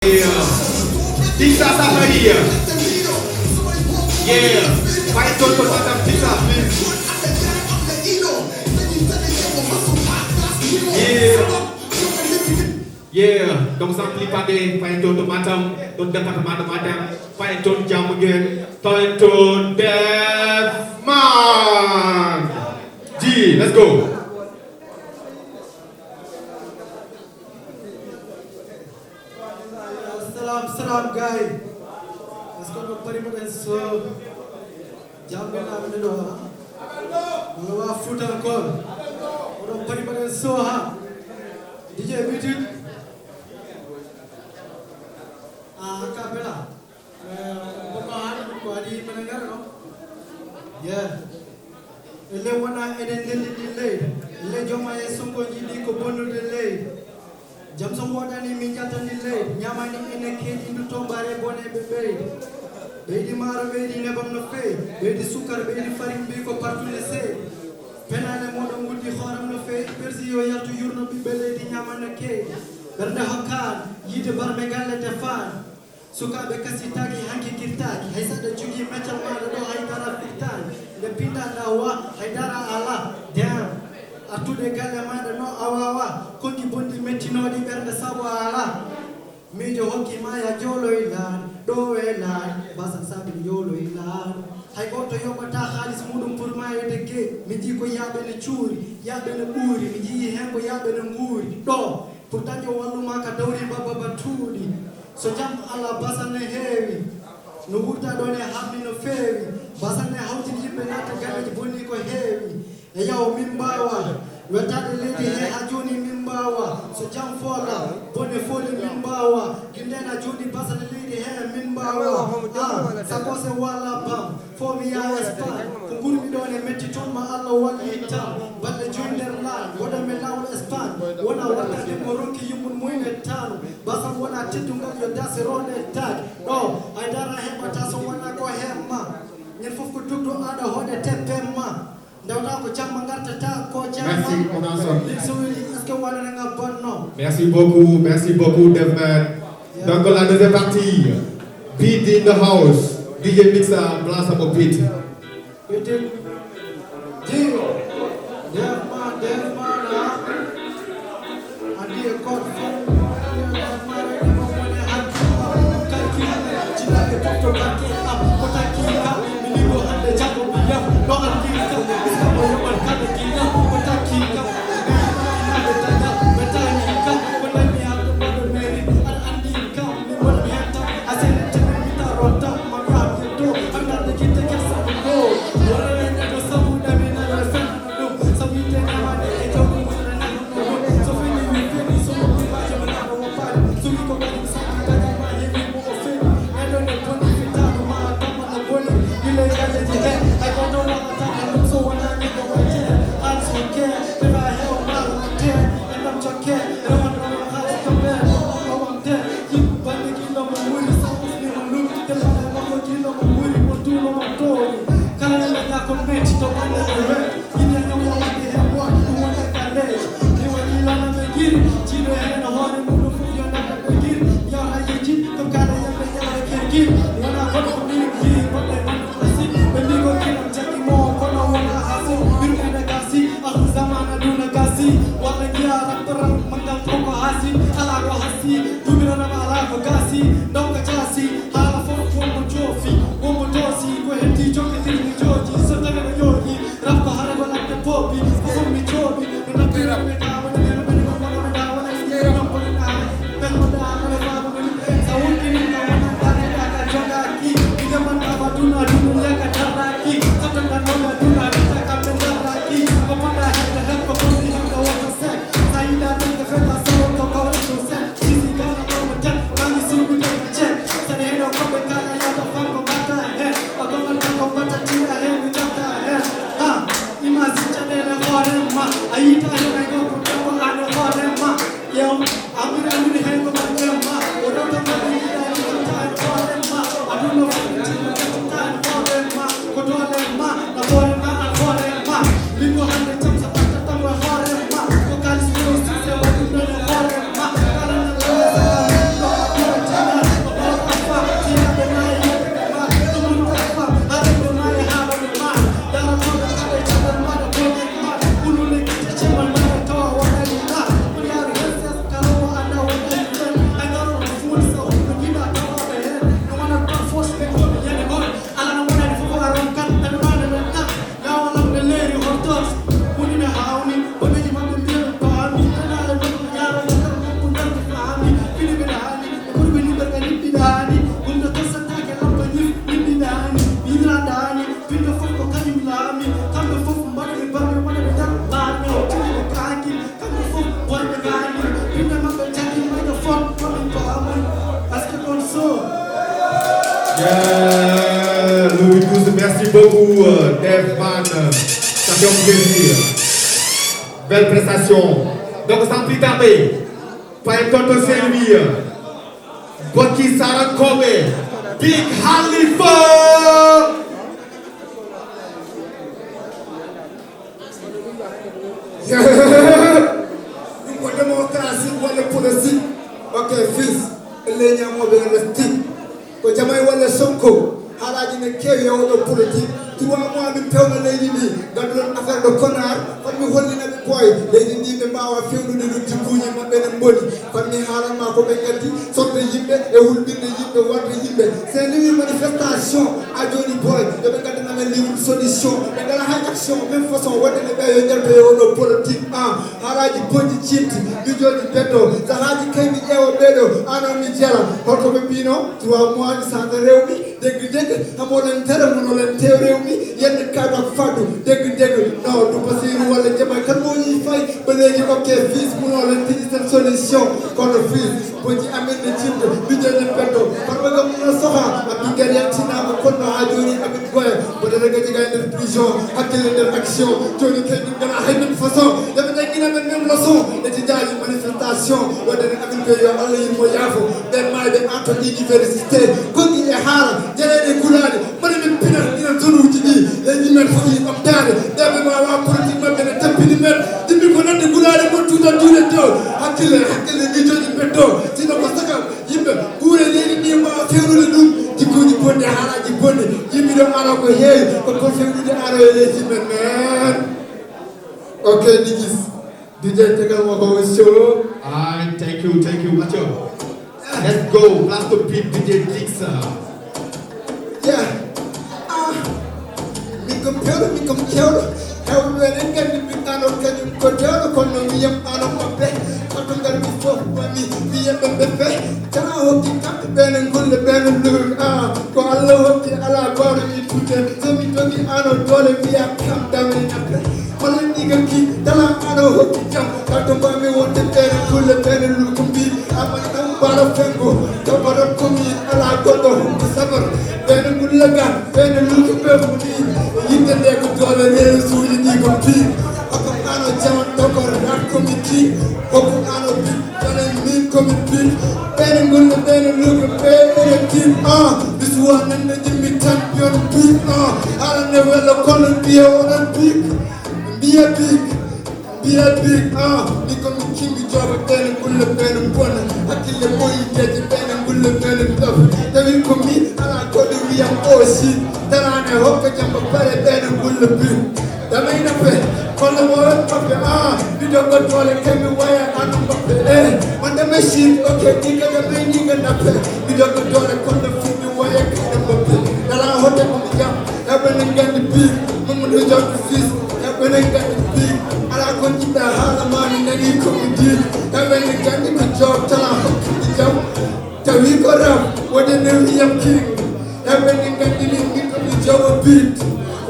Disa sama dia. Yeah. Vai todo macam disa please. Yeah. Yeah. Donc sampai pada vai todo macam don dapat macam vai todo jam again. Talentueux Dev Man. G, let's go. Salam guys. Let's go to Parimadan so Jambi na mendo ha. Wa foot and call. Odo Parimadan so ha. DJ Bitit. Kapela. Bukan ko adi mendengar no. Yeah. Ele wana eden delay. Le joma yesongo jidi ko bonu delay. Jam som wadani min jatani ley nyamani ene keji ndu tombare bone bebe beedi maro beedi nebam no fe beedi sukar beedi farim bi ko partout le se penane modon guddi xoram no fe persi yo yaltu yurno bi bele di nyamana ke berde hokkan yide barbe galle te fan sukabe kasitaki hanki kirtaki haysada jugi metal ma do haydara fitani de pinda dawa haydara ala damn atude galle mada no awawa kongi bondi metino di berde sabo ala mijo hoki maya jolo ilan do elan basan sabi yolo ilan hay goto yobata khalis mudum pour mayo de ke miji ko yabe ne churi yabe ne buri miji hembo yabe ne nguri do pour tanjo wallu maka dawri baba batudi so jam ala basan ne hewi no wurta do ne hammi no fewi basan ne hawti yimbe nata galle bonni ko hewi e yaw mimbawa wetade lady he ajuni mimbawa so jam fola bone fole mimbawa gindena judi basa lady he mimbawa sakose wala bam for me I span kunguri done metti ton ma Allah wali tam balle junder la wada me lawl span wana wata de moronki yumun moyne tan basa wana tidunga yo dase ronde tag no aidara he bata so wana ko hemma nyen fof ko dugdo ada hode tepemma. Merci, on a ensemble. Merci beaucoup, Devman. Donc la deuxième partie, beat in the house. DJ Mixa, place à beat. Rap morceau. Yeah, Louis XII, merci beaucoup, Devman. Ça fait un plaisir. Belle prestation. Donc, sans plus tarder, Paetonto Saint-Louis, Boki Sarah Kobe, Big Khalifa. Pour démocratie wala politique ok fils le ñamo be resting ko jamay wala sonko halaji ne kewi wala politique 3 mois min pewna leydi ndi gadduɗon affaire de connard kon mi hollinaɓe boy leydi ndi ɓe mbawa fewnude ɗum jikkuji maɓɓe ne mboni kon mi haalanma ko ɓe gaddi sodde yimɓe e hulɓinde yimɓe wadde yimɓe c'est lui manifestation a joni boy yoɓe gaddanamen livre solution ɓe ngala hay action même façon wadde ne ɓeyo jalto e oɗo politique haalaji bonji cimti mijoji beddo sahaji kaymi ƴeewa ɓeɗo anon mi jela holko ɓe mbino 3 mois ni sanga rewmi deggi deggi hamoɗen tere munolen tew rewmi yende kaɗak faddu deggi deggi non du basiru walla jama tan moƴi fay ba léegi ok fils munolen tiji ten solution kono fils bonji amen ne cimde mijoji beddo parɓe gam muno soha a ɓinguel yaltinama konno ha joni amin goya boɗene gaji ga nder prison hakkille nder action joni kay ɗum gana hay même façon yoɓe jangguinamen même leçon e jijaji manifestation waɗene amin koye yo allah yimmo yaafo ɓen mayɓe entre université gonɗi e haala jeɗeɗe gulaɗe mbaɗa men pinat ina zonuji ɗi e yimmen foti ɓamtade ɗeɓe mawa politique mabɓe ne tampini men dimmi ko nande gulaɗe mon tutan juuɗe dow hakkille mijoji beddo sino ko saka yimɓe guure leydi ndi mbawa fewnude ɗum jikkuji bonde haalaji bonde yimɓe ɗo ara ko heewi ko fewnude ara e leydi men men ok nigis DJ tegal mo ko show Thank you, Macho. Let's go, blast the beat, DJ Dixon. yeah mi kom kewɗo hewɓe enen gandi ɓiɗɗanon kañum ko dewɗo kono wiyam anon maɓɓe koto garmi fof mami wiyamɓe ɓeɓɓe tana hokki kamɓe ɓene golle ɓene lugol ko allah hokki ala bawɗo mi tuute somi jogi ano doole wiya kam damri naɓɓe walla ɗigal ki tala ano hokki jam kato mbami wonde ɓene golle ɓene lugol ko mbi aman ɗam mbaɗo fengo tabaɗo komi ala goɗɗo hokko sabar ɓene gullagal ɓene lugol ɓe muni yimɓe nde ko doole reewi suuji ɗi ko pii hokko ano jaman dokor rat komi ki hokko ano bi dane min komi bi ɓene golle ɓene lugol ɓene tim bisuwa nande jimmi tan yon bi alane wella kono mbiye onon big mbiye big ni komi kimbi joɓa ɓene golle ɓene bona hakkille moyi jeje ɓene golle ɓene ɗof tawi komi ala goɗɗo wiyam aussi darane hokka jamba bare ɓene golle bi damay nappe kono mowen maɓɓe ɗiɗo goddole kemi waya anu maɓɓe man dame chine ok ɗiga damay ɗiga nappe ɗiɗo goddole kono fimmi waya kaɗe maɓɓe dala hote komi jam heɓene gandi big mamadou jawdi fils heɓene gandi big ala ko jiɗɗa haala mami nani komi di heɓene gandi ko job tala hokkidi jam tawi ko ram waɗene wiyam king heɓene gandi ni komi joɓa bit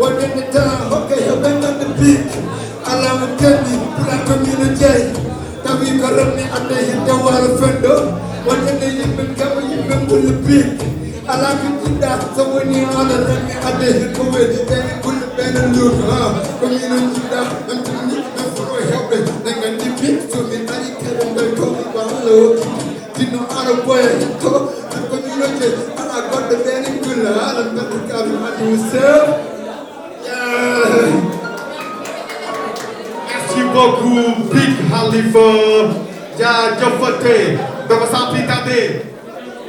waɗene tala hokke heɓe gandi big ala mo gandi Pulaar commune jeey tawi ko ramni ande hinde walo fendo waɗene yimɓe gama yimɓe golle big ala ko jiɗɗa so woni ono ramni ande hinde weɗi ɓene golle ɓene luuto komi non jiɗɗa ɗum tumni ɗum foro hewɓe ɓe gandi big somi ari kede ɓe ko walla hokki dinno ano boya hitto ɗum commune jeey ala goɗɗo ɓene golle haala mbeɗo kaɓe adimu sew Merci beaucoup, Big Khalifa. Jafate. Donc, sans plus tarder,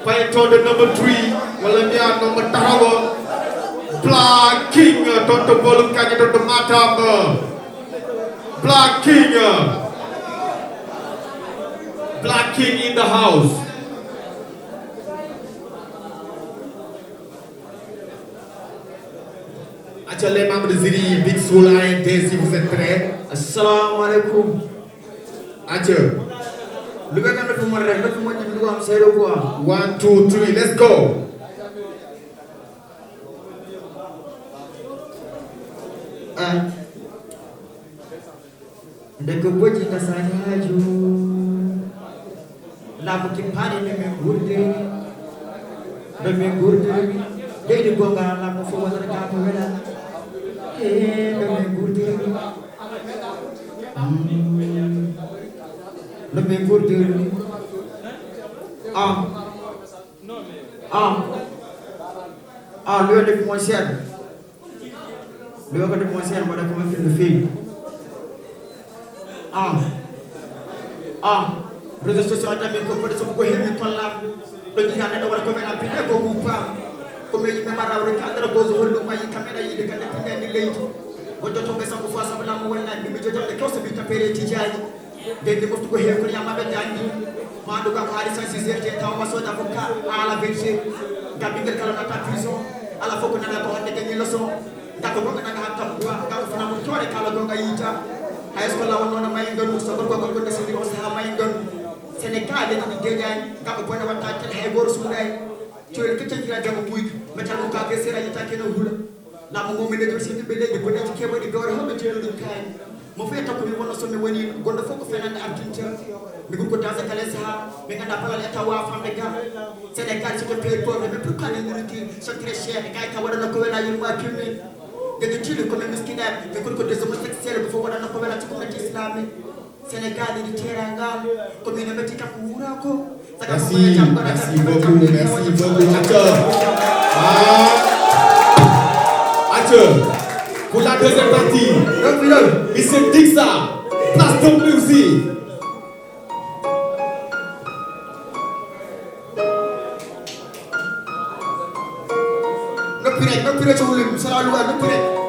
Paeton de number 3, wala bien number Tahawa. Black King, Tonto Bolu Kanye, Tonto Matam. Black King in the house. Les membres de Ziri, Big Soul ANT, si vous êtes prêts. Assalamu alaikum. Adieu. Lu ka kandu mo rek nak mo ci lu am séro quoi. 1 2 3 let's go. Ndeko boji na sanyaaju. La ko ki pani ne me burde. Demi gurdi, jadi gonga lamu semua terkata beda. Demi gurdi, demi gurdi. Lui ada kemasian. Lui ada kemasian pada kematian lebih. Berarti sesuatu yang kepada semua yang kolak. Bagi anda orang komen apa ni? Kau lupa. Komen ini memang orang kata kau zuhur lupa ini kamera ini dekat pindah nilai itu. Kau jatuh ke sana fasa belah muat ni bijak jatuh kau sebisa pere tijai. Jadi mesti kau hebat yang mana berjanji. Mandu kau hari saya sisir je tahu masuk dah buka ala benci. Cabi kalau nak prison. Ala fokus nak kau hati kenyi loso. Tak kau nak hantar buah. Kau pernah mencuri kalau kau ngai ija. High school lawan orang main gun. Sebab kau di sini kau main gun. Senegal dia tak dijajan, tak boleh buat tackle hebor sungai. Cuci kecil kira jamu buik, macam muka geser aja tak kena hula. Lama mau manager sini bela dia boleh cakap bagi orang hamba jual dukai. Mau faham tak kau mana semua ni, gonda fokus faham anda artinya. Minggu kau dah sekali sah, minggu dah pala lihat awak faham mereka. Senegal sudah pelipur, mereka bukan yang nuruti, sekitar share, mereka kawan nak kau lagi macam ni. Jadi cilik kau miskin dah, minggu kau dah semua seksual, kau nak kau lagi cukup macam Islami. Senegal di Teranggal, komunitas kita kurang kok. Merci beaucoup, Acteur. Acteur, pour la deuxième partie, Monsieur Dixa, place de musique. No pire chulim, selalu ada pire.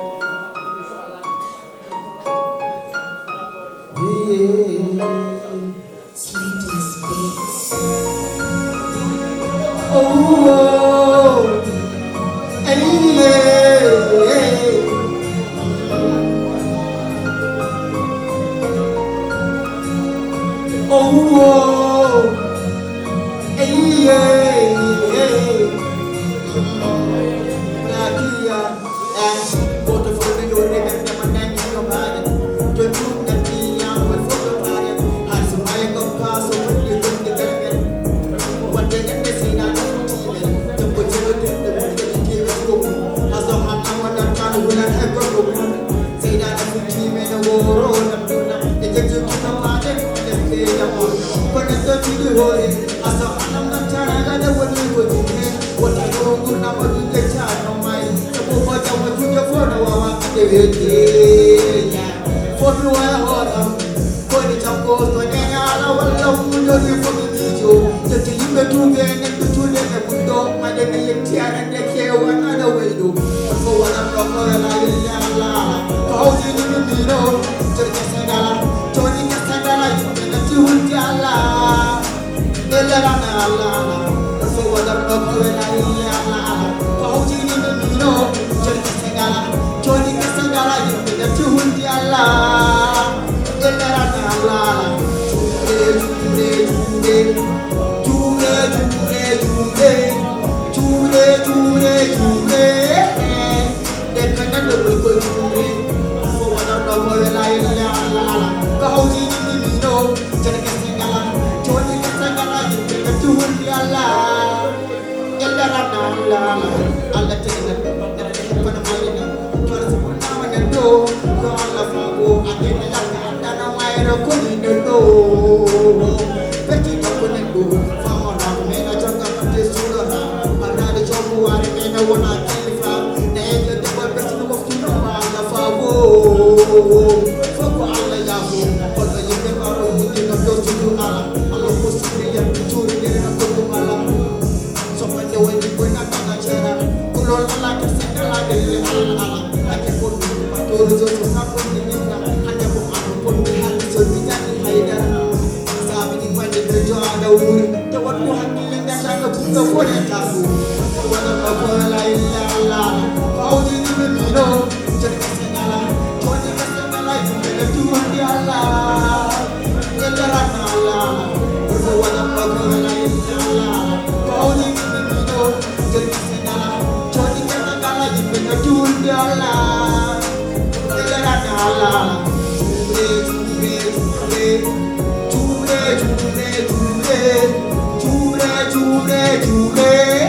Jure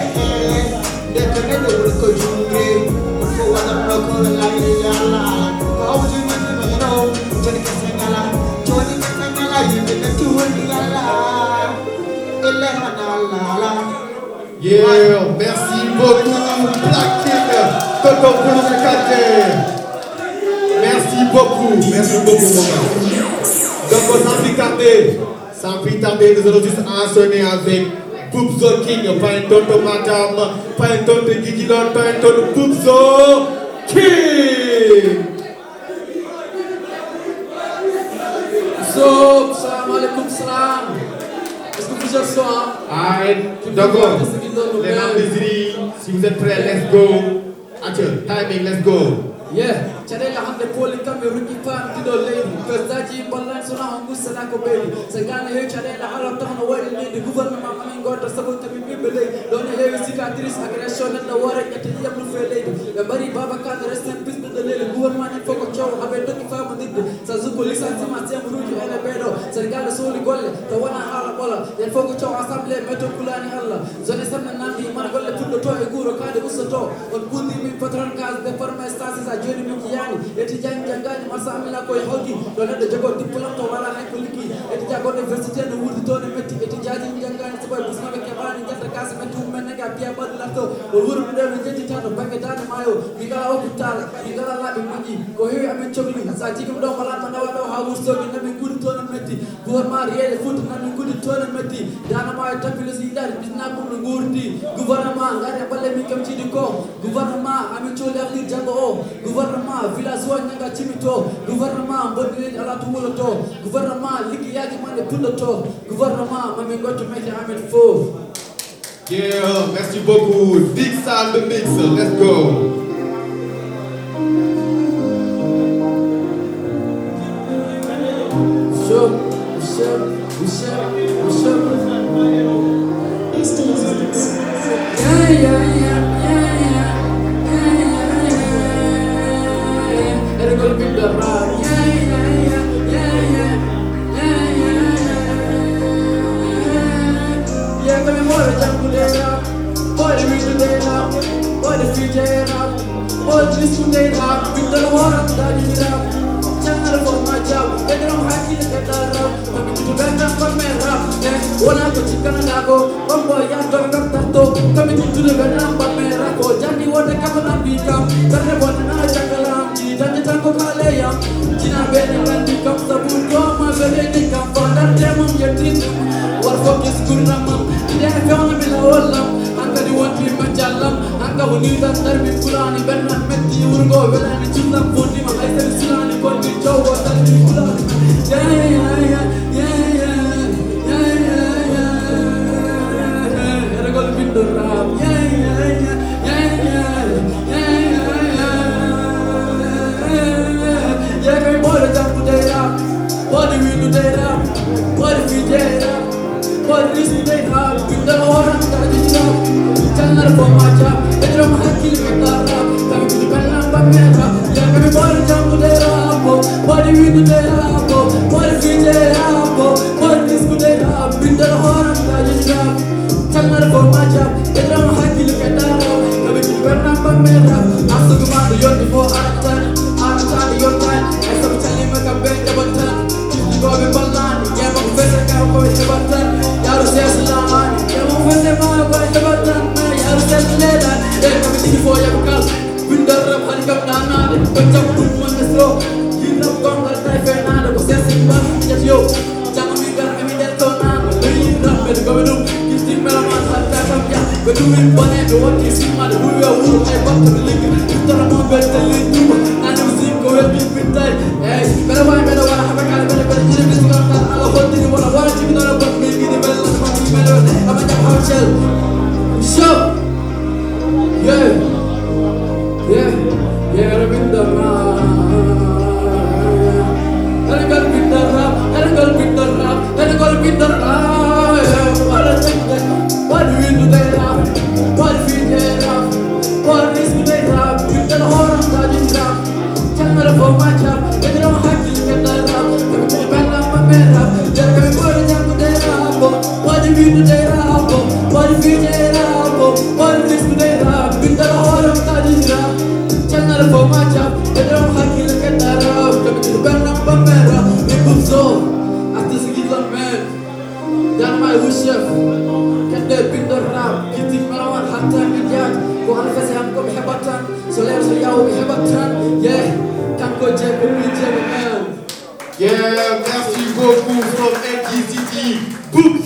ko junge ko wala ko la yalla ko junge ni no jodi kasengala yimbe na tuwandi yalla elle manala. Yeah, merci beaucoup Black King Toto Pulukate. Merci beaucoup maman. Donc sans plus tarder, nous allons juste enchaîner avec Boubzo King, pas un tonton madame, pas un tonton Gigilon, pas un tonton Boubzo King. So, salam alaikum salam. Est-ce que vous êtes soin? D'accord. Les membres du jury, si vous êtes prêts, let's go. Attention, timing, let's go. Yeah, chadela hande poli kami ruki pan kido lady. Kazaji balan suna hangu sana ko baby. Sagana he chadela halam tahna wali ni gouvernement mami ngota sabu tabi bibele. Doni he cicatrice aggression na wara nyati ya blue lady. Ya bari baba kan rest in peace the lady. Gouvernement ni foko chow habe to ki fama did. Sazu police anti matia muruji ele bedo. Sagana soli golle tawana hala bola. Ya foko chow assemblée meto kulani Allah. Zone samna nandi man golle tuddo to e guro kade usato. On bundi mi patron kas de forma stasis joni mi yani eti jangani masamila ko hawdi do neddo jogo diplôme to wala hay ko liki eti jago université no wurdi to ne metti eti jaji jangani so boy busna be kebani jetta kas metti men ga biya badla to o wurdu de be jetti tan bangi dana mayo mi ga hospital mi ga la be mangi ko hewi amen chogli sa jigum do wala tan wado ha wurso bi nabi gurdi to ne metti gouvernement riel foot nabi gurdi to ne metti dana mayo tapile si dar bisna ko ngurdi gouvernement ngare balle mi kam ci di ko gouvernement amen choli akhir jango o gouvernement village nyanga chimito gouvernement bodile ala tuwolo gouvernement liki yaji mande pulo gouvernement mami ngoto meje amen fo. Yeah, merci beaucoup. Big Sam the mix, let's go. What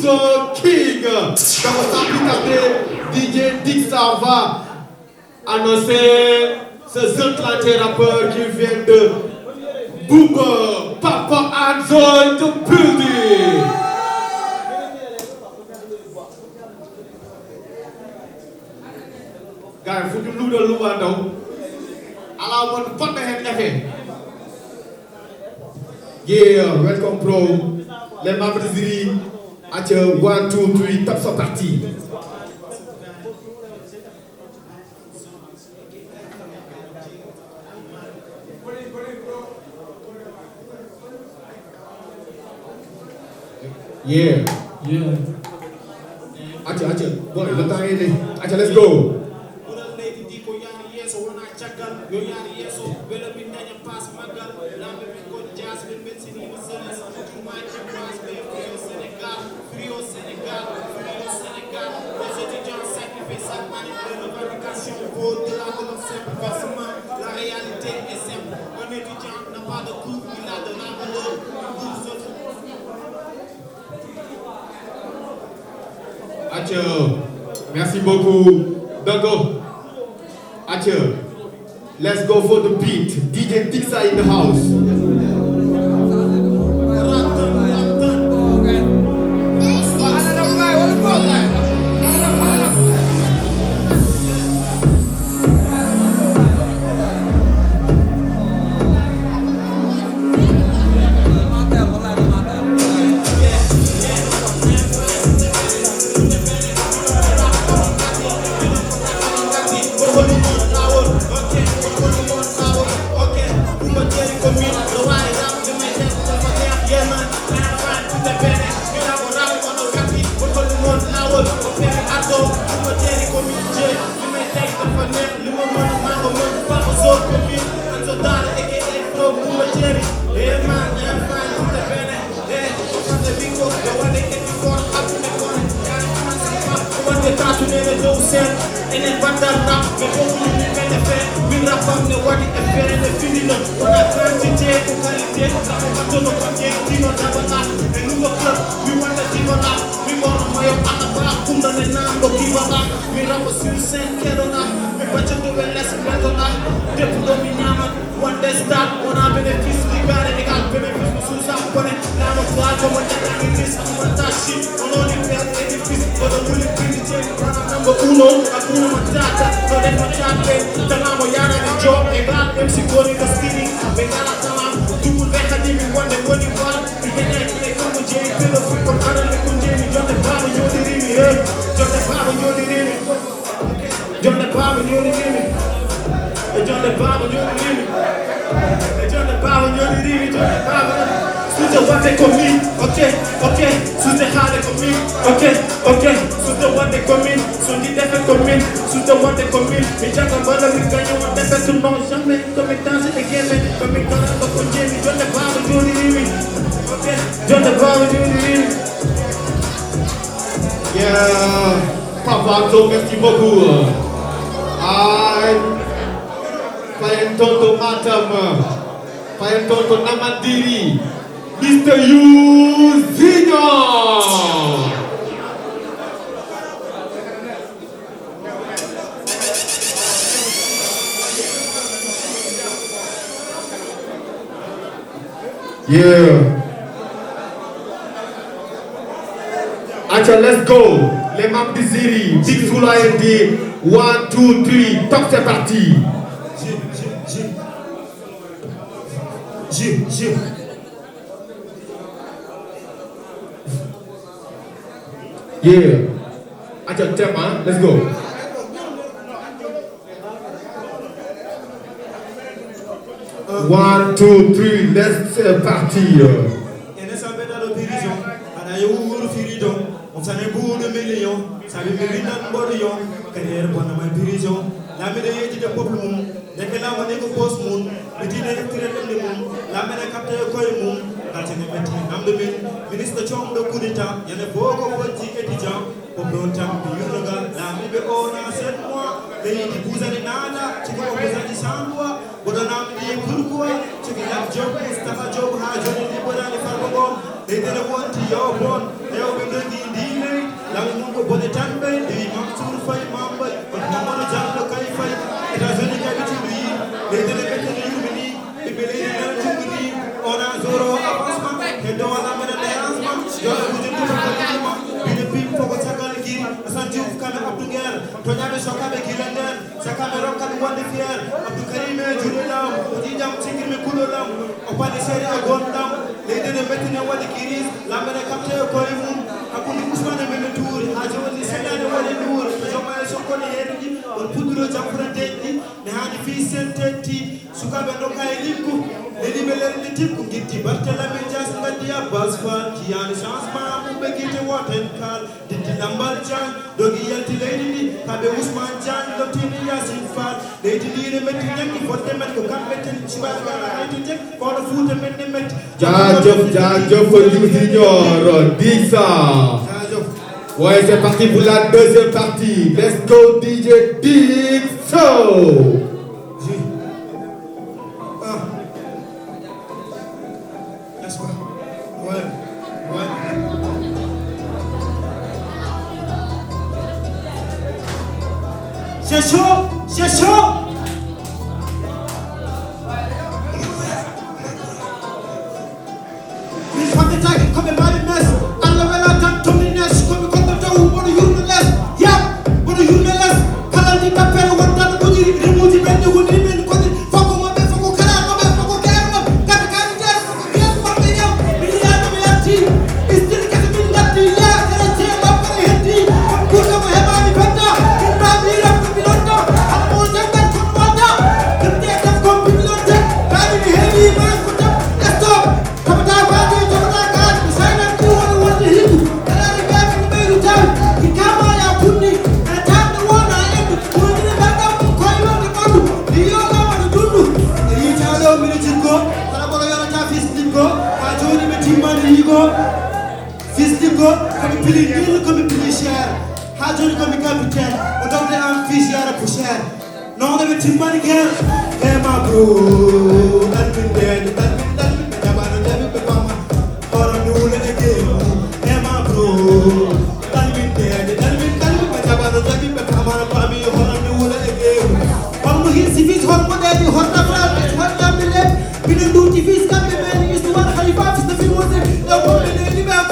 son king. Donc sans plus tarder, DJ Dixar va annoncer ce jeune talentueux rappeur qui vient de Booba, Papa Anzoy the building. Gars, il faut que nous le louons. Alors, on ne peut pas faire. Yeah, welcome bro. Les membres du jury, à 1, 2, 3, top sont partis. Yeah. Acha, boy, le temps est là. Acha, let's go. La réalité est simple. Un étudiant n'a pas de cours, il a de la valeur. Acha, merci beaucoup. Dogo. Acha, let's go for the beat. DJ Tixa in the house. Yeah, Papa, merci beaucoup. Payen Tonto Matam, Payen Tonto Namadiri, Mr. Yuzinho. Yeah. Acha, let's go. Les membres du jury, Big Zula ND, 1, 2, 3, top, c'est parti. Yeah. Acha, thème, let's go. One, two, three, let's parti. On s'en est bout de millions, ça veut dire d'un bordillon, carrière bonne à ma dirigeant. La médaille du peuple monde, dès que la monnaie que pose monde, le dîner est tiré de monde, la médaille captée au coin monde, la tenue est en de ministre Chong de coup d'état, il y a des beaux politiques étudiants, pour le temps, puis le gars, la mibé on a 7 mois, les vous allez nada, tu vas vous allez sans moi, vous donnez un pourquoi, tu vas job, Mustafa Job, Hajon, les bonnes les femmes. They did a one to your one. They opened the delay. Lang Mongo Bonetambe, the Mamsul fight Mamba, but Mamma Jamba Kai fight. It has only got to be. They did a better Lumini, the Belated Lumini, on a Zoro Abasman, and don't allow me to dance. You're going to be the people for Sakaliki, Sanju coming up together. Tonyabe Sokabe Kilandan, Sakame Rokan one fear, Abdu Karime, Juliam, Ujijam, Chicken Kulam, upon the Seria Gondam. They did a better what the Kiris, Lamana Captain Koimun, Akuni Usman and Memetur, Ajo, the Sedan, what they do, Joma Sokoni Energy, or Pudro Japurati, Nahani Fee Sententi, Sukabe Nokai Liku, Lady Belen Tipu, Gitti, Bartela Just Nadia, Basfan, Kian Shansma, Begit Water and Car, the Lambar Jan, Dogi Yanti Lady, Kabe Usman Jan, Lotini Yasin Fat, Lady Lee Metinaki for them and to come back and Chibaga, to take for the food and amendment. Jaajëf for you Junior, Disa. Ouais, c'est parti pour la deuxième partie. Let's go DJ Dixo. C'est chaud, c'est chaud. Please want to take it, come and buy the mess. And the way I done to me nest, come and come and do what you know less. Yeah, what you know less. Color the paper, what done, what you remove the bend, what you mean, what you fuck on my bed, fuck on color, fuck on camera, got the kind of death, yeah, fuck me up, it's still getting me that the yeah, that I tell up for the head, put up my head on the better, and buy me up to be on top. I'm more than that, come on down. The death of computer, buy me heavy, man, put up, let's go. Come down, come pili nil come pili share ha joni come capitaine o dawde am fils yara pour share non deve timmani ken e ma bro dal min de jabano debe be fama ora mi wule e ke e ma bro dal min de jabano debe be fama pa mi ora mi wule e ke on mo hin civis hon mo de hon ta fra hon ta mi le bin du civis kam be men is to one khalifa fis the film was the woman de be am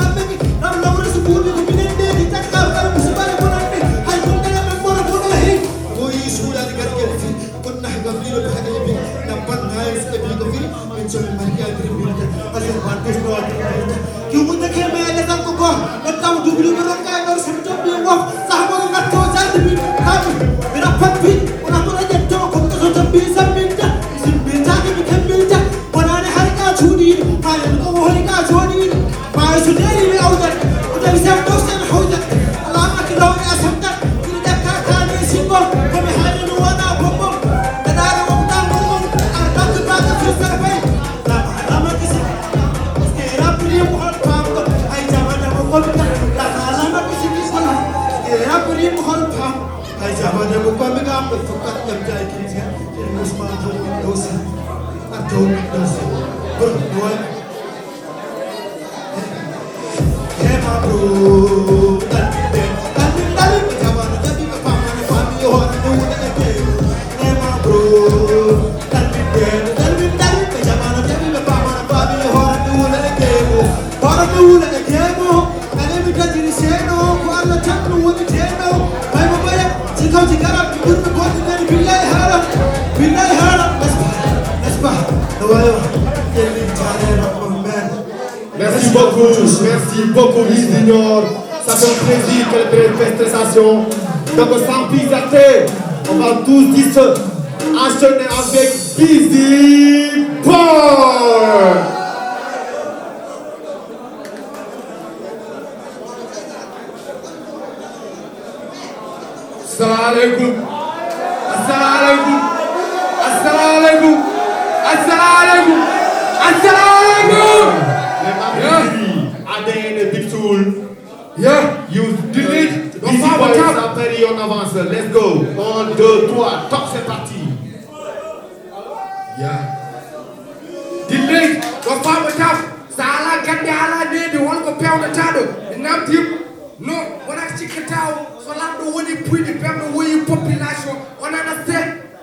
Merci beaucoup, Miss Junior. Ça fait un plaisir, quelle belle prestation. Donc, sans plus attendre, on va tous enchaîner avec Busy Boy. Assalamu alaikum. Assalamu alaikum. Assalamu alaikum. Assalamu alaikum. Assalamu alaikum. Adèle Big Tool. Yeah, you delete. Busy Boy, ça parie, on avance. Let's go. 1, 2, 3. Top, c'est parti. Yeah. Delete. On va me taper. Ça a la gagné à la nid. pewnataɗo e namdim no wona cikkatawo so lamɗo woni puyɗe ɓemɗo woyi population onana se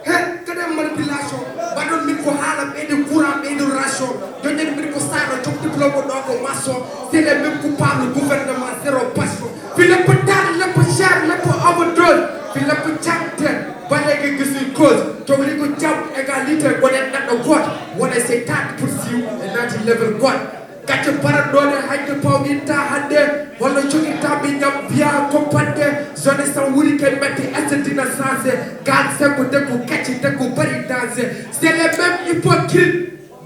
he kadem manipulation mbaɗon min ko haala ɓeyde courant ɓeyde ration joñen min ko sara jom diplôme ɗo ko maçon c'est les mêmes coupables gouvernement zéro passion fi leppo tare leppo cher leppo overdose fi leppo jangten balege gisi cause towli ko jam égalité gonen neɗɗo goto wona seytade pour siw e naati level goto gacce paranɗone hayde pawɗinta hande walla joguinta mi ñam biya compande zone san wuri kay metti estdina sensé gal sengo deggo kacci deggo bari danger c'est les mêmes hypocrite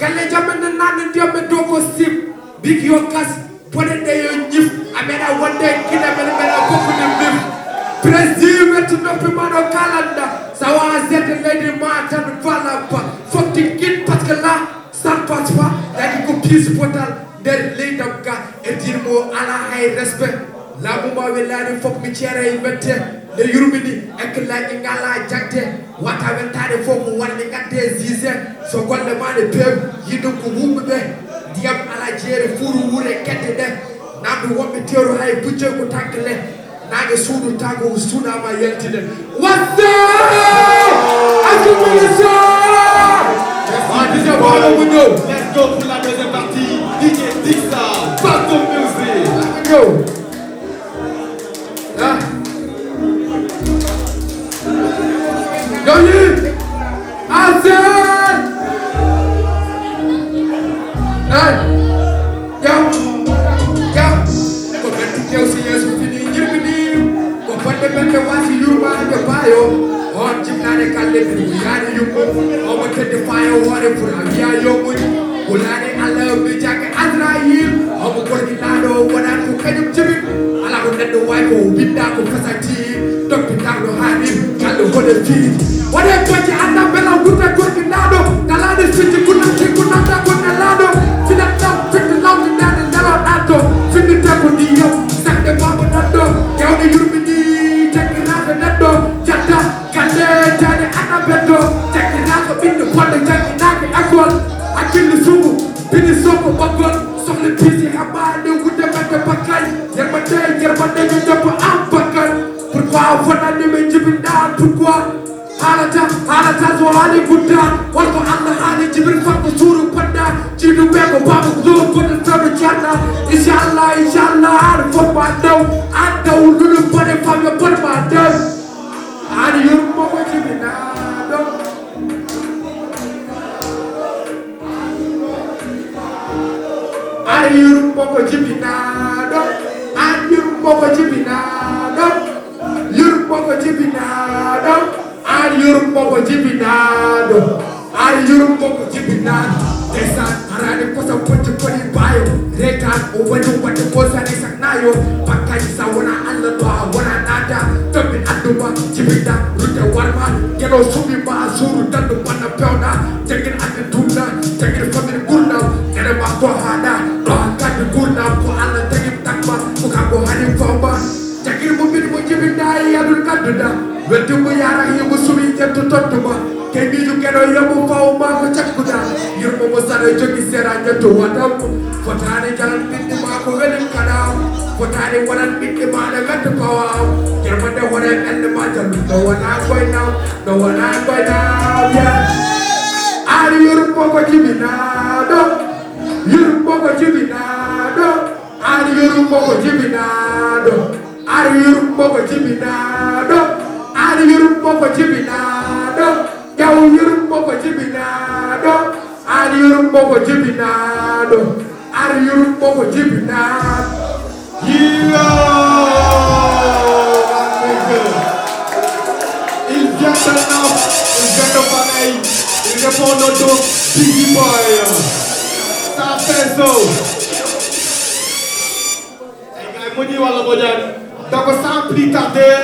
galle jamene nanne ndiyamɓe dow ko sim big yo gas bonende yo ñif ameɗa wonde guiɗa mene meɗa bokkude mim président wetti noppi maɗo kalanda sawa zede leydi ma tan valaba fofti guit par ce que là ça ne passe pas daki ko piece potal nder leydam ga e dirmo ala hay respect laamuma welani fof mi ceera e wette nde yurmini ekkillaji ngala jagde wata weltade fof ko wonde gadde jugé so golle ma ne peewi yiɗum ko wumɓeɓe ndiyam ala jeere furu wuure kedde ɗe namde wonɓe teeru hay bujjoy ko takkele nage suudu tago suudama yaltide wasse accumulation Let's go pour la deuxième partie. DJ Dixa, pas ton music. Go. Yo, you. Answer. Hey. Yo. Yo. Komenti keusi yesu fini nyirmini. Kompande bende wasi yuma de bayo. On jimnane kalle yani yuko. On kende fire water for avia yomu. Ulane ala bi jake Azrail. On ko ni lado wana ko kanyum jibin. Ala ko neddo way ko binda ko fasati. Dokti tagdo hani kallo hode fi. Wade baji anda bela gutta ko ni lado. Dalade fiti kunna ki kunna da ko na lado. Fina tam fiti law ni dane dalo nato. Fini tako ni yo. Sakde babo nato. Kewni yurmini jake nado nato. Jata kalle tane ana beto. Jake nado bindu pande jake nake akol. Akili sumu bini soko bagol. Soxle pisi habade wude mate bakay. Yermate ñu jop am bakal. Pourquoi fona ni me jibinda pourquoi halata so hali gudda wal ko Allah hali jibril fakko suru padda jidu be ko babu do ko de tabe chana inshallah ar fo ba daw adaw lulu bone fam yo bone ba daw ani yum mo ko jibina do ani yum mo ko jibina do ani yum mo ko jibina do yum mo ko jibina do ari yorum boko jibinado ari yorum boko jibinado desan arane kosa ponte poni bayo rekan o wani wani kosa ne saknayo pakai sawana alla to wana nada tobi aduma jibina rute warma keno subi ba suru tandu wana peona tegin ande tunda tegin family gurna kene ba ko hada do kan gurna ko alla tegin takba ko ka ko hani famba tegin mo bin mo jibina yadul kadda Wetumu yara himu sumi jetu totuma Kebi jukeno yamu fauma ko chakuda Yurmo musare jogi sera jetu wadamu Fotani jalan binti mako welim kadam Fotani waran binti mana gatu kawam Yermande waran ende majalu No one I'm going now No one I'm going now Yeah Ari yurmo ko jibinado Yurmo ko jibinado Ari yurmo ko jibinado Ari yurmo ko jibinado Ari yurum boko jibinado Yaw yurum boko jibinado Ari yurum boko jibinado Ari yurum boko jibinado Il vient de Nam, il vient de Pareil, il répond au dos, Biggie Boy. Ça fait so. Hey guys, Mouni wala Mojan. Donc sans plus tarder,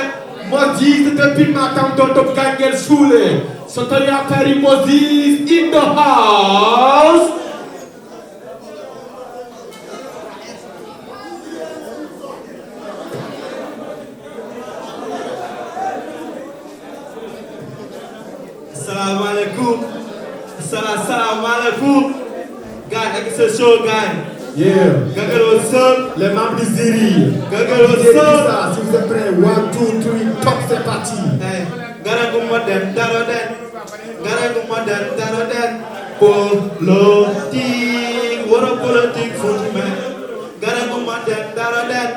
Moses depuis matin dans Gangel Schule. Sotoria Perry Moses in the house. Assalamu alaikum. Assalamu alaikum. Guys, like it's a show, guys. Yeah. Gangal what's up? Les membres du jury. Gangal what's up? Si vous êtes prêts, 1, 2, 3, top, c'est parti. Hey, Garaguma den Daroden. Garaguma den Daroden. Politique, what a politique footman. Garaguma den Daroden.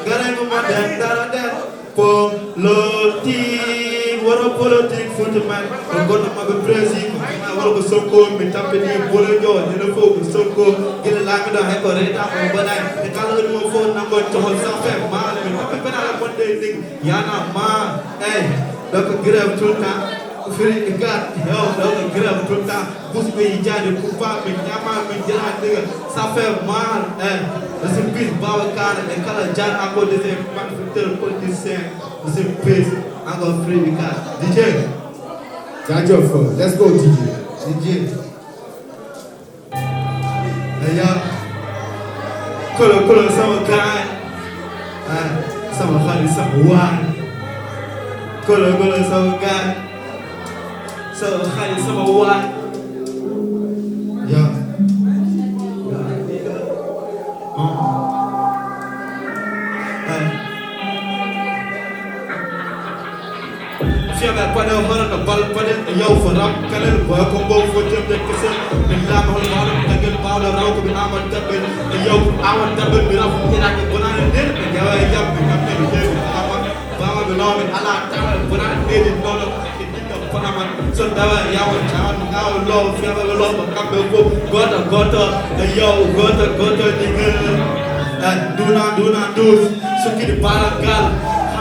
Garaguma den Daroden. Politique, what a politique footman. I'm going to have a president. I want to so cool. Me tapping in Bolojo. You know, folks, so cool. Get a lag of the heck or it up overnight. The color of my phone number to hold something. Man, I'm going to have one day thing. Yana, man. Hey, look at get up to now. Free God, yo, look get up to now. Boost me, Jaddy, Kupa, me, Yama, me, Jana, nigga. Something, man. Hey, there's a piece of power card and the color Jan. I'm going to say, man, put this saying. There's a piece. I'm going to free God. DJ. That's your phone. Let's go, DJ. DJ. Hey, y'all. Color, some guy. Some honey, some wine. Color, some guy. Some honey, some wine. Yeah. Fiaga pada orang kebal pada yau farap kaler buah combo fojem dan kesel minta mahal mahal tegel mahal rau ke aman tabel yau aman tabel miraf ina ke bonan den jawa yam binam ne de aman bawa benom ala tabel bonan ne de nono kita panaman so dawa yau chawan ngau lo fiaga lo kabe ko gota yau dingel duna dus sukir baragal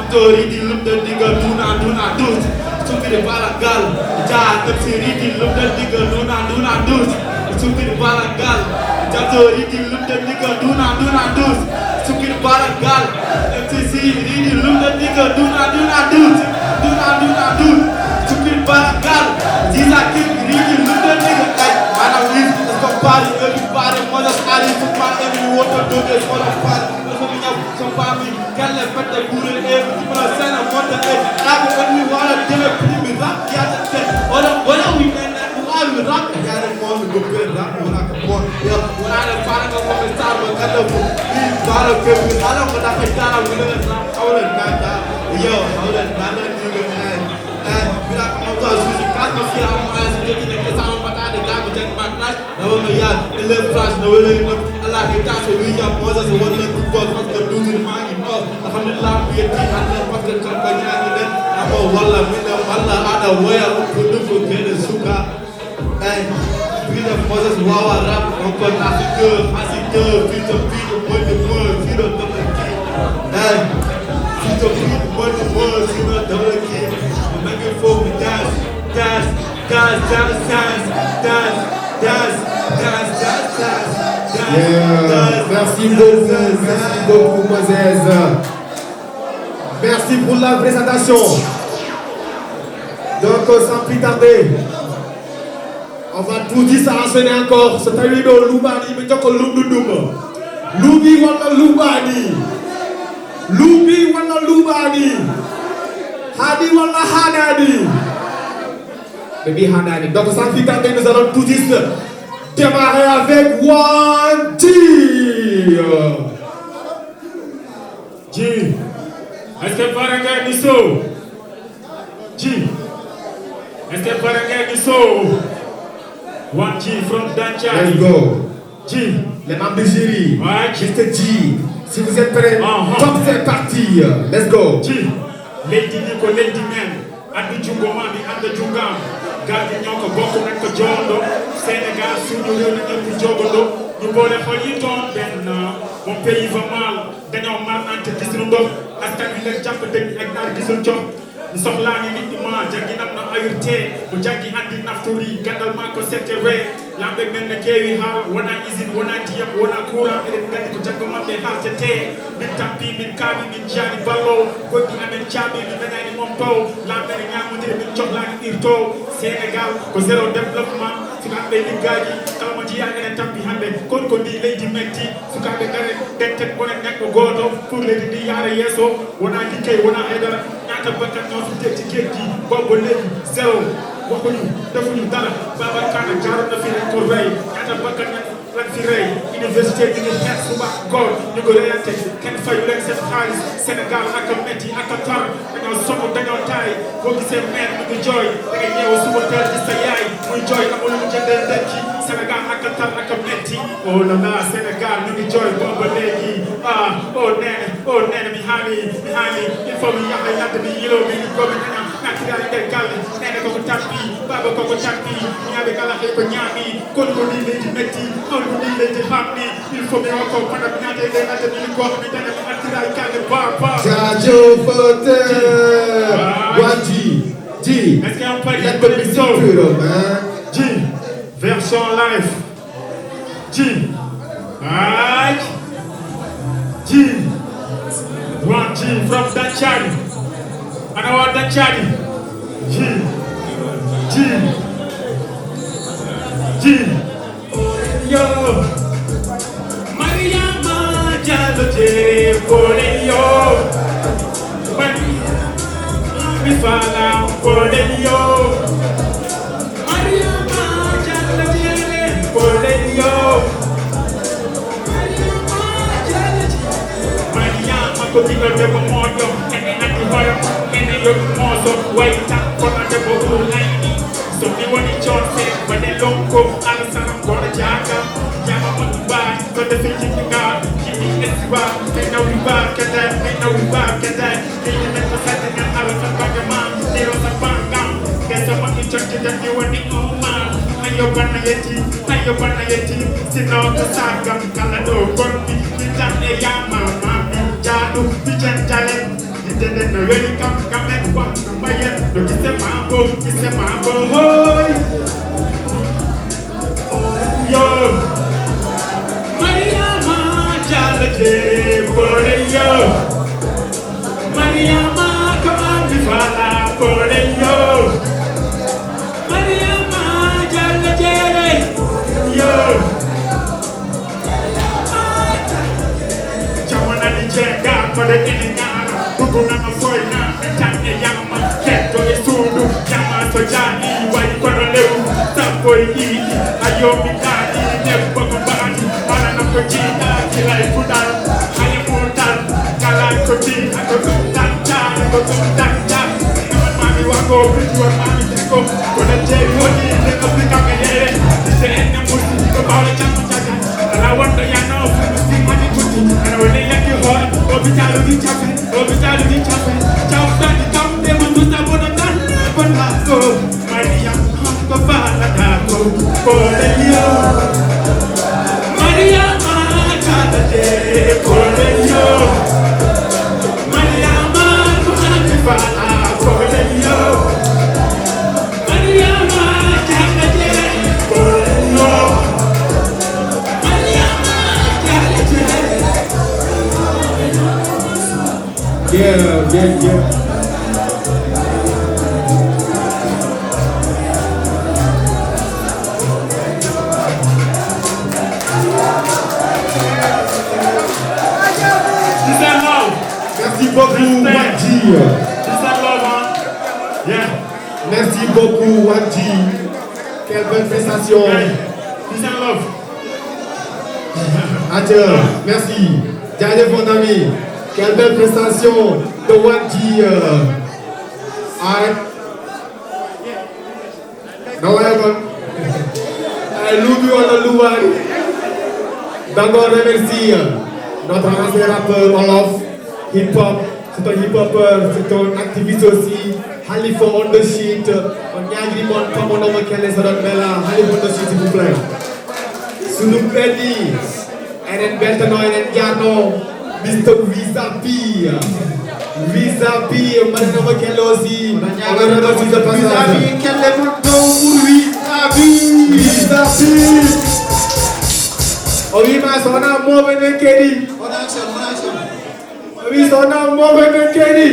Tori di lum dan diga duna dus Sukir balagal Ja kapsiri di lum dan diga duna dus Sukir balagal Ja tori di lum dan diga duna dus Sukir balagal kapsiri di lum dan diga duna dus Sukir balagal Jisa kiri di lum dan diga Mana wis Party, everybody, mother, party, football, every water, do this, mother, party. Somebody, can't let the good in every people are saying, I want to get when we want to do it, we rock, yeah, what are we then? Why we rock? I don't want to go bed, rock, when I can walk. Yeah, when I don't find a woman, time, I got the book. These bottle people, I don't want to get down, I'm going to rock, I want to get down. Yo, I want to get down, and we are going to use the cat of your eyes, looking at the sound, but I don't get my class. Now, yeah, the left flash, no, Allah, he does what we have, Moses, and what let people from the losing mind, you know. Alhamdulillah, we are team, and then what the company, and then I'm a wallah, with them, Allah, other way, I will put them for getting suka. And we have Moses, wow, rap, Uncle Africa, Africa, Peter, what the word, you know, the key. And Peter, what the word, you know, the key. I'm making for me dance. Yeah. Merci beaucoup, Moses. Merci pour la présentation. Donc, sans plus tarder, on va tout dire ça enchaîner encore. C'est un vidéo Loubani, mais tu Loubdoudoum. Loubi wala Loubani. Loubi wala Loubani. Hadi wala Hanadi. Baby Hanadi. Donc, sans plus tarder, nous allons tout dire démarrer avec One T. G. Est-ce que Paranga est so? G. Est-ce que Paranga est so? One G from Dancha. Let's go. G. Les membres du jury. Ouais, G. Mr. G. Si vous êtes prêts, top, c'est parti. Let's go. G. Lady Nico, Lady Man. Andi Jungomami, Andi Jungam. Gardi ñoko bokk nañ ko jondo Sénégal suñu réew na ñëpp jogondo ñu boole xol yi doon benn mon pays va mal dañoo mar ante gis lu ndox askan wi leen jàpp dëgg ak naar gisul jox ñu soxlaa ni nit ñi ma jàngi nam na ayurte bu jàngi andi nafturi gàndal maa ko sette wee lambe mel na keewi ha wona usine wona ndiyam wona courant eɗen gandi ko jaggo maɓɓe haltete min tampi min kaawi min jaani ballo goɗɗi amen caaɓi min dañani mom taw lamɓe ne ñamodiri min cohlani ɗirto Sénégal ko zéro développement sukaɓe liggaaji kala mo jiya enen tampi hannde kon ko ndi leydi metti sukaɓe gare denten bonen neɗɗo gooto pour leydi ndi yaara yeeso wona liggey wona haydara ñaata bakkat ñoo fitteji keddi bobbo leydi zéro waxuñu defuñu dara Babacar Kana jaaroon na fi rek ko rey ñaata bakkat lan fi rey université bi ngi xeex suba góor ñu ko reyante kenn fayu leen seen xaalis Sénégal ak a métti ak a tar dañoo sonn dañoo taay boo gisee maire mi ngi jooy da ngay ñeewu suba teel gis sa yaay muy jooy amul lu jëndee ndekki Sénégal ak a tar ak a métti oh la la Sénégal mi ngi jooy booba léegi oh nee mi haali il faut mi yaxa yadd bi yiloo bi gomi nañam nakiraali del galle nee na ko ko tappi baba ko ko tappi ñaabe kala xëy ko ñaami kon ko lii lay di métti kon ko lii lay di xam ni il faut mi ko panam ñaate lay natte ni ko xam ni dana mi nakiraali galle ba jaajëfate Wadji Ji est-ce qu'il y a un pari let the music pure man Ji version live Ji ay Ji one G from Dachadi and our Dachadi G yo Mariama Jallo Jere Pole yo Mi fala Pole yo Mariama Jallo Jere Pole yo ko digal de ko mojo ene ati hoyo ene yo mozo waita kono de ko ulani so mi woni chonse wade lonko ala sana kono jaga jama mo ba ko de fi tinga kini eswa ke na wiba kete ke ni ko sate na ala sa bagama ni ro sa banga ke so mo ki chonke de ni woni uma ayo bana yeti sino ko saga kala do konti kitane ya mama jadu pijan jalen itende no yeli kam kwa mbaye do kise mambo hoy yo Mariama jale pole yo Mariama kama bifala pole yo Mariama jale yo Jenga pada kenyana Bukuna mafoina Tanya yama Keto esudu Yama sojani Wai kono leu Sapoi ii Ayo mitani Nebo kumbani Mana nakojina Kilai kudan Haya mudan Kalai koti Ako kumtanja Naman mami wako Pituan mami teko Kona jeri hodi Leko pika kanyere Dise ene musi Ko kaula chamu chaga Alawan do yano Funusi mani kuti Anawene yaki hoi Obitalu di chafe Ciao tani kamde manduta bona ko Maria hamko bala dako Koleyo Maria machada de Koleyo Maria machada bala Koleyo Maria machada de Koleyo Maria machada de Yeah. Merci beaucoup, Wadji. Merci beaucoup, Wadji. Quelle belle prestation. Adieu. Merci. Jaajëf mon ami. Quelle belle prestation de Wadji. Loubi wala Louari. D'abord remercie notre ancien rappeur Olof, hip-hop, c'est un hip-hopper, c'est un activiste aussi. Halifa on the sheet. On ñaagri mon comme on a quelle sa don bella. Halifa on the sheet s'il vous plaît. Sunu pedi. Enen beltano enen jarno. Mr. Visapi. Marina ma quelle aussi. On a remercié de passage. Visapi, quel est mon nom pour Visapi. Obi ma sona mo bene kedi. Obi sona mo bene kedi.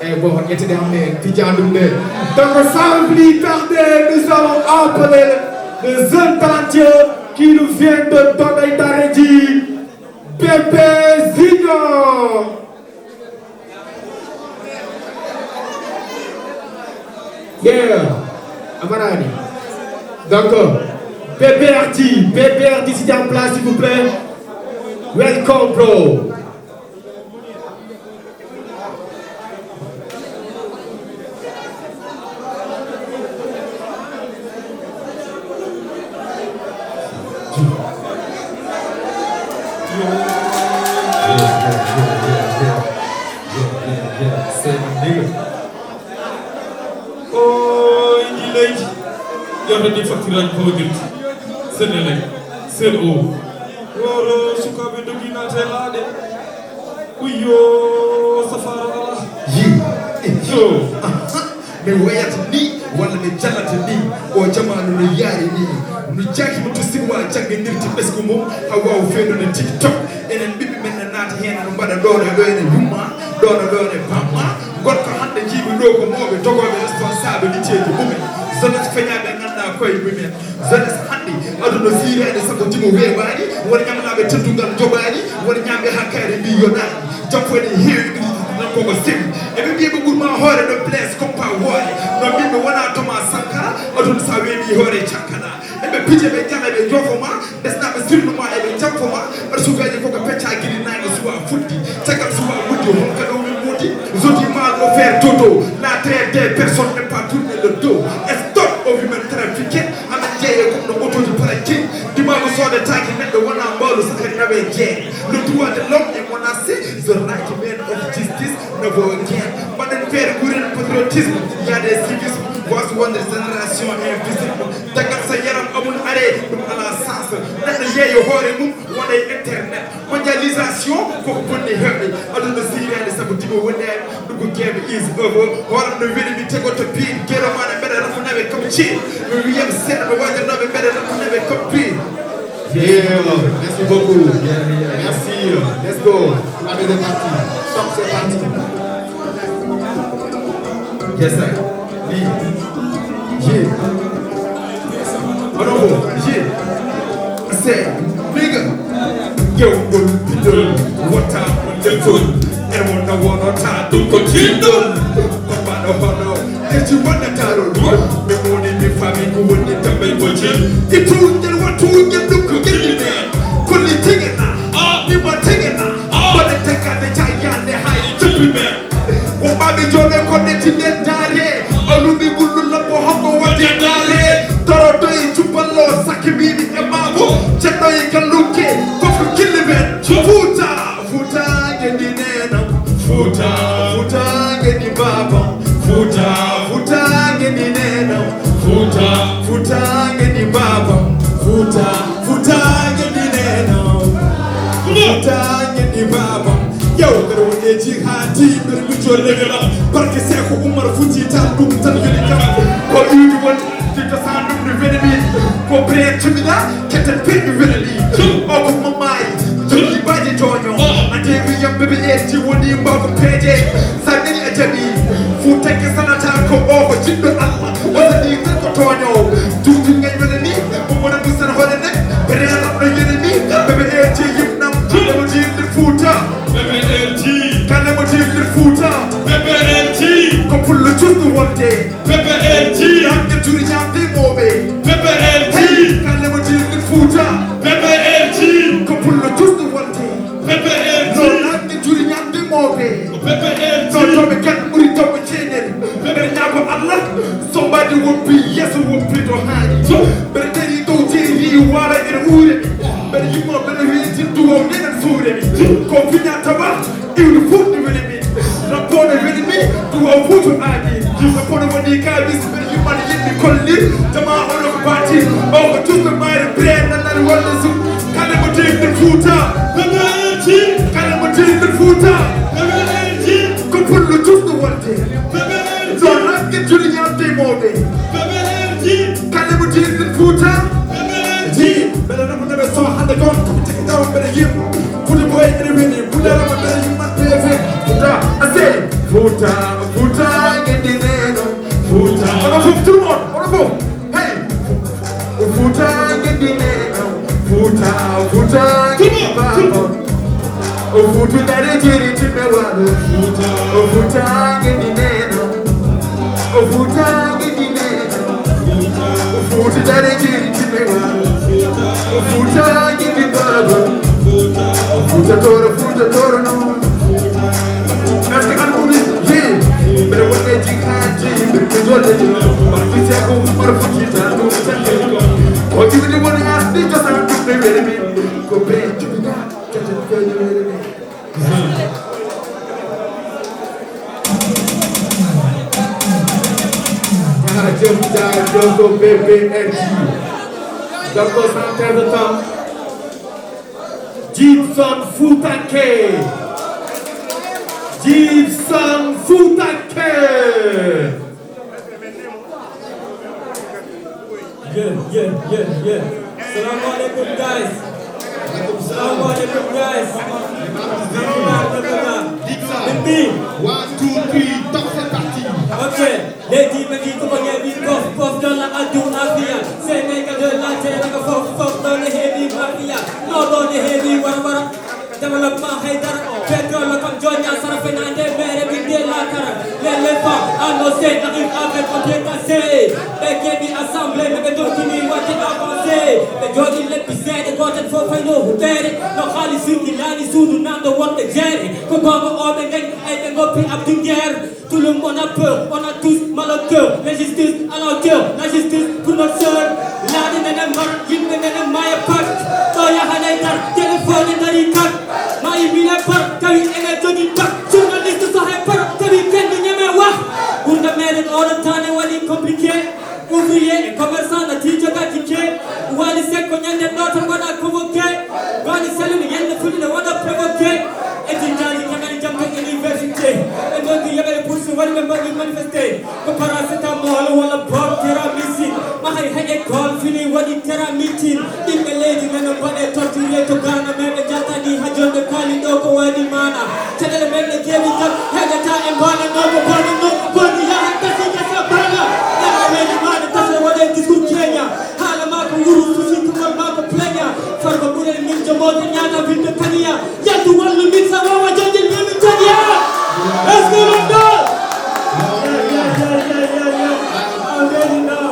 Eh bon, on était dans les pijandum. Donc sans plus tarder, nous allons appeler le jeune talentueux qui nous vient de Tonai Tareji, Bébé Zino. Yeah, Amarani. Donc PPRD, s'il en place, s'il vous plaît. Welcome, bro. Oh, il est là. Il y a des factures pour dire. C'est le lait. C'est l'eau. Oh, je suis comme un dominateur là. Oui, yo, ça fait Yo. Me wayat ni wala me jalata ni o jamanu no yari ni no jaki mutu siwa jangge nirti besku mum hawa o feno ne TikTok enen bibi men naata hen no bada do ene yumma do ene pamma gorko hande jibi do ko mobe togobe responsabilité ji mumen zones feñaɓe ganduɗa koye mumen zones hande aduna sirede sago timo weɓani woni ñamlaɓe teddugal joɓani woni ñamɓe hakkare mbi yoɗani jampone heewi koko simi eɓe mbiɓe ɓurma hoore no place compa woore no mbimɓe wona Thomas Sankara aduna sa weeɓi hoore cankana eɓe piije ɓe jala ɓe jofoma desnaɓe sirnuma eɓe janfoma aɗa sukaji koko pecca guiri nage suwa fuɗɗi caggal suwa muddi honka ɗo min muudi jodi mal o faire dodo la traite des personnes n'est pas tourner le dos stop o women trafiqué amen jeeye comme no autoji parakin dimama sodetaki neɗɗo wona mbawlo sakari naɓe jeere le droit de l'homme est menacé the right man of justice never again mbaɗen feere ɓuren patriotisme y a des civisme waso wonde génération invisible tagal sa yaram amul arrêt ɗum ala sens neɗɗo yeeyo hoore mum wona e internet mondialisation koko bonni hewɓe aduna sirede saabu timo wonere ɗugo gueɓe is over horam no weɗi mi tegoto piir gueɗomane mbeɗa rafunaɓe comme ciir mi wiyam seeɗa ɓe wajannoɓe mbeɗa rafunaɓe comme piir. Yeah, merci beaucoup. Merci. Let's go. La deuxième partie. Stop, c'est parti. Yes, sir. Oui. Yeah. Honorable. Yeah. Say, nigga. Yo, bidol. What time on the phone? And one time to continue. Hono. Did you want to tell me? Me money, me family, who would need to make what you? It told them what to get the cookie there. Could you take it now? You want to take it now? But they take out the giant, the high to be man. Oh, Baby John, they connected that day. All the good love for Hongo, what they done. Toro to Palo, Sakibini, and Mabo. Check how you can look it. Go for killing it. Futa, get the name. Futa, get the baba. Futa ngeni neno Futa ngeni baba Futa ngeni neno Futa ngeni baba Yo, pero wone jihadi pero mi jolle la barke Seku Umar Futi tan dum tan yoni kam ko yudi won tita san dum ni venemi ko bre timida keten pin venemi o ko mamai jodi baje tonyo ande wi yambe be eti woni mbako peje sanni ajabi Futa ke sanata ko o jiddo Allah woni ko tonyo dudu ngay venemi mo wona bu san holene bre Allah no yenemi be eti yimnam mo jiddo Futa Kale mo jiddo Futa ko pullo juddu wonde yanke juri jambe mobe kale mo jiddo Futa ko pullo juddu wonde no yanke juri jambe mobe no be kat uri to be chenen be nyako Allah somebody will be yes will be to hand be teri to teri wala en ure be yimo be wi to o nenen fure ko finya taba il faut de venir rapport de venir to o futu adi rapport de venir ka bis be yimo ni yimmi kolli tama ono party o ko tout the my brain nan wala su kale mo jiddo Futa kale mo jiddo Futa ko pullo juddu wonde so ranke juri nyamde mobe kale mo jiddo Futa bele no nabe so hande gon ko tiki taw bele yim puti boy ene weni budara ma bele yim mat peve Futa ase Futa ngedi neno Futa ono fuf tout le monde ono fuf hey Futa ngedi neno Futa ngedi baba o Futa dare jiri tibe walo o Futa ngedi neno o Futa ngedi neno o Futa dare jiri tibe walo Futa gigi baba. Futa toro no. Nasti kan kumi ye. Bere wone jikaji. Bere kujole jo. Mafisi ako marfukita no sanje ko. Ko jibini wone asti josa tukne bere mi. Ko be jibina kete ko bere mi. Joko BBRG. Joko Santer de Temps. Gibson Futake. Gibson Futake. Yeah. Assalamu alaikum guys. Assalamu alaikum guys. Dixon. 1, 2, 3, top c'est parti. Ok, les dix minutes pour gagner pof dans la adu afia. C'est méga de la terre, fof dans les heavy mafia. Non dans les heavy wara. Développement haidar, pétrole comme Jonia, Sarafina, des mères et des lacars. Les femmes annoncées n'arrivent avec contre cassé. Les Cabi assemblés, mais d'autres qui n'y voient avancer. Les Jodi l'épicède, quand il faut faire nos bouteilles. Nos Khali sur qui l'année sous nous n'en de what the jerry. Comme on est et des gopis à toute guerre. Tout le monde a peur, on a tous mal au cœur. La justice à leur cœur, la justice pour notre soeur. Là, il n'est pas, il n'est pas. Toya Hanaitar, téléphone et Darikat. Maï Mila Park, Cabi et Johnny Park. Journaliste Sahel Park, Cabi Ken de Yemewa. Pour the mérite, all the time, et compliqué. Ouvrier et commerçant, la teacher got ticket. Wali Sek, on y a des notes, on a convoqué. Wali Salut, il y a des fouilles, on a provoqué. Et tu as dit qu'il y a une université. Et donc il y avait pour se voir le manifester. Comme paracétamol, on a bon terramissime. Mahay Hege call, fini, Wadi terramissime. Il me lady, mais non pas des torturés, to Ghana, même les Jatani, Hajon de Kalidoko, Wadi Mana. Tell the men that gave it up, Hegata and Bana, no, Body, Yahati, Bana. Never made a man, that's what they discuss Kenya. Halamaka, Uru, Susi, Kumaka, Playa. Fargo, and Ninja Motiana, Vinta Kania. Yatu, one limits, Sawa, Judge, Limitadia. Let's go, let's go. Yeah. I'm ready now.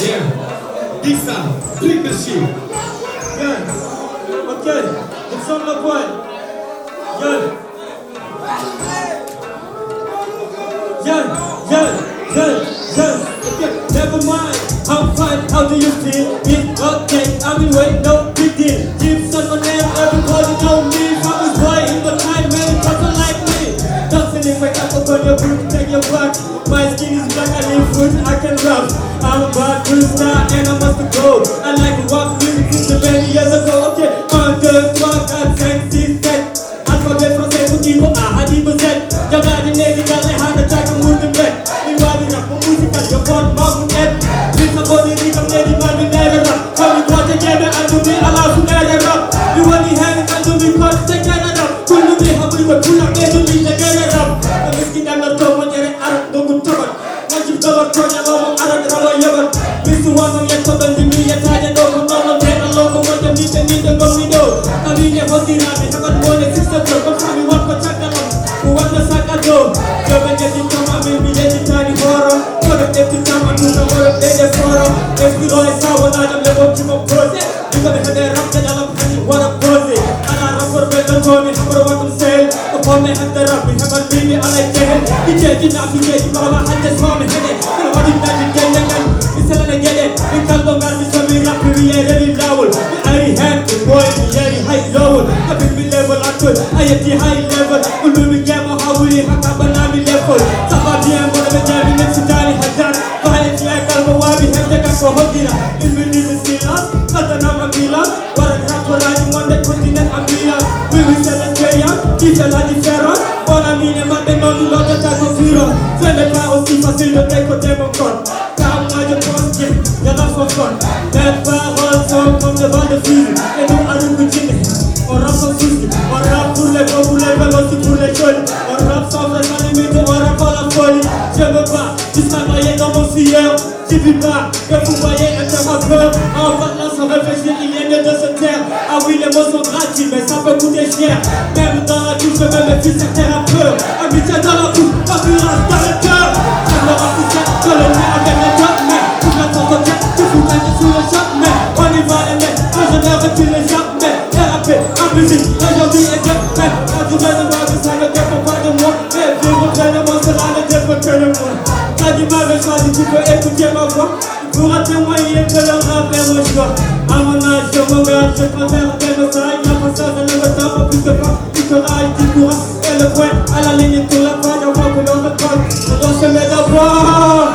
Yeah. Dixon, click the shit. Yeah. Okay. It's on the point. Yeah. Okay, never mind. I'm fine. How do you feel? It's okay. I'm in way. No big deal. Gibson my name. Everybody know me. I was boy in the time when it wasn't like me. Dancing if I can't open your book, take your back. My skin is black. I live food. I can rap. I'm a bad star and I must go. I like to walk music since many years ago. Okay, 1, 2, 3, 4, 5, 6, 7. Alphabet français pour dire A, dit Z. J'avais des négés dans les hands, attaque un mot de bête. Il va dire rap, mon musical, je porte ma boulette. Il s'abonne, il comme les divans, il n'est rap. Comme il croit que j'ai bien entouré à la foulée de rap. Il va dire, hey, quand tu me crois, c'est qu'un rap. Tout le monde est habillé, tout le monde est habillé, c'est qu'un rap. Le miskin dans le top, on dirait arab, donc on tombe. Moi, je dois leur prendre un homme, arab, raba, yaman. Miss Wazam, yet, so don't me, yet, I don't know, no, no, no, no, no, need the go. Cabi ne hosira, mais ça va te donner 6 secondes. Comme ça, we want to check them out. We want to sack a door. Je vais get it from a baby, let it tiny horror. For the empty time, I'm going to work, they the forum. If you don't say what I don't know, you won't pose it. You got to have a rap, and I'll have what I'm posing. And I rap for better, Tony, for what I'm saying. Upon me, have the rap, we have a baby, I like it. He taking up, he taking all my hands, just for me, head. You know what you got, you get it. He's selling it. We can't go back to some rap, we are ready now. I have the boy, yeah, high low. I pick me level at all. I at the high level. We'll be gamma, how will you have a banana level? Somebody, I'm going to be jamming next to Danny Hazard. Violent like Almawabi, have the Kanko Hodina. If we need to see us, not the number Mila. What a crap for riding on the continent, Amila. We will sell a Jaya, keep a lot of Ferron. On a minute, but they know you lot of Taco Zero. Send a car of Tifa, see the take of Democrat. Come on, your positive, you're not for fun. That power song from the battlefield. Et nous allons continuer. On rappe sans souci. On rappe pour les beaux, pour les belles, aussi pour les jeunes. On rappe sans vraiment limite, on rappe à la folie. Je veux pas, juste travailler dans mon sillon. Je vis pas, que vous voyez un terme à peur. En parlant sans réfléchir, il est mieux de se taire. Ah oui, les mots sont gratuits, mais ça peut coûter cher. Même dans la douche, je me méfie, c'est terre à peur. Amitié dans la bouche, endurance dans le cœur. J'aime le rap, c'est que le nez avec les deux mains. Tout le temps, tout toi. À mon âge, je regarde, je préfère des messages. La passage de le temps, plus que pas, tu seras et tu pourras. Et le point à la ligne sur la page avant que l'on me parle. On se met d'abord.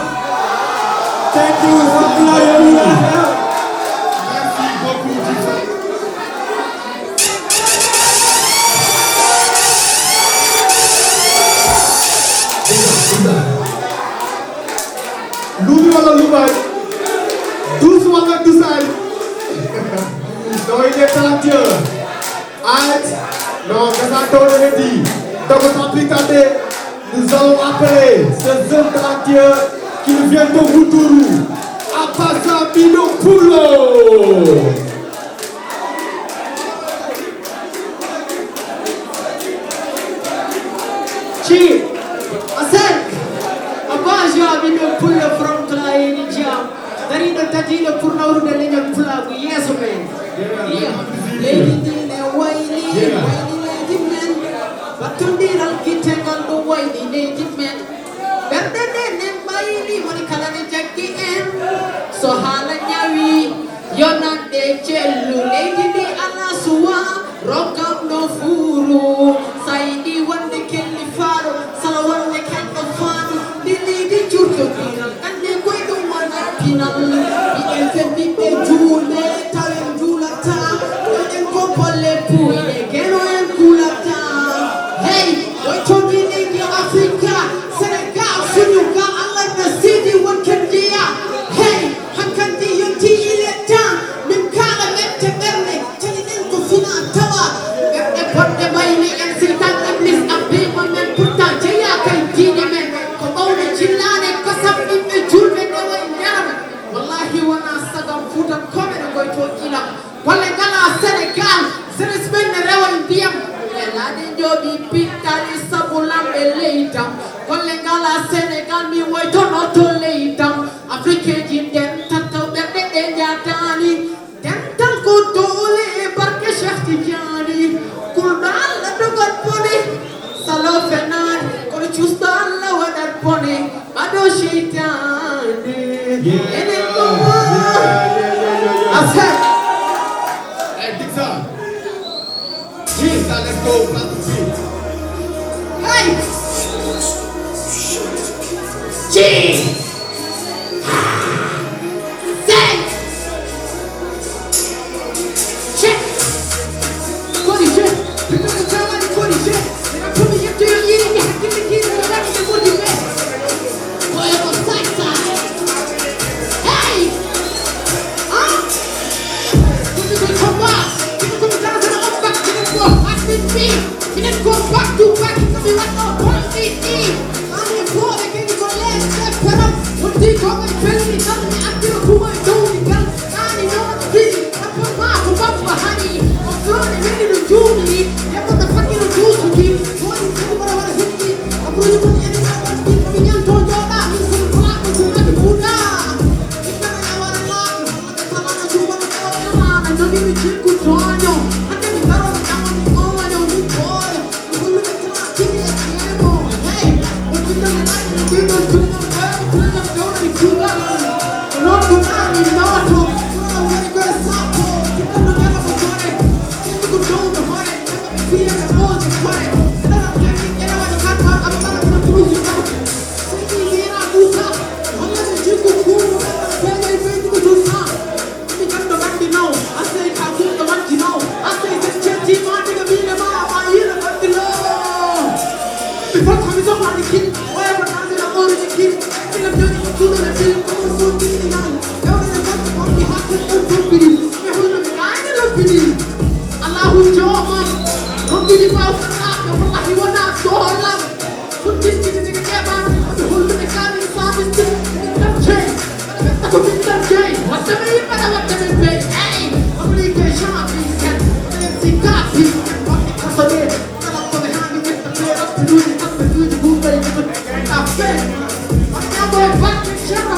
Thank you, Merci beaucoup, Dixon. Loubi wala Loubaye, douce wala douçaay. Non, il est talentueux. Arrête. Non, c'est ça qu'on aurait dit. Donc sans plus tarder, nous allons appeler ce jeune talentueux qui nous vient de Routourou. Apasa Bino Poulo. Ci, Asen, Abaja Bino Poulo from Édition. Dari do tadino pour nawru de leñol pulagu yeso men. Lady dine wayli lady men. Batundiral kitengal do wayli lady men. Berde ne bayli woni kala ne jakki en. So hala nyawi yonande cellu lady di ala suwa rokam no furu saidi wonde kelli faro sala wonde kello faro dili di jurto kiral ande koy do wana pinal bi en bi be jule talen julata en ko polle puine geno en kulata hey boy to di di Africa Senegal sunyuka Allah na sidi won kendia hey hankandi yonti ileta min kala mette berne tani en ko fina tawa e podde bayni en sitan iblis abbe mon men pourtant jeya kay dine men ko bawde jillane ko sabbi be julbe de way yaram wallahi wana sagam futam komen goy to ila wala gala Senegal Senegal ne rewa ndiyam la de jobi pitali sabulambe leitam wala gala Senegal mi way to no to leitam Afrique jindem tanto berde de jatani dental ko dole barke Cheikh Tidiane kuldal la dogal pone salo fenan ko chustal la wadar pone ado shaitane ene ko asa Hey, Dixon. Dixon, let's go. Plant the seed. hey G Say check corrige perché non c'è mai corrige era come io ti ieri che ti non era che corrige poi lo sai hey ah come back come down to the back to the floor I think me didn't go back to back come right now point me I'm in floor che mi collette però non ti come quelli che mi attiro come doni gal ani non ti ma papà hani flore vedi lo giuni e quando fatti lo giusto chi vuoi come ora senti a quello che mi ha detto mi hanno togliato mi sono plato su una puta e per lavare là che stavano su una non mi cerco sogno anche mi farò la cama di mono un cuore quello che ti va a dire hey e quindi non hai detto tu non di cuba non domani noto non vuoi quel sapo che non devo fare che tu non vuoi fare fino a poi fare allora che era una carta a fare una musica se mi era busa allora mi dico culo per il vento che tu sa mi canto bandi no a sei caduto davanti no a sei senti ma che mi ne ma io non bandi no mi fa come sono a chi vuoi guardare la ora di chi che la più di tutto la più come sono di noi e ora ne faccio con mi ha che un po' più e quello che hai nella più Allahu Joma non ti di pausa no wallahi wana dola kun ti che ba quello che cani sa mi ti c'è ma che c'è ma se mi para ma te mi hey obligation mi can si capi ma che cosa de ma come hanno detto che era più di tutto di Google e a fe ma che vuoi fare c'è una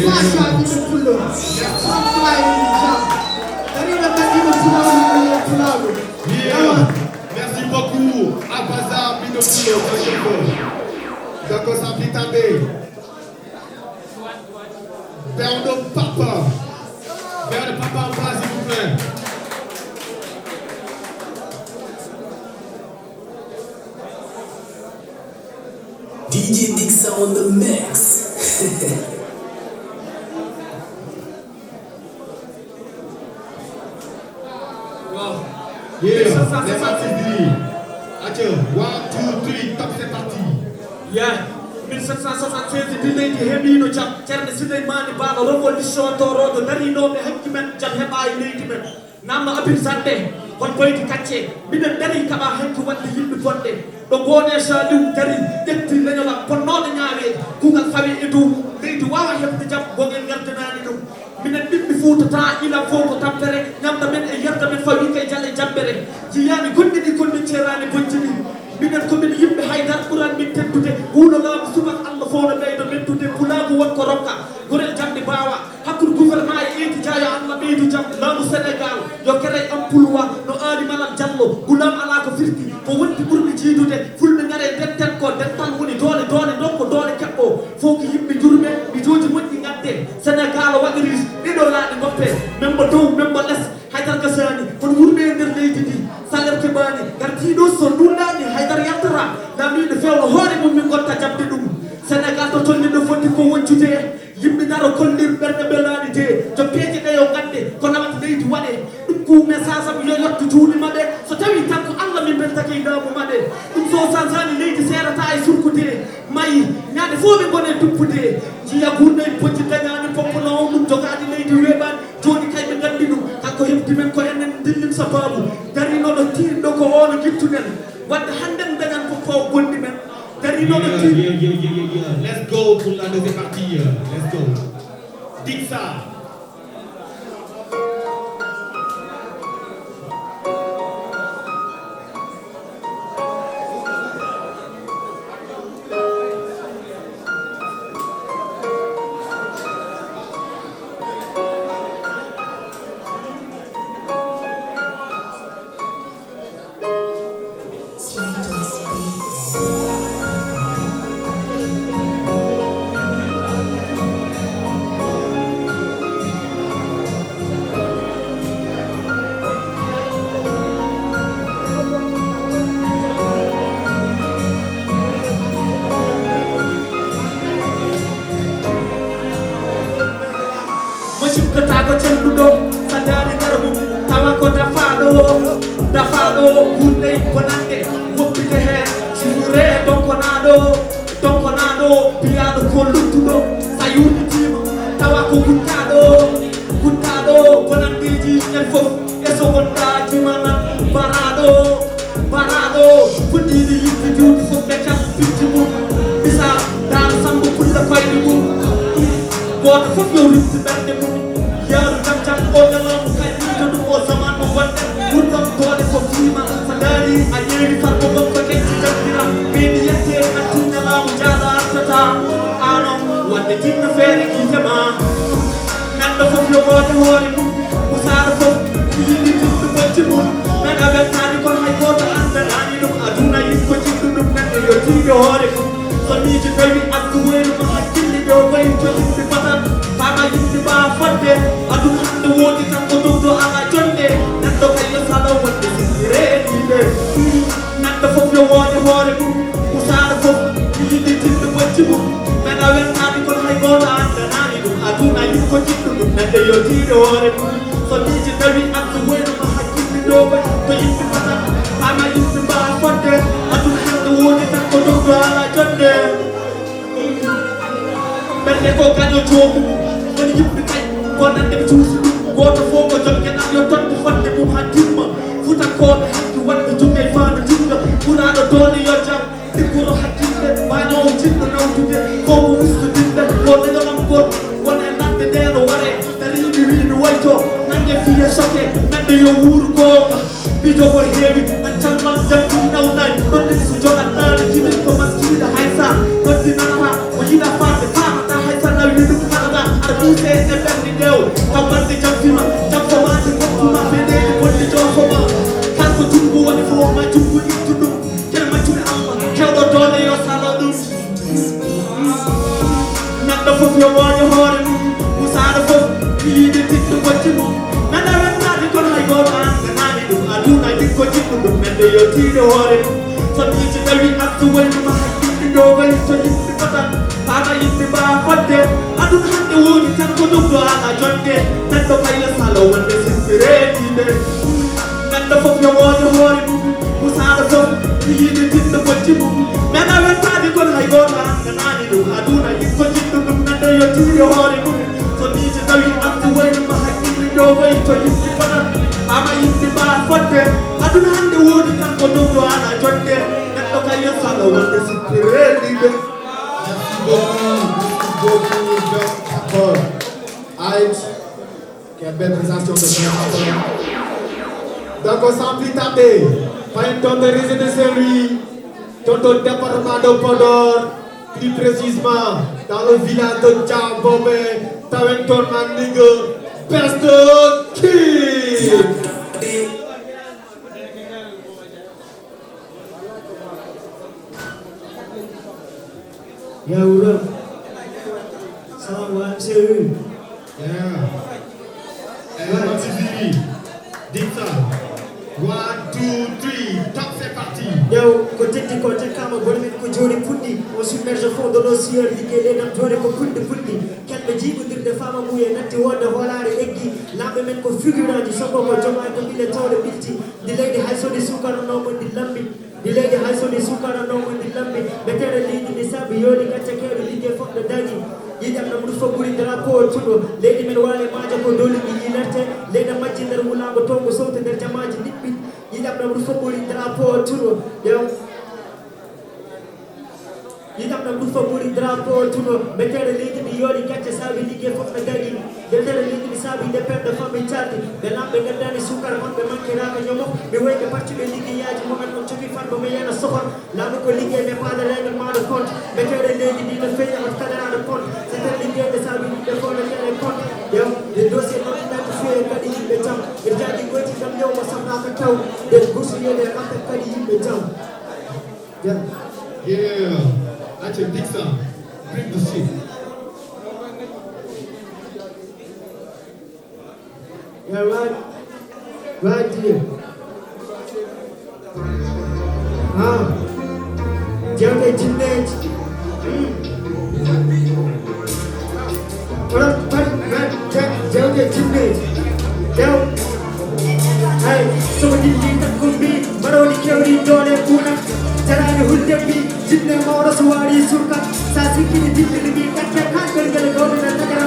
flash out in the pull up. Fly in the jump. Dari la kadina Pulaar. Yeah. Merci beaucoup. Abaza Binopulo. D'accord, sans plus tarder. Père de papa. Père de papa en bas, s'il vous plaît. DJ Dixa on the mix. Wow. Yeah, les artistes dit. Attention, 1, 2, 3, top, c'est parti. Yeah. 1776 dineji heɓino jam ceerno souleymani baɗo révolution toroɗo darinoɓe hakki men jam heɓa e leydi men namno abir zande hon boydi kacce minen dari kaɓa hanki wadde yimɓe bonɗe ɗo gone saliw dari ƴetti leñola ponnoɗo ñaawe kugal fawi e dow leydi wawa heɓde jam gongel gardanani ɗum minen ɓiɓɓe fuutata ilam fof ko tampere ñamda men e yerda men fawi kay jaale jabbere jiyani gonɗiɗi konmin ceerani bojjini minen komin yimɓe haydar ɓuran min teddude huuno laamu subat allah fof no ɓeydo meddude pulaagu wonko rokka gorel jamde mbawa hakkude gouvernement e eti jayo allah ɓeydu jam laamu sénégal yo kere ampulwa no aali malam diallo gulam ala ko firti ko wonti ɓurɓe jiidude fulɓe ngare denten ko dental woni doole donko doole keɓɓo fof ko yimɓe jurɓe mi jooji moƴƴi gadde sénégal waɗiri ɗiɗo laaɗi goppe membo dow membo less haydar gasani kono wurɓe e nder leydi ndi salaire keɓani gartiɗo so ndullani haydar yaltata lamiɗo fewno hoore mum min gotta jabde ɗum sénégal to tolniɗo foti ko woncude yimɓe daro kollir ɓerde ɓelani de to peeje ɗe yo gande ko nawata leydi waɗe ɗum ko message am yo yetto juuɗe maɓɓe so tawi tan ko allah min beltake damu maɗe ɗum so sansani leydi serata e surkude mayi ñande fof ɓe gone duppude jiya gurno e bojji dañani poppono ɗum jogade leydi weɓani joni kayɓe gandi ɗum kanko hefti men ko enen dillin sababu darinoɗo tirɗo ko ono gittuɗen wadde hande dañan ko faw gondi men darinoɗo Yeah. Let's go pour la deuxième partie. Let's go. Dixa. cikkata ko celluɗo sa daari garbu tawa ko dafaɗo hunde ko nande woppite hen sifure donkonaɗo piyaɗo ko luttuɗo sa yurditima tawa ko guttaɗo ko nandeji ñen foof e so wonɗajima nan baraɗo fuɗɗiɗi yimɓe juuɗi foof ɓe kam pitti mum bisa daro sambo pulla koyɗe mum goto foof yo rimti ɓerde mum yaru jam o ñalawma kay ɗiɗo ɗum o zaman mo gonɗen ɓurɗon doole ko fima so daari a ƴeewi farko gon ko kecci jagdira ɓeydi yette anti ñalawma jaaɗa artata anon wadde tinno feere kiitema neɗɗo foof yo woode hoore mum usaɗo foof yiɗi tinɗo bocci mum men a weltani kono hay goto andanani ɗum aduna yimko jiɗɗu ɗum neɗɗo yo tiiɗo hoore mum so miiji tawi addu weynu ma hakkille ɗo wayi joɗimɓe patan fama yimɓe ma fodde aduna hande woodi tan ko dow ɗo ala jonde neɗɗo kay yo saɗo wonde sindireɗiɓe neɗɗo foof yo woode hoore mum usaɗo foof yiɗi tinɗo bocci mum men a weltani kono hay goto andanani ɗum aduna yimko jiɗɗu ɗum neɗɗo yo tiiɗo hoore mum so miiji tawi addu weynu ma hakkille ɗo wayi to yimɓe patan fama yimɓe ma fodde aduna hande woodi tan ko dow ɗo ala jonde ɓerde ko gaño joomum woni yimɓe kay gonande ɓe cuusi ɗum goto fof ko joggueɗam yo tonde fodde mum ha timma futankoɓe hakki wadde jogue fano jinga ɓuraɗo doole yo jam ɗiggoro hakkille wanowo jinɗo nawtude komo ustudinde ko leñolam gol wona e nande ndeɗo waɗe dariɓe wiino wayto nangue fiye choqué neɗɗo yo wuuro googa mijogo heewi an calmal jamdi nawnayi ɗonne so joɗatɗani jimin ko maskiɗa hay sa noddinanata o yiɗa famde famata hay sa nawi ɗum kalata aɗa suusee sa dem di deew tamal di jam fima jam fo ma di bopp ma bene di bon di jox fo ma kan ko tumbu woni fo ma tumbu ittu dum kel ma tumi amma kewdo doole yo sala dum nanda fof yo woni hoore mum musaada fof yiide tikko ko ci mum nanda wen naati kon hay goto an ganani dum aduna dikko jikko dum nande yo tiide hoore mum so ni ci tawi aktu woni ma hakki dogal so yimɓe fatan ɓaga yimɓe mbaa fodde aduna hande woni tan ko ɗum ɗo ala jonde neɗɗo kayla sala wonde siffireɗiɓe neɗɗo fof yo wooda hoore mum musaɗo fof yiide tinɗo bocci mum meɗa wettade kon hay goto hanganani ɗum aduna yimko jiɗɗo ɗum neɗɗo yo tiide hoore mum so ni so tawi aktu woni ma hakkille dogoy to yimɓe fatan ɓaga yimɓe mbaa fodde aduna hande woni tan ko ɗum ɗo ala jonde neɗɗo kayla sala wonde siffireɗiɓe. Beaucoup de accords. Aïe, quelle belle présentation de Kanko. Donc sans plus tarder, pas une tonne de réseau de Saint-Louis, dans le département de Podor, plus précisément dans le village de Djambomé, Tawenton Mandigo, Best Kid. Yawuram Salam Seru MTV Dicta 1, 2, 3 top c'est parti. Yow ko tetti ko tekkama bone men ko joni puɗɗi on submerge fond de nos sieur liggey ɗe nam joni ko puɗɗi puɗɗi kelɓe jiɓodirde fama muye natti wonde holare eggi lamɓe men ko figure aji soko ko joma ko ɓille tawde ɓilti ndi leydi hay sodi sukara nomon ndi lambi ndi leydi hay sodi sukara nomon ndi lambi ɓeteɗe leydi ndi saabi yoni gacca kewɗo liggey foɗɗo dañi yiɗam nam ɗum fof ɓuuri drapeau tuɗo leydi men waale maaja ko doliɗi yilerte leydi majji nder wulago tongo sowte nder jamaji ɗiɓɓi yiɗam nam ɗum fof ɓuuri drapeau tuɗo yew yiɗam nam ɗum fof ɓuuri drapeau tuɗo ɓeteɗe leydi ndi yooɗi gacce saabi liggey fof no gagui ɓeteɗe leydi ndi saabi nde perde famɓe calɗi ɓe lamɓe gaddani sukara on ɓe manquiraka ñomo ɓe woyɓe partuɓe liggeyaji momen on cogi fanɓe mo yana sohor laaɓe ko liggey mais pas de règlement de compte ɓeteɗe leydi ndi no feeñi on kadana de compte c'était liggeyde saabi yimɓe fof no kene compte yew le dossier noon identifié kadi yimɓe jam e jaadi goyti kam yewmo sahnaka taw ɓe gursoyede kamɓe kadi yimɓe jam Yeah, that's a big song. Bring the shit. Yeah, right here. Jawde jinneji. Jawde jinneji. Hey, so dilli tan ko mbi maroni kewri dole kuna jarani hulde mbi jinne mawɗo so waari surka sa sikkini dilli mbi gacce kankel ngel gawɗe nagara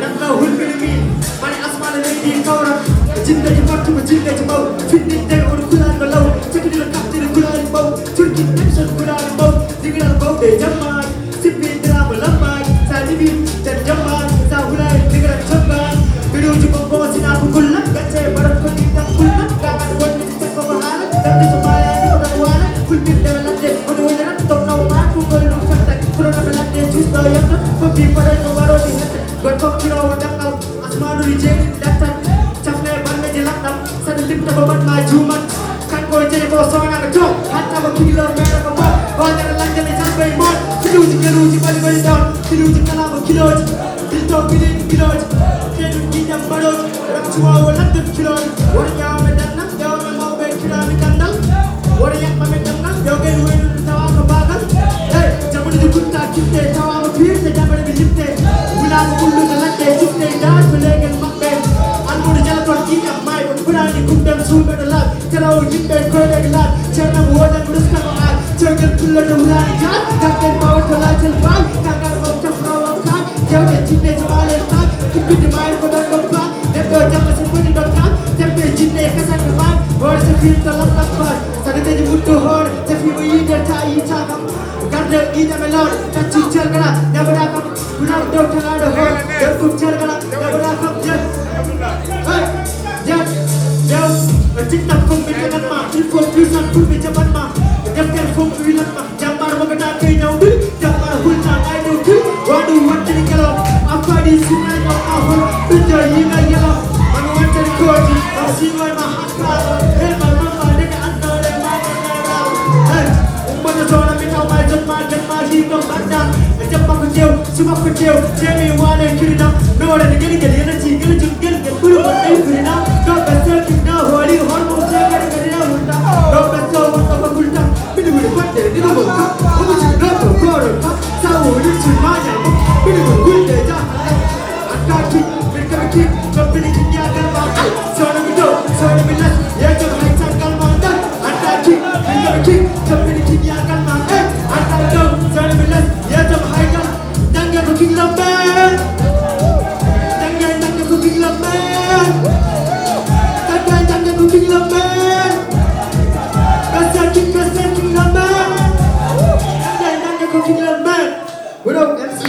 ranka hulɓini mbi mane asmane leydi kawra jinneji battumo jinneji maw finninde on kulani law cekidino kaftiri kulani maw turki émission kulani maw digiral bawɗe jammaji sippidirama lammaji sa liɓi jan jammaji sa hulani digiral jammaji biɗoji gongo sina ko kullat gacce baɗat ko ɗiɗam kullat gaman wonde tekko ko haala damde so mayani oɗon waala fulɓirɗe ladde oɗo wonirat tomnaw ma tugol ɗum fatta pronoɓe ladde jusɗo yetto foppi paɗano warode hette gon kokkirowo ɗemɗal asmanuji jeeɗi ɗattan cafne balleji laɗɗam saɗa limta ko batma juumat kanko jeeyi ko sownaka to hatta ko kigilor meɗa ko mo hodere laggene tanɓe mon kiluji geluji ɓali ɓali ɗon kiluji kalama kiloji dilto biliɗi kiloji keɗum jiƴam mbaɗoji rakcuwowo ladde kiloji woto ƴawame dannam ƴawame mawɓe kirami gandal woto yaɓɓame gandal ƴewgen waynude tawama bagal e jamonude gutta kitte tawama pirte jaɓaɗe ɓe limte wulama ullude ladde jifte dal ko leygel maɓɓe almude jalaton jiƴam may on ɓurani gumɗen suuɓeɗo laab terawo yimɓe koyɗege laab ceernam wodan ruskamo al cewgel pullode wulani jal gaggen mawto latel baw kagal mom tafrawam kan jewɗe jinneji malen kan kubbide mayi ko ɗon ɗon pan neɗɗo jamma so boni ɗon kan temɓe jinne kasanɓe man hoore so firto lamɗam pan saɗa deji mutto hoore so fimo yiide ta yitakam garde ɗiɗame lawɗe tacci cergala neɓaɗa kam gunaɗo dow tanaɗo hoore nder ɗum cergala neɓaɗa kam jen jen jew jiɗɗam komɓe jaɓatma il faut puissant pour ɓe jaɓatma deftere fof ɓe winatma jambar moɓeta kay ñawɗi jambar hulta ayɗo tul waɗum wattini kelom body sooner than awful. Picture you got yellow. I'm going to the court. I'll see why my heart cloud. Hey, my mama, nigga, I know that my hey, but the zone of it, how I just my heat no back down. I jump up with you, swim up with you. Tell me why they kill it up. No, they're getting the energy, get put it on, they put it out. Not the circuit now, holy hormones, get it out. No, that's all what I'm going to do. We do it, what they did. How much you know for God? So, it's in my hand. We do it, good day. I can't keep, make a keep, jumping in the yard. So, let me go, so let me let. Yeah, to the high time, come on, done. I can't keep, make a keep, jumping in the yard. I can't go, so let me let. Yeah, to the high time. Don't get looking like man. Don't get looking like man. Don't get looking like man. That's a king like man. Don't get looking like man. What up, MC?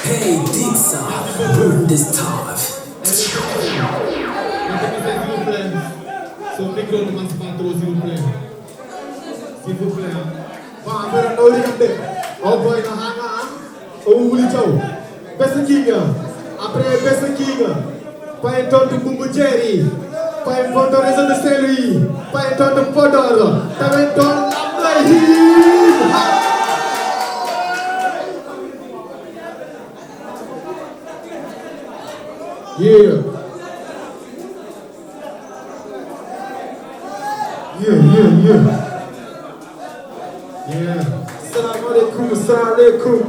Hey Dixa, burn this stuff. So micro ne passe pas trop s'il vous plaît. S'il vous plaît. Bon, après on est là. Oh boy, na hanga. Oh wuli taw. Best kinga. Après best kinga. Pas un ton de Bumbu Jerry. Pas un ton de Réseau de Saint-Louis. Pas un ton de Podor. T'as un ton Yeah. Salam alaikum.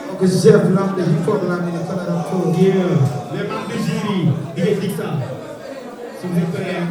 Donc chef l'âme de hip-hop là, mais il fallait la peau. Les membres du jury, Dixa. S'il vous plaît,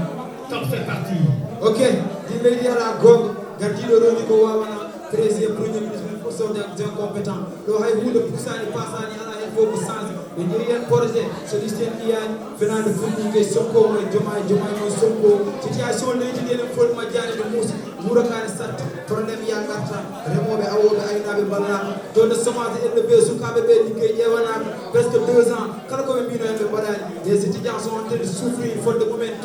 top cette partie. Ok, dis-moi à la gomme, gardez le rôle de Wawana, 13e premier ministre, pour son incompétent. Le haïbou de Poussani passe à la info pour sens. Le Nigérian projet, Sollicien Ian, venant de Founique, Sonko, Jomai, Sonko. Situation légitime de Fol Madiane de Mousse, Mourakan Sat, problème Yangata, Remobe Awobe Ainabe Balana, Don de Somaz élevé sous Kabebe, Yawana, presque 2 ans. Quand on est venu les étudiants sont en train de souffrir, faute de moment,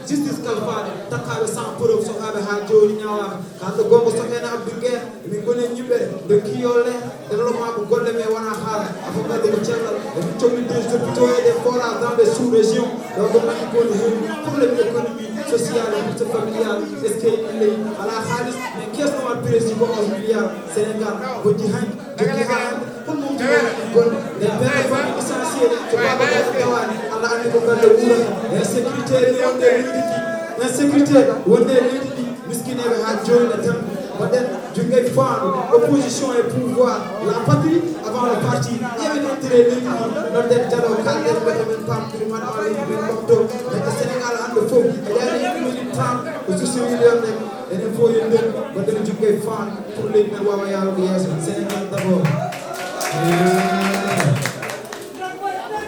justice Kalfane, Takabe sans preuve, son Abe Hadjo, Nyawa, quand le Gongo Sokena Abdouguer, le Gone Nube, le Kiole, développement pour Goleme Wanahara, afin de Channel. Des hôpitaux et des forages dans les sous-régions, donc on a problème économique, social et familial, est-ce qu'il est à la Halis, mais qu'est-ce qu'on va payer sur 11 milliards Sénégal, Bodihang, pour le monde, les pères de famille licenciés, tu vas voir à la année qu'on va le bourrer, l'insécurité, l'insécurité, on est l'idée, Miskine a joint le temps. Opposition et pouvoir, la patrie avant le parti. Il y avait des traînées, notre dialogue, le Sénégal a le faux. Il y a des militants, aux millions et des faux pour les Sénégal d'abord.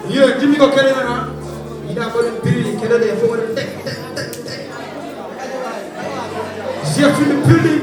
Give me a calendar. Il a pas de prix, quel est le faux. J'ai fait le public.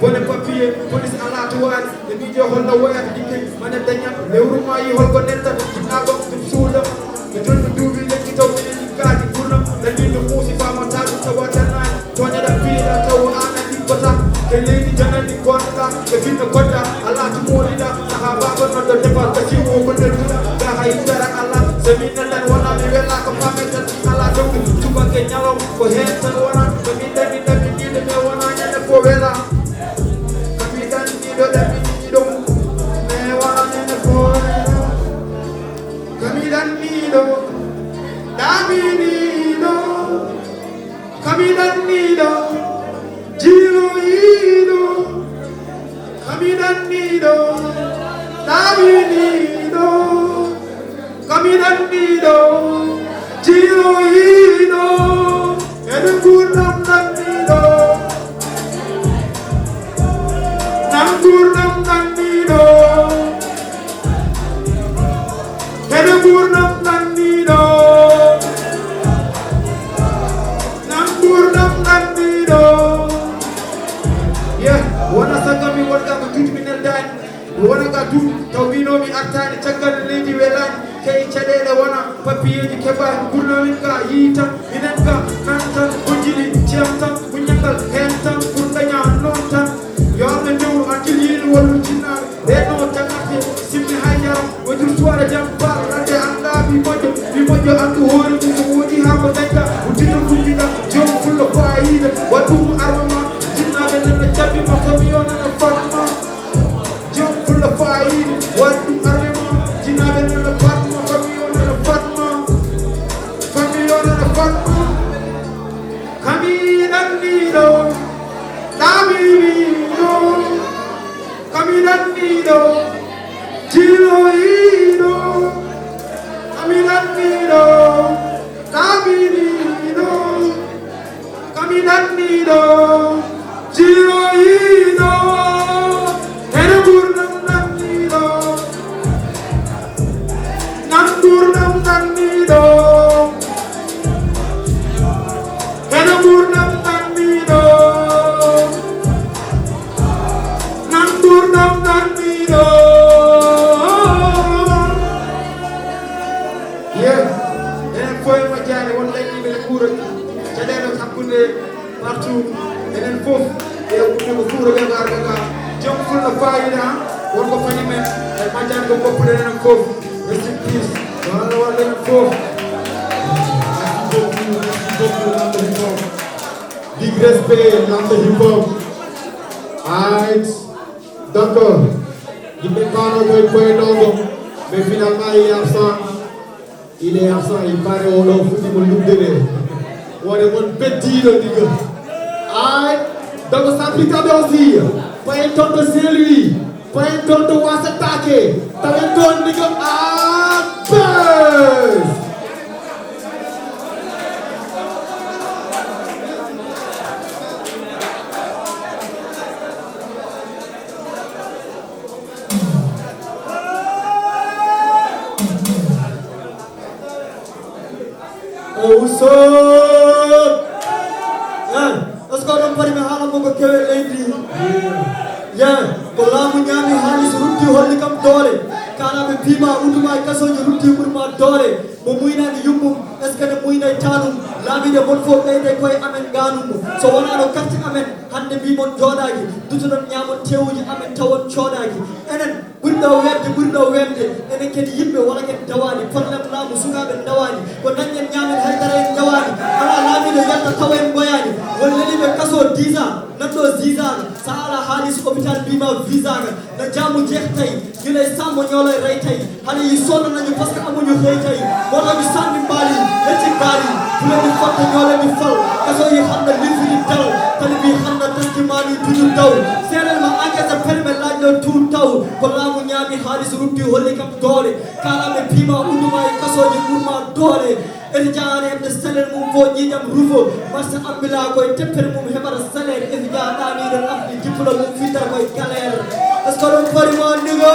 Bonne papier, police à la toile, les médias ont la web, manette les roumailles ont connaître la boxe de soule, le jeune de double, les qui t'ont mis les gars, les bourrons, les lignes de mousse, pas mental, ça va t'en toi n'a la pire, la taou, Anna, les potas, les ladies, Jana, les quanta, les filles de quanta, Allah, tout le monde, Sahaba, notre départ, qui vous connaissez, la haïtara, Allah, c'est mine, la wana, les vela, comme pas mettre, Allah, tout va gagner, pour head, la wana, le mine, le wana, il y a le povela. Jiroino, Edukurnam Nandido, Namkurnam Nandido, Edukurnam Nandido, Namkurnam Nandido. Yeah, wana sagami wanga matuti minaldani, wana gadu tawino mi atani chagal lady welan. Kay chadele wana papier di keba kurna minka yita minenka nanta bujili chiamta bunyangal henta kurdanya nonta yalla new until yin walu jinna reno takati simmi hayya wajur suara jambar rade anda bi mojo andu hori ko wodi ha ko deka utino kunjida jom full of fire wadu arama jinna benna chabi makamiyona na fatma jom full of fire wadu arama jinna benna fatma Caminando, Giroino, caminando, Caminino, caminando, Giroino, Enaburnam Nandido, Namburnam Nandido, Enaburnam Nandido. Partout, et then fouf, et vous pouvez vous regarder, jump full of fire, one go funny man, and my dad go put it in a fouf, rest in peace, one in a fouf. Big respect, not the hip hop. Alright, d'accord, il n'est pas là pour être dans mais finalement il est absent, il paraît au long, il faut nous donner. On est un petit nigga. Aïe, donc ça applique à aussi. Pas un ton de c'est lui. Pas un ton de va s'attaquer. T'as un ton nigga. Ah, buzz. Oh, what's up? Let's go down party me hala mo ko kewe lady. Yeah, ko lamu nyami halis rutti holli kam dole. Kana be pima utuma kaso ni rutti kurma dole. Mo muina ni yumum eskane muina tanum. Lami de bon fo de koy amen ganum. So wana no katti amen hande bi mon jodaji. Dutunon nyamon tewuji amen tawon chodaji. Enen burdo wemde enen kedi yimbe wala ken dawani problem lamu suga be dawani. Ko nanyen nyamen haydara en dawani. Ala lami de yatta tawen boyani. Wallani be kaso 10 ans nato 10 ans sala halis hôpital bima visa na jamu jeex tay ñu lay sam ñolay ray tay xali yi sonn nañu parce que amuñu xey tay mo la ñu sandi mbali le ci gaari fu leen di fatte ñolay di fal kaso yi xam na li fi di taw tali bi xam na testament yi duñu daw séral ma enquête permet laaj la tout taw ko laamu ñaami halis rubbi holli kam doole kala be bima uduma kaso ji kurma doole Édition de salaire mum fo ñiñam rufo marché ambila koy teppere mum hebara salaire Édition dani den afdi diplôme mum fitar koy galère est-ce que on pari mo nigo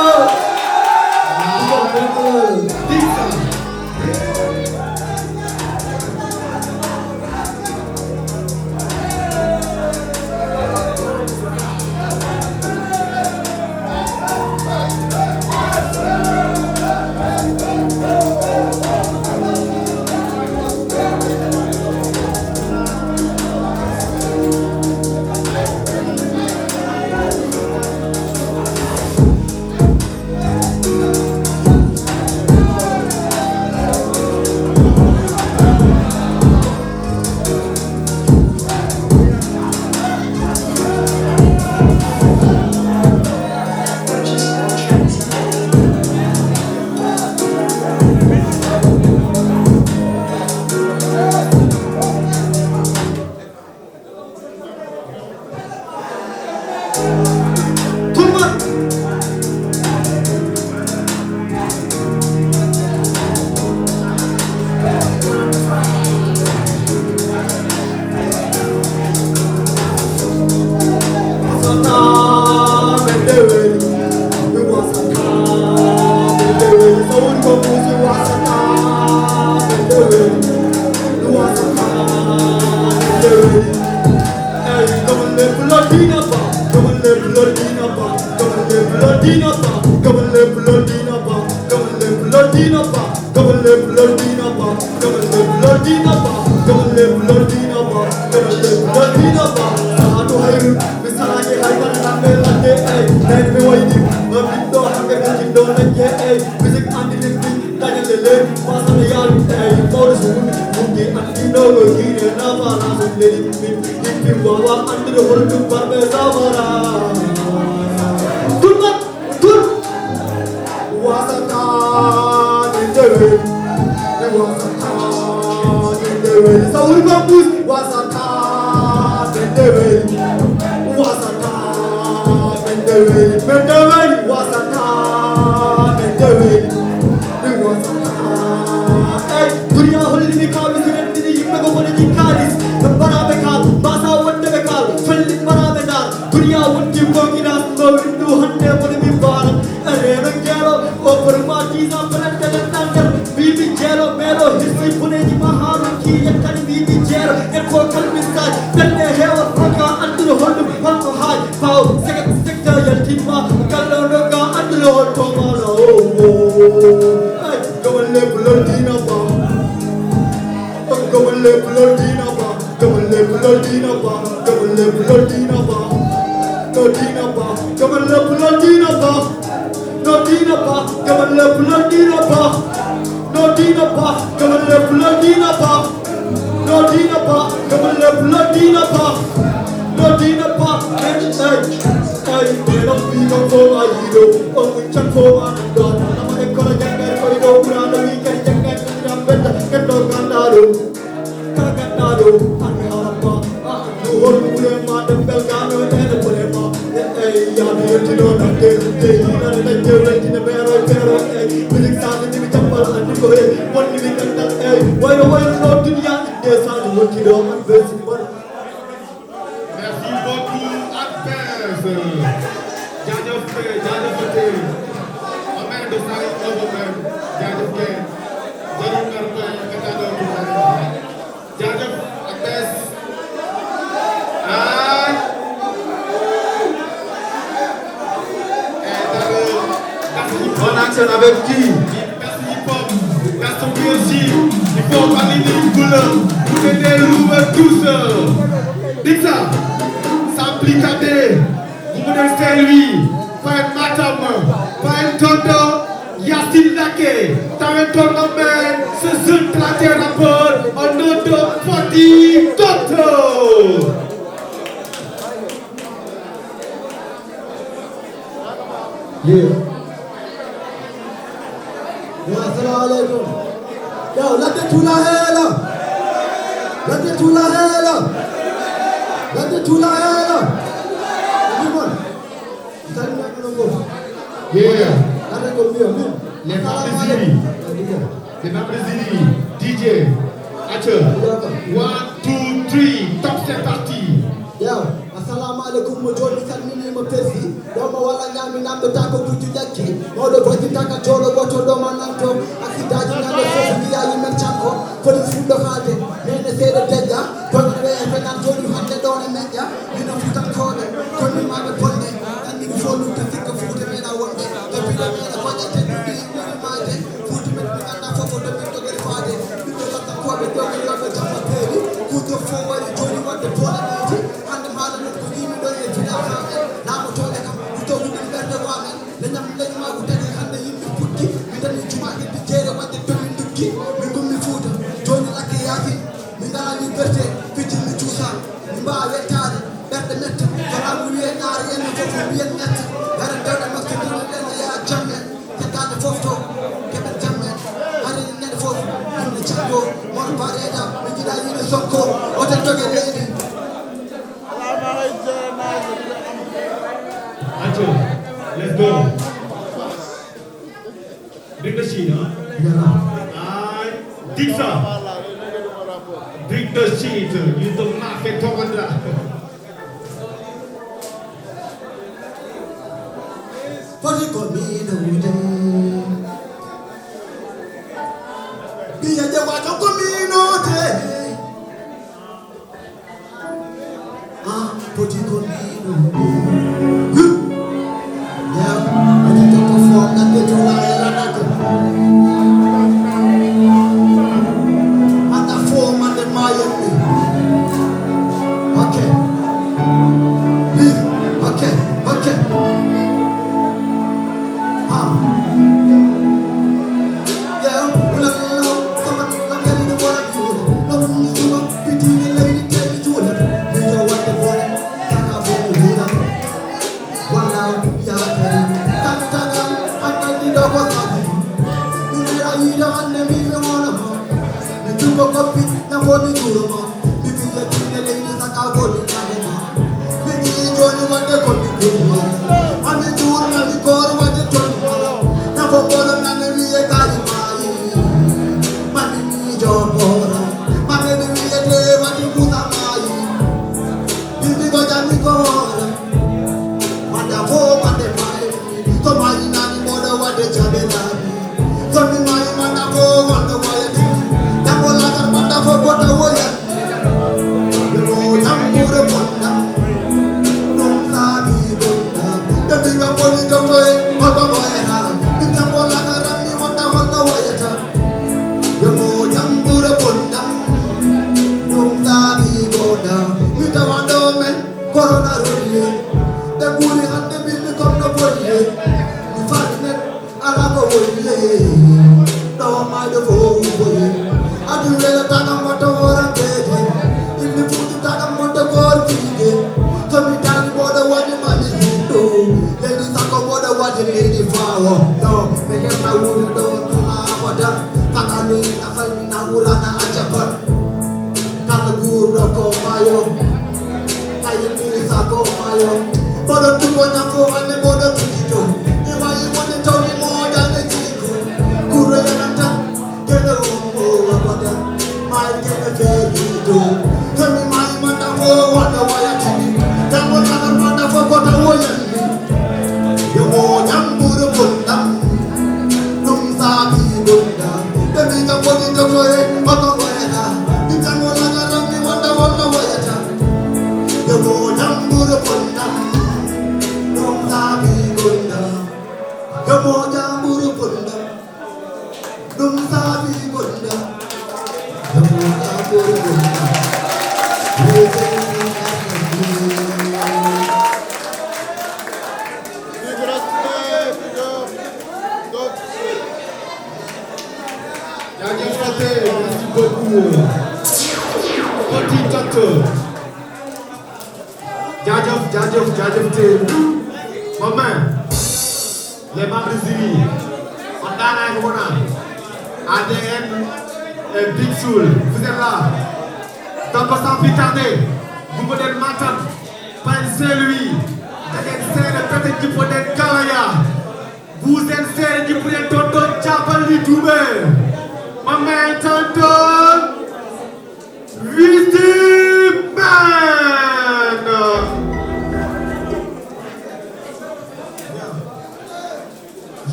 Let's go. Bring the sheet, huh? Dixa. Bring the sheet. You don't knock it over there. poti komino ude biya je wato komino ude poti komino ude yeah poti to perform that they do la la at the form and the Miami okay okay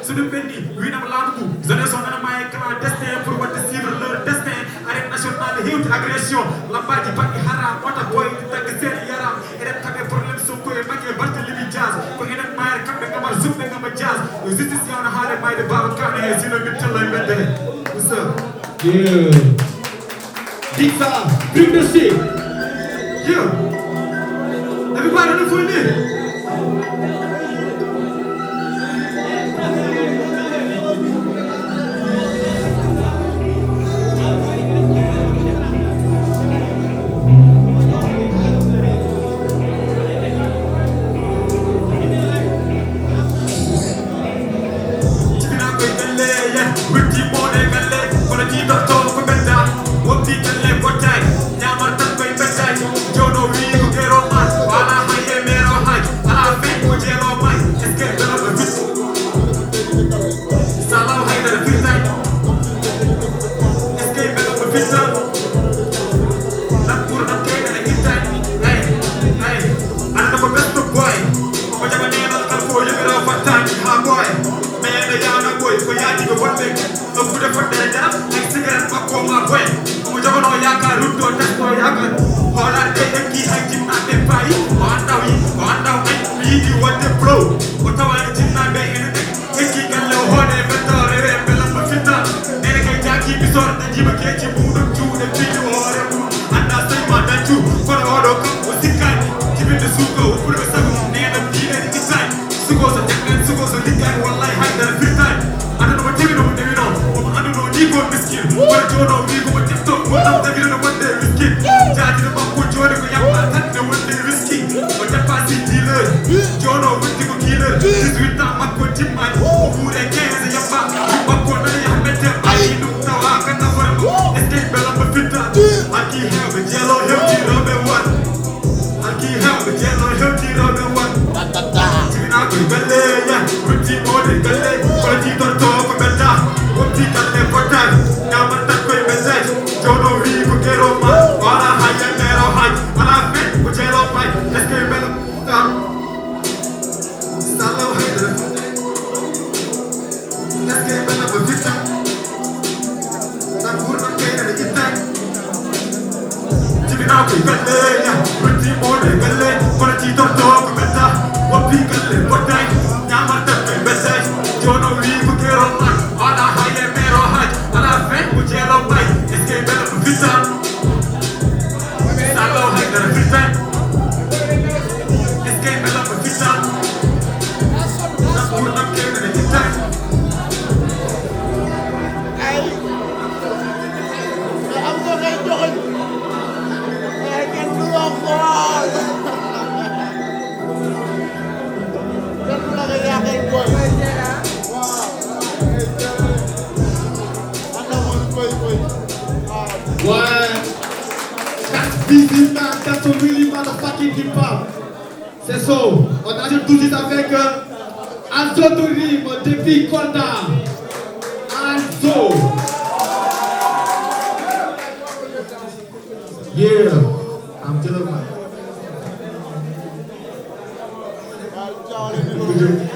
Sudah pendi winam laatu jeunesse on nana maye kala destin pour wadde suivre leur destin arrêt national hewti agression lambaji bakki haram wata boy tag sen yaram eden kambe problème so ko e magge barke libi jazz ko eden maye kambe ngamal zumbe ngama jazz justice yana haare mayde baba kane e sino mi tella mende what's up Yeah. Dicta, bring the shit. yeah everybody on the phone there C'est ça. On ajoute tout de suite avec Anzo Tourim depuis Kolda. Anzo. Yeah. I'm telling you.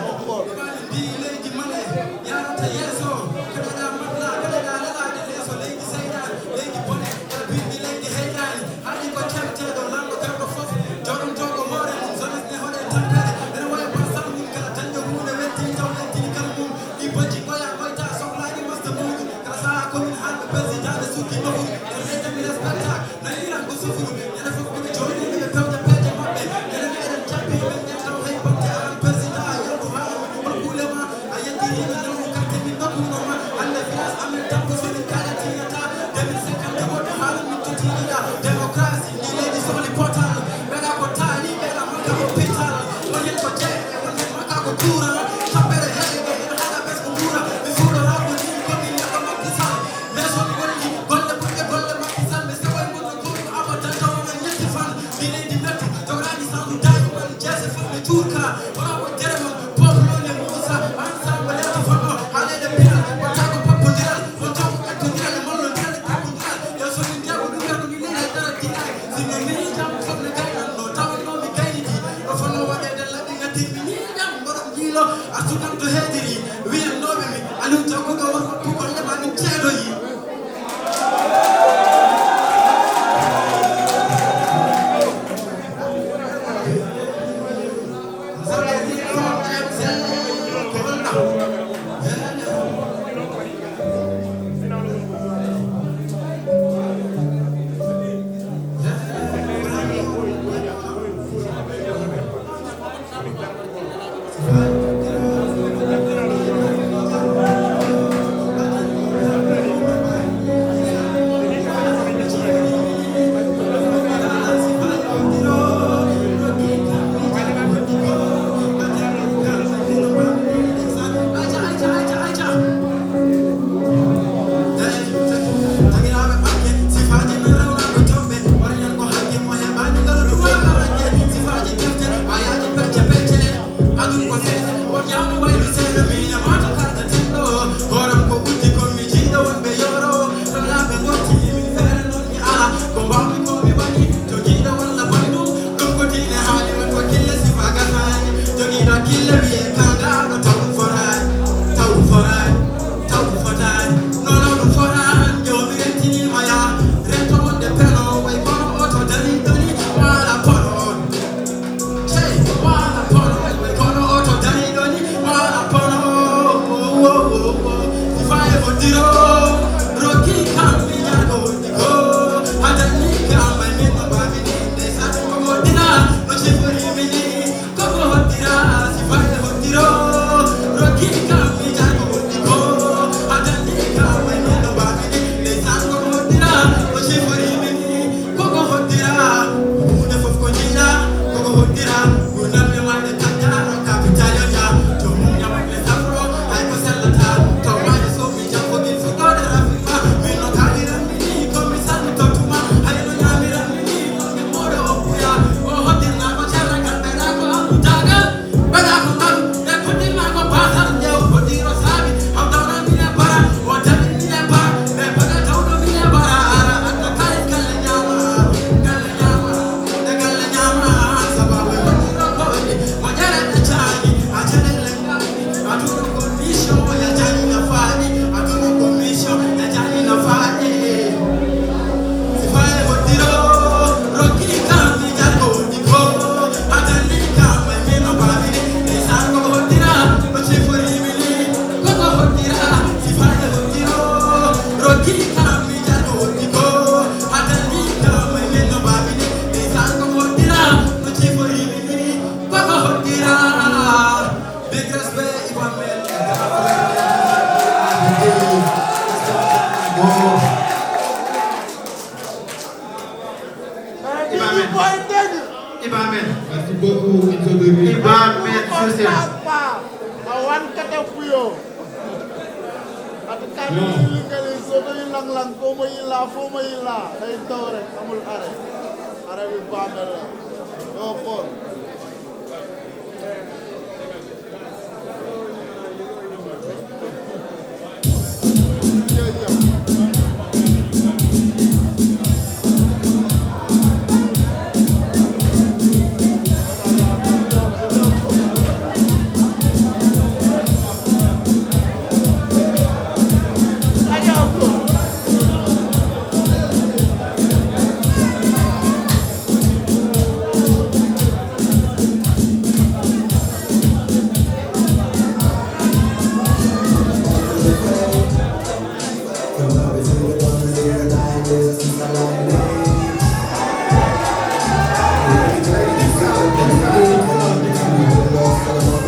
Merci beaucoup,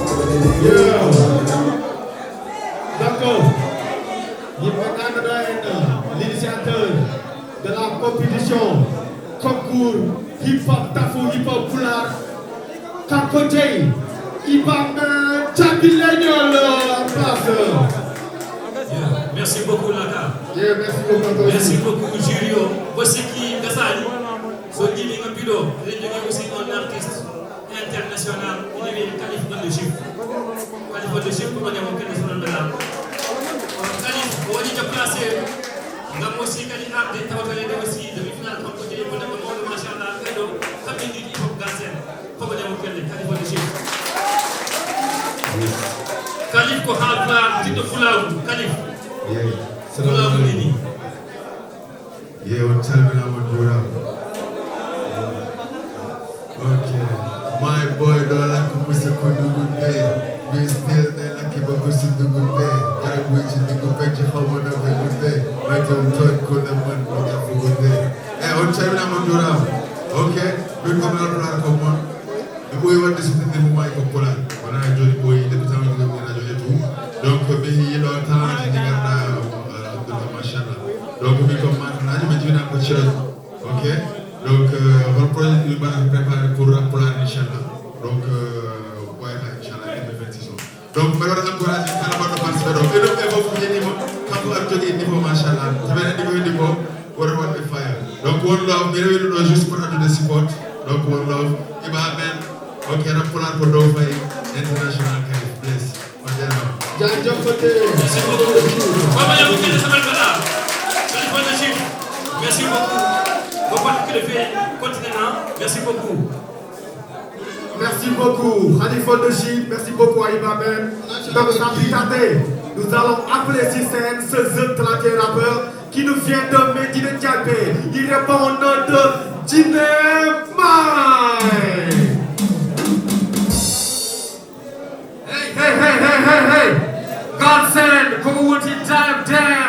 D'accord. L'initiateur de la compétition Concours hip-hop, Tafu, hip-hop, Pulaar, Kanko, hip-hop, Cabi, lenol, en place. Merci beaucoup, Laka. Merci beaucoup. Merci beaucoup, Julio. Voici qui, Gassani, Sodini Ngapido, il est aussi un artiste international, il est qualifié de Chip. Qualifié de Chip pour gagner aucun national de l'art. Qualifié, on dit de placer. Nous avons aussi qualifié aussi demi-finale comme côté pour le monde de Machallah, Edo, Cabi du hip-hop Gassen, pour gagner aucun qualifié de Chip. Qualifié pour Halplar, titre Pulaar, qualifié. Pulaar Nini. On tell me I'm okay. My boy don't like to miss a good day. We still they like to go to the good day. Gotta wait to the good day. How much of a good day? My don't talk good and one for good day. On tell me I'm okay. We come out of come on. The boy want this thing in my Pulaar. When I enjoy the boy, the time you go to too. Don't come here, don't talk to the Mashallah. Donc, we come maintenant, je vais dire un peu de choses. Ok? Donc, votre projet est préparé pour Pulaar, Inch'Allah. Donc, voilà, Inch'Allah, 2026. Donc, je vais encourager les gens à participer. Donc, et donc, il faut que vous quand vous avez un niveau, Mashallah, vous avez un niveau, vous avez un fire. Donc, one love, mais nous juste pour ajouter des support. Donc, one love, il va même, ok, on a Pulaar pour nous faire international kind of place. Merci beaucoup. Merci beaucoup. Vous pouvez le faire continuellement. Merci beaucoup. Merci beaucoup. Khalifa de Gilles, merci beaucoup à Ibaben. Donc, sans plus tarder, nous allons appeler sur scène ce jeune talentueux rappeur qui nous vient de Médine Diabé. Il répond au nom de Djiné Mai. Hey! God send, come on, time down.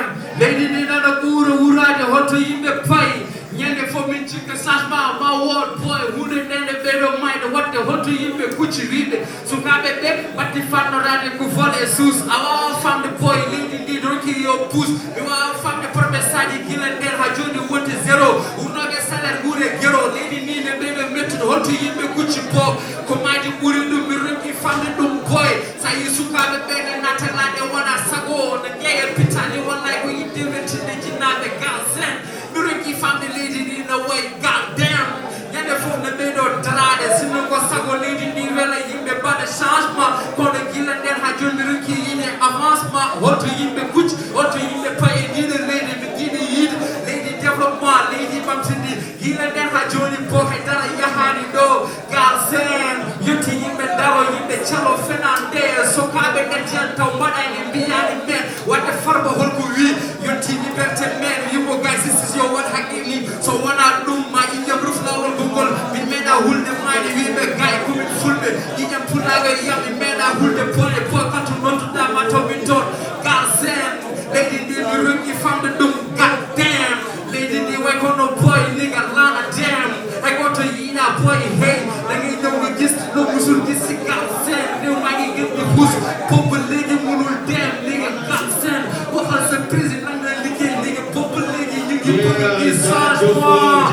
bébé, batti fanno radio ku vole sus. Awa fam de boy, lady di doki yo pousse. Awa fam de promessadi gilen der ha joni wonte zero. Unoge salaire gure gero, lady ni ne bebe metti holto yimbe kucci po. Ko maji buri dum mi ronki fam de dum boy. Sa yisuka be be nata la de wana sago, ne geye pitani wallahi ko yidde wetti de jinnabe galsen. Mi ronki fam de lady ni no way, goddamn. Yande fof ne ɓeɗo darade sinno ko sago leydi ndi wela yimɓe mbaɗa changement kono gila nden ha joni ronki yiide avancement holto yimɓe kucci holto yimɓe paye ndiɗo leydi mi ɗiɗi yiide leydi développement leydi ɓamtindi gila nden ha joni bo haydara yahani ɗo galsen yetti yimɓe daro yimɓe calo fenande sokaɓe gattiyan taw mbaɗani mbiyani men wadde farba holko wi yetti liberté men yimɓo gay sistis yo wat haqqini so wona ɗum ma ƴiƴam ruflawol gongol mi meeɗa hulde mayde wiɓe gay komin fulɓe ƴiƴam pullaga yiyam mi meeɗa hulde pole po kanto nodduɗama taw min toon galsen leydi ndi mi ronki famde ɗum goddam leydi ndi way kono boy niga lana dem hay goto yiina boy hey dangay ñëw nga gis lo musul gis si galsen new maa ngi gën di hus boobu léegi munul dem niga galsen waxal sa président nga liggéey niga boobu léegi ñu ngi bëgg gis changement.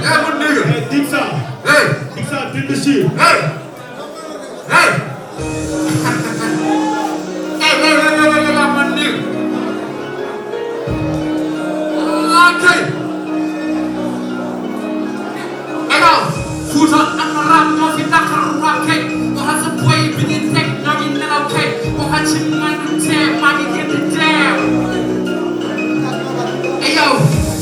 Hey, mon nigga. Hey, Dipsa. Hey. Dipsa, did the shit. Hey. Hey. Hey, mon nigga. Okay. Hey, yo. Fouta am na rap ñoo fi Dakar rap kay. Waxal sa boy bi ñuy teg ñoo ngi nelaw kay. Waxal ci man du tee maa ngi gën di dem. Hey, yo.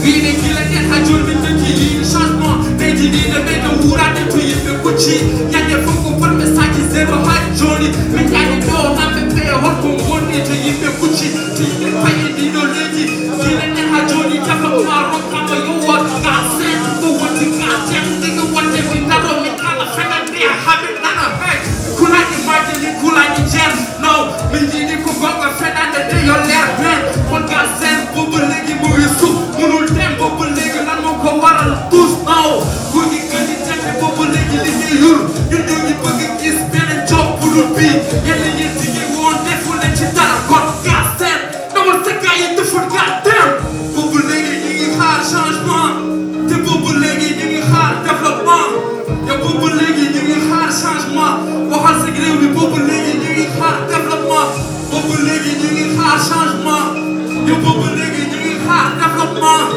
Bii ne kii la teen ha jol bi dëkk yi changement leydi ndi ne ɓeyɗo wurade to yimɓe kucci ñande fof ko bonɓe saki zéro ha joni min ƴani ɗo hamɓe ɓeye holko gonni to yimɓe kucci to yimɓe paye ndiɗo leydi kile nden ha joni développement rokkama yowot galsen ko wondi galten ndiga wonde mi daro min kala fenande haɓe nana hey kulaji maje ni kulaji jen no min jiiɗi ko gonga fenande de yo leer men kon galsen bobo leydi mo wi suuf munul dem bobo leydi lan mo ko waral tous naw góor gi gën di tete bobo leydi liggéeyul ñun ñoo ngi bëgg gis beneen job bu dul bii yéen ñi liggéey woon deful leen ci dara kon galsen dama sa gars yi deful gàttem bobo leydi ñu ngi xaar changement te bobo leydi ñu ngi xaar développement te bobo leydi ñu ngi xaar changement waxal sa réew mi bobo leydi ñu ngi xaar développement bobo leydi ñu ngi xaar changement yo bobo leydi ñu ngi xaar développement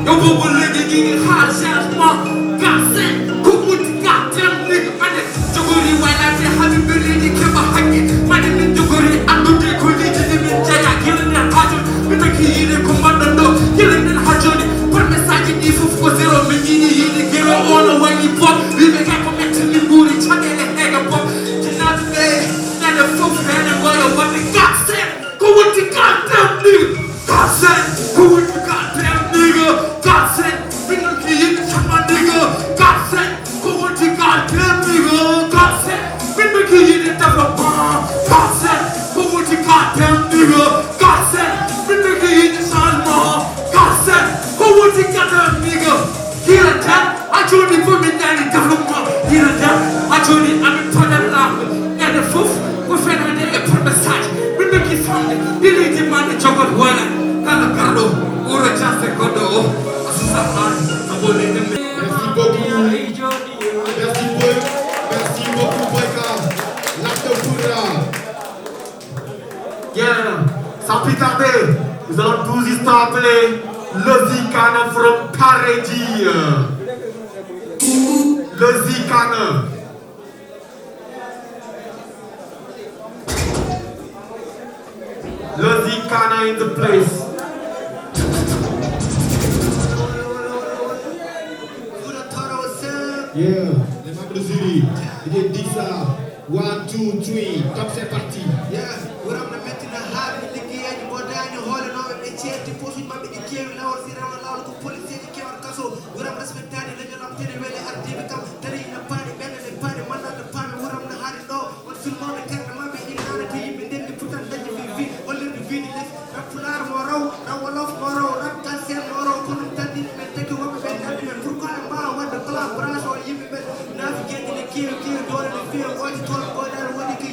yo bobo leydi ñu ngi xaar changement galsen ku muti gàttem nigga mane jogori waylate habibe leydi keɓa haqqe mane min jogori andude ko leydi ndi min jeeya gila nden ha joni min taki yiide ko mbaɗɗon ɗo gila nden ha joni promesse ɗi fof ko zéro min jiiɗi yiide gero ono waɗi pop wiɓe kay ko metti min guuri caɗele heega pop jinnaɓe ɓe ñande fof hene goyo wadde galsen ko wonti gàttem nigga galsen ko wonti gàttem nigga galsen min ɗonki yiɗi camma nigga galsen ko wonti gàttem nigga galsen min ɗonki yiɗi développement galsen ko wonti gàttem nigga galsen min ɗonki yiɗi changement galsen ko wonti gàttem nigga hira tan a joni fof min ñaani développement hira tan a joni amin toɗen laaɓe ñande fof ko fenande e promesse aji min ɗonki famde ɗi leydi mande jogot wona kala garɗo ɓuuro jasde goɗɗo o asusahani abonede Merci beaucoup. Merci beaucoup, Boyka. L'acte Pulaar. Yeah, sans plus tarder, nous allons tout juste appeler le Zikana from Paradis. Le Zikana. Le Zikana in the place. Yeah, les membres du jury. Il est dit ça. 1, 2, 3. Top, c'est parti. Yeah, wuram na metti na haɓe liggeyaji bodaani hoolanoɓe ɓe ceerti posuji maɓɓe ɗi keewi lawol si rewna lawol ko policier ji kewat kaso wuram respectani leñol am tene weele ardiɓe kam tari na paani ɓenne ne paani mannande paami wuram na haari ɗo on filmoɓe karɗe maɓɓe innane to yimɓe ndendi putan dañi vi hollirde wiide les rap Pulaar mo raw rap wolof mo raw rap galsen mo raw kono tandini men tagi woɓɓe ɓe nandi men pourquoi ɓe mbawa wadde collaboration yimɓe ɓe naafi gueɗe ne keewi doole ne feewi oji toon goɗare waɗi ko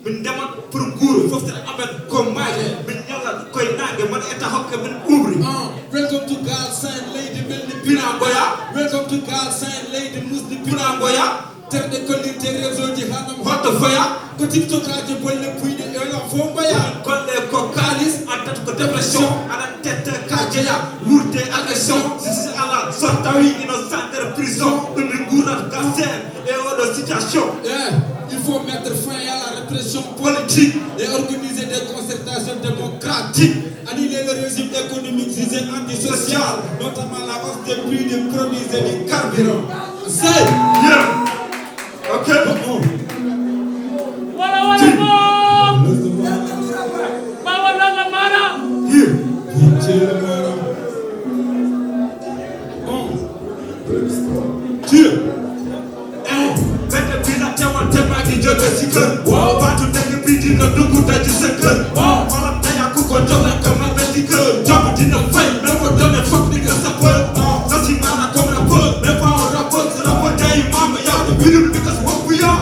min demat pour nguuru foftere amen ko maaje min ñalal koye nangue man etta hokke min ɓuɓri welcome to Galsen leydi melni Pinangoya welcome to Galsen leydi musdi Pinangoya terɗe kollirte réseau ji hanam hotto foya ko tiktokaji bolle puyɗe elan fo mbaya golle ko kalis addata ko dépression aɗa tette ka jeeya wurde agression sisi ala so tawi ino centre prison ɗum min guurat Galsen e oɗo situation il faut mettre fin à la répression politique et organiser des concertations démocratiques, annuler le régime économique jugé antisocial, notamment la hausse des prix des produits et du carburant. C'est yeah. Ok. Wala la mara. Here. Joge si kër baatu dëgg bi dina dugg daji sa kër xolam daya ku ko jox rek ma mel ni kër jox dina fay mais ko donné foog ni nga sa peur na si maana comme rappeur mais pas un rappeur sa rappeur day maama yow de binul bi kas bopp yow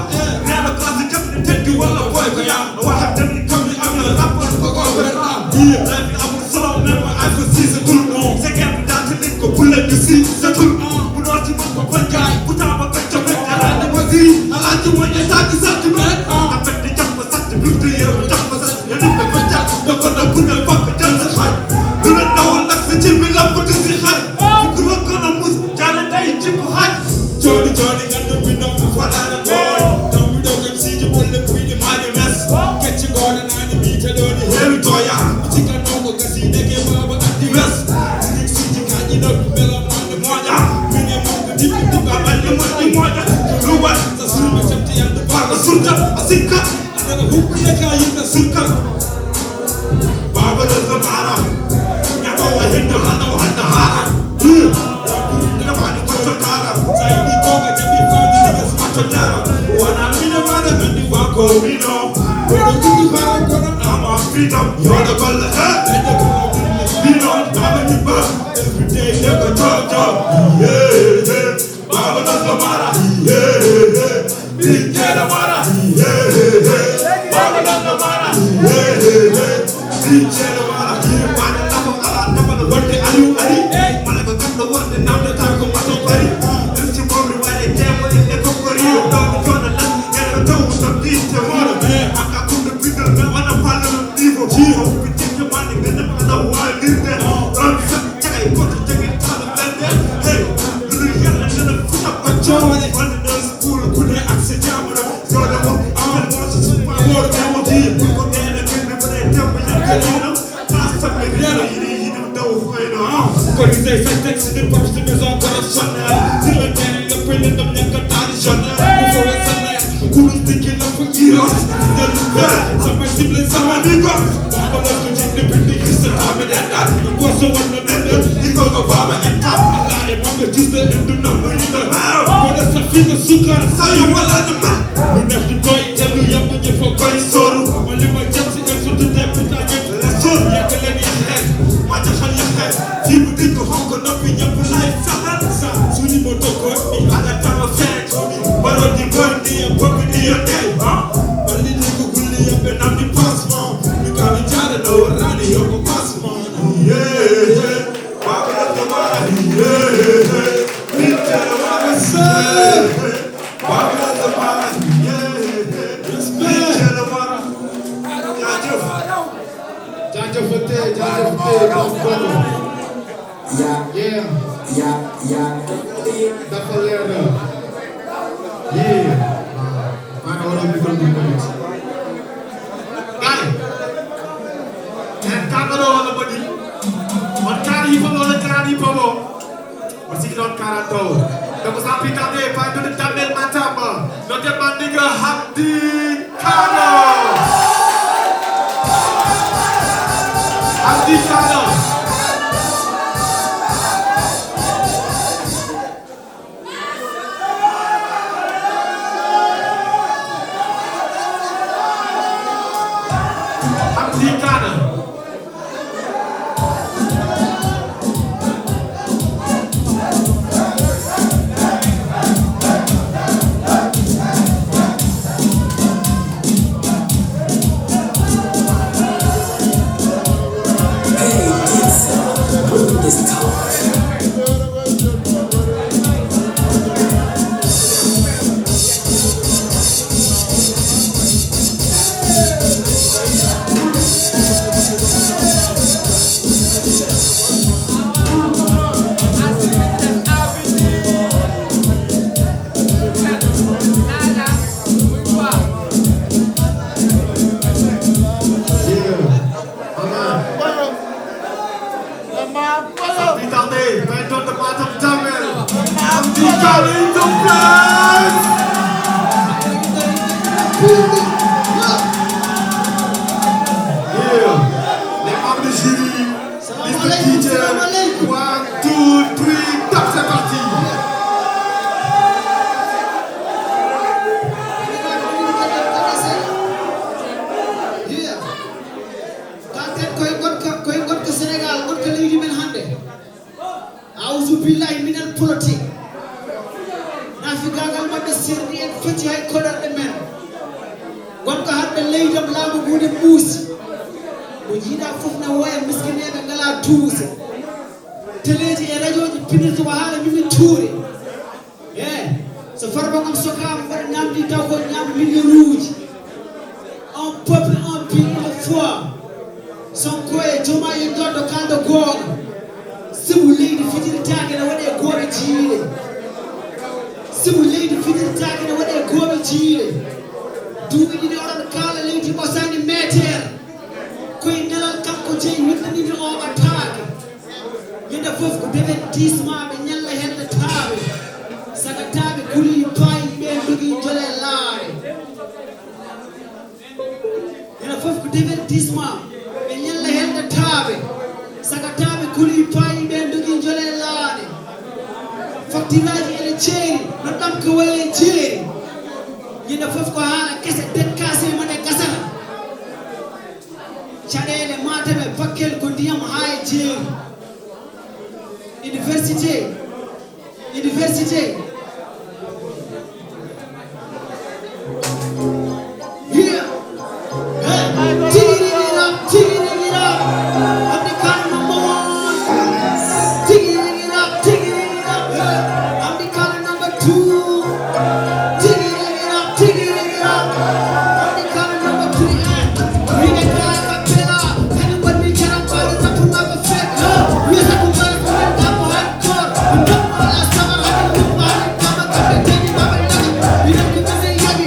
nee na classe yi jëf ni tëddi wala booy ko yaa waxam dem ni comme ni am na rappeur ko ko wér am lay bi amul solo même ma ay ko si sa tur sa gerte bi daal ci nit ko bulle di si sa tur bu doon ci man ko ban jaay bu taa ma ko jox rek alaaji ma si alaaji ma ñe saaki saaki mais afet di jox ma sax bi du yow jox ma sax ya nit ko jàpp da ko na bu ne bokk jël sa xaj du la dawal nag sa cin bi la ko di si xaj ku la gën a mus jaale tay ci ko xaj Johnny ganda bi no ko fadana boy tam bi do gam si ji bolle puyɗe maade mes kecci goɗa nani bi te do ni heewi toya ci kan no ko gasi dege baba andi wes nik si ji kaji do melo mande moja mine mo ko dibbi ba balle mo di moja lu wat sa sunu sabti yalla ba ko sulta asikka daga hukku ne ka yinda sulka baba da zamara ya ko wa hinda hana wa handa hara ina ba ni ko tara sai ni ko ga jabi fami daga to tara wana mina mara mandi wa ko mino ko do tudu ba ko do ama freedom yo da golle mino baba ni ba every day they go talk yeah baba da zamara yeah big jera mara yeah baba da zamara yeah big jera mara bana na ko ala na ko wonde aliu ali mala ko gando wonde namde ta ko mato bari ci bobri wale temo e ko ko rio do ko na la era to so dite mona aka ko de bidal na wana pala niveau ji ho biti ke mani ganda na wa lirde on sa tagay ko tagay tala bende hey lu yalla na futa ko jowale on the school ku ne accès jamono do da ko amal mo so pa wor ko mo ji ko ne na kende bare tembe ya kalino ta sa be yalla yi daw fayno corriger ces textes de par ces maisons correctionnelles sur le terrain le pays de nekk traditionnel il faut le savoir couleur diki la fa iros de lu sama cible sama di ko ba la ko ci depuis di gis ta me da ko so won na de di ko ko ba ma en tap la e mo ko gis de du na mo ni ko da sa fi de sukar sa yo wala de ma lu def di koy te lu yam ñu fa koy soru ma li ma jëm ci en surtout des putain la sour yak leen ya xel ma taxal ya xel ci bu di ko xonko noppi ñepp lay saxal sa suñu mo to ko mi ala tama fek baro di bondi e bokk di yo day bali di ko gulli e be nam di passement mi ka mi jara do rani yo ko passement yeah baba da zamara yeah mi jara mara se baba da zamara yeah respect jara mara jaajëfate dafa leer na maa ngi waroon dugal bu bëri gaay en kangaro wala badi on kari yi famo wala kari yi famo on sigi don karanto donc sans plus tarder pas de tamel matam notre mandiga Hamdi Kano Hamdi Kano Hamdi Kano sirni en fecci hay koɗorɗe men gonko harɓe leydam laamu hunde muusi mo jiiɗa fof ne woya miskineɓe ngala tuuse téléji e radio ji pinirtoma haala mimi tuure e so farba ngam sokama mbaɗa ñamdi taw ko ñam million uji un peuple un pays une foi Sonko e joma e doddo kaldo googa sibu leydi fijirtake ne waɗe gooɓe jiile sibu leydi fijirtake ne waɗe gooɓe jiile duuɓi ɗiɗi oɗon kaala leydi ɓosani métere koye nelal kanko jeeyi wiɗɗanide oɓa taake yimɓe fof ko divertissement ɓe ñalla hende taaɓe saga taaɓe kuli payi ɓe jogui jole laare yimɓe fof ko divertissement ɓe ñalla hende taaɓe saga taaɓe kuli payi ɓe jogui jole laare facturaji ene ceeri no ɗam ko waye jeeri yimɓe fof ko haala kese dekkase mone gasana caɗele mataɓe bakkel ko ndiyam ha e jeeri université here tigiri it up I'm the kind number one tigiri it up I'm the kind number two tigiri it up I'm the kind number three we the kind of killer anybody can buy it up to never fake we have to buy it up hardcore all summer I can do my we don't give a yagi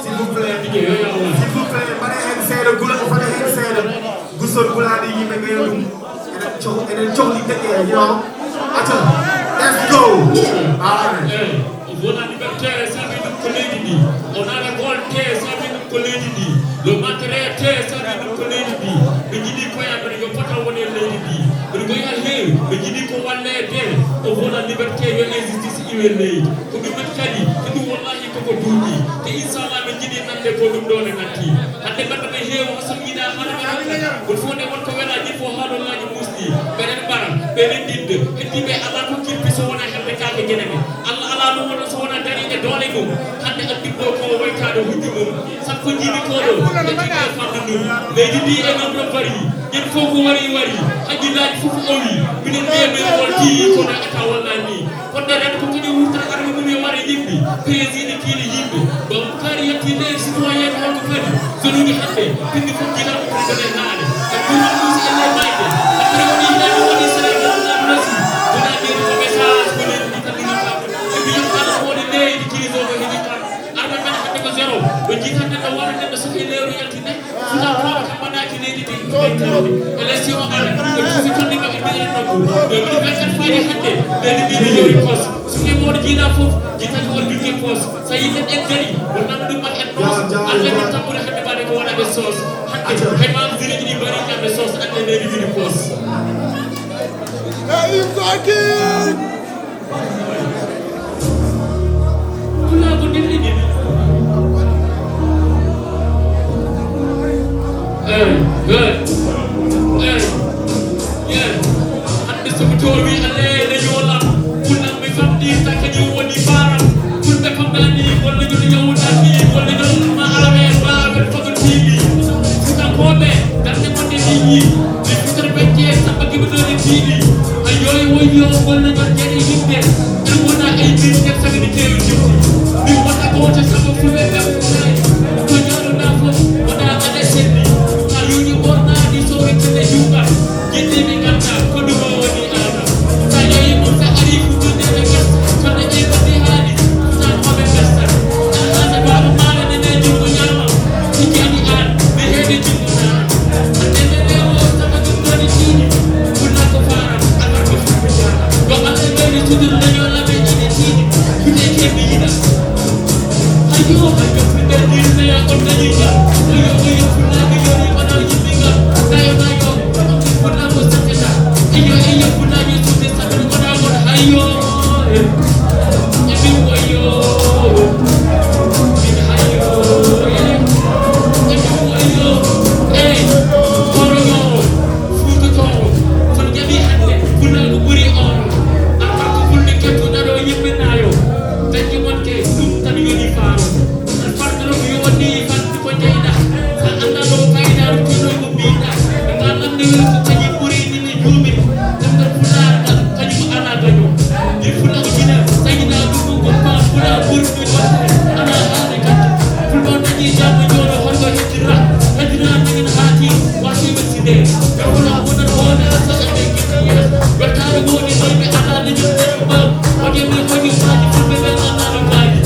S'il vous plaît, bari hen seeɗa gula ko fati hen seeɗa gusol gulaɗi yimɓe ɓeeɗum enen cohli deƴƴe you know aca let's go wona liberté sabi ɗum ko leydi ndi wonana golte sabi ɗum ko leydi ndi le matérialité sabi ɗum ko leydi ndi ɓe jiɗi koyaɓe yo pota woni e leydi ndi ɓeɗo goyi ha heewi ɓe jiɗi ko wallede o wona liberté yo injustice iwe leydi ko ɗumen kadi te ɗum wallahi koko duuɗi te inchallah ɓe jiɗi nande ko ɗum ɗo ne natti hande mbaɗa ɓe heewi o samƴiɗa haɗaɓe hakka won fof nde wonko welaji fo haalollaji musɗi ɓeɗen mbara ɓeɗen didde heddiɓe ala ko kirpi so wona helde kake gueɗe ɓe allah ala ɗum wona so wona dariɗe doole mum hande addibɗo ko woytaɗo hujju mum sappo jiiɗi koɗo ɓe jiɗi e famde ɗum leydi ndi e ɗum ɗon bari ƴen fof ko wari hajjillaji fof owi minen ɓeɓeol tiyi kono eta wallani ni fodde rende ko kañum wurtata arɓe mum e wara yimɓe président kiine yimɓe ɗon kaari yettide citoyen holko kadi zonuji hande pindi fof jiɗaɗo président naane e ɓurɗo musi elle mayde après woni yiɗaɗo woni sénégal nasi wona ɗeɗo ko message ko leydi ndi tan ɗiɗi kam e mbiyam kala woni leydi crise o ko heeɗi kam arɓe men hande ko zéro ɓe jiitan neɗɗo wara neɗɗo soki lewru yaltinde futa koɓe kam mbaɗaki leydi ndi ɓeytade élection ara e tuufi tanɗima e mbiɗen nokku e mbiɗi 24 fayi hande leydi ndi ne yori pos soki moɗo jiiɗa fof jiitati on bigge pos so yimɓen en dari wonnama ɗum mat en nos allah men tambude hande mbaɗe ko waɗaɓe sos hande hay mam viréji ɗi mbari jamɓe sos ande leydi ndi pos pulago ndinɗi ɗin hande somi towi alele yolam kullam ɓe famɗi takkañum woni baram fulɓe famɗani walla ñono yawɗaki walla ñonma alaɓe mbawen fago tiiɗi futankoɓe darde monde ɗiƴi ɓe fitere becce samba giɓaɗoni tiiɗi a yoy woyyo walla ñon jeɗe yimɓe ɗen wona ay mbir nder sagani tewi jibti min wona goto samba fulɓe ɓe ko ñaɗoɗa fof wona aɗa seɗɗi a yuñi ɓornani so wettene juugal jiɗɗi ɓe ganda ko ɗuma woni aada sa yeyi mum sa ari fuɗɗudede ges kono ƴeygoti haali futankoɓe bestan ase baba maɗa nene jungo ñama sikeni an ɓe heeɓe jungo nana andene lewo sama ɗum ɗoni tiiɗi fulla ko faram alarɓe fulɓe jana yo allah ɓeyni sudur leñolaɓe ine tiiɗi fute keɓe yiɗa ayo ayo fulɓe dirneya on dañija oyo fullaɓe yori wona yimɓigal nayo fullamo sakketa eyo fullaɓe sude sakkata wona gon hayyo emin wayo min hayyo emin wayo ey koroyo fuutotowo kono jaɓi hande fullago ɓuuri on an kanko fulde kettuɗaɗo yimɓe nayo dañƴi wonke ɗum tan yoni faaro an farɗorogo yowonni fande ko jeyɗa sa anda ɗo kayɗaro tiɗo ko mbiɗa ɓe galamde ko kañum ɓuuri nini juumin demgal fulargal kañum ala gaño ɗi fulago jina sañina ɗum ko ma fula ɓurɗi watte ala haade kadi fulɓo dañi jamma jooɗo holko heddira nagin haati wasi wettide ɓe fula wonan wone sa ɓe giɗiya wettare woni noyɓe ala leñol leño ɓaw waɗemi hoñi maji fulɓe ɓe gannaɗo gaaji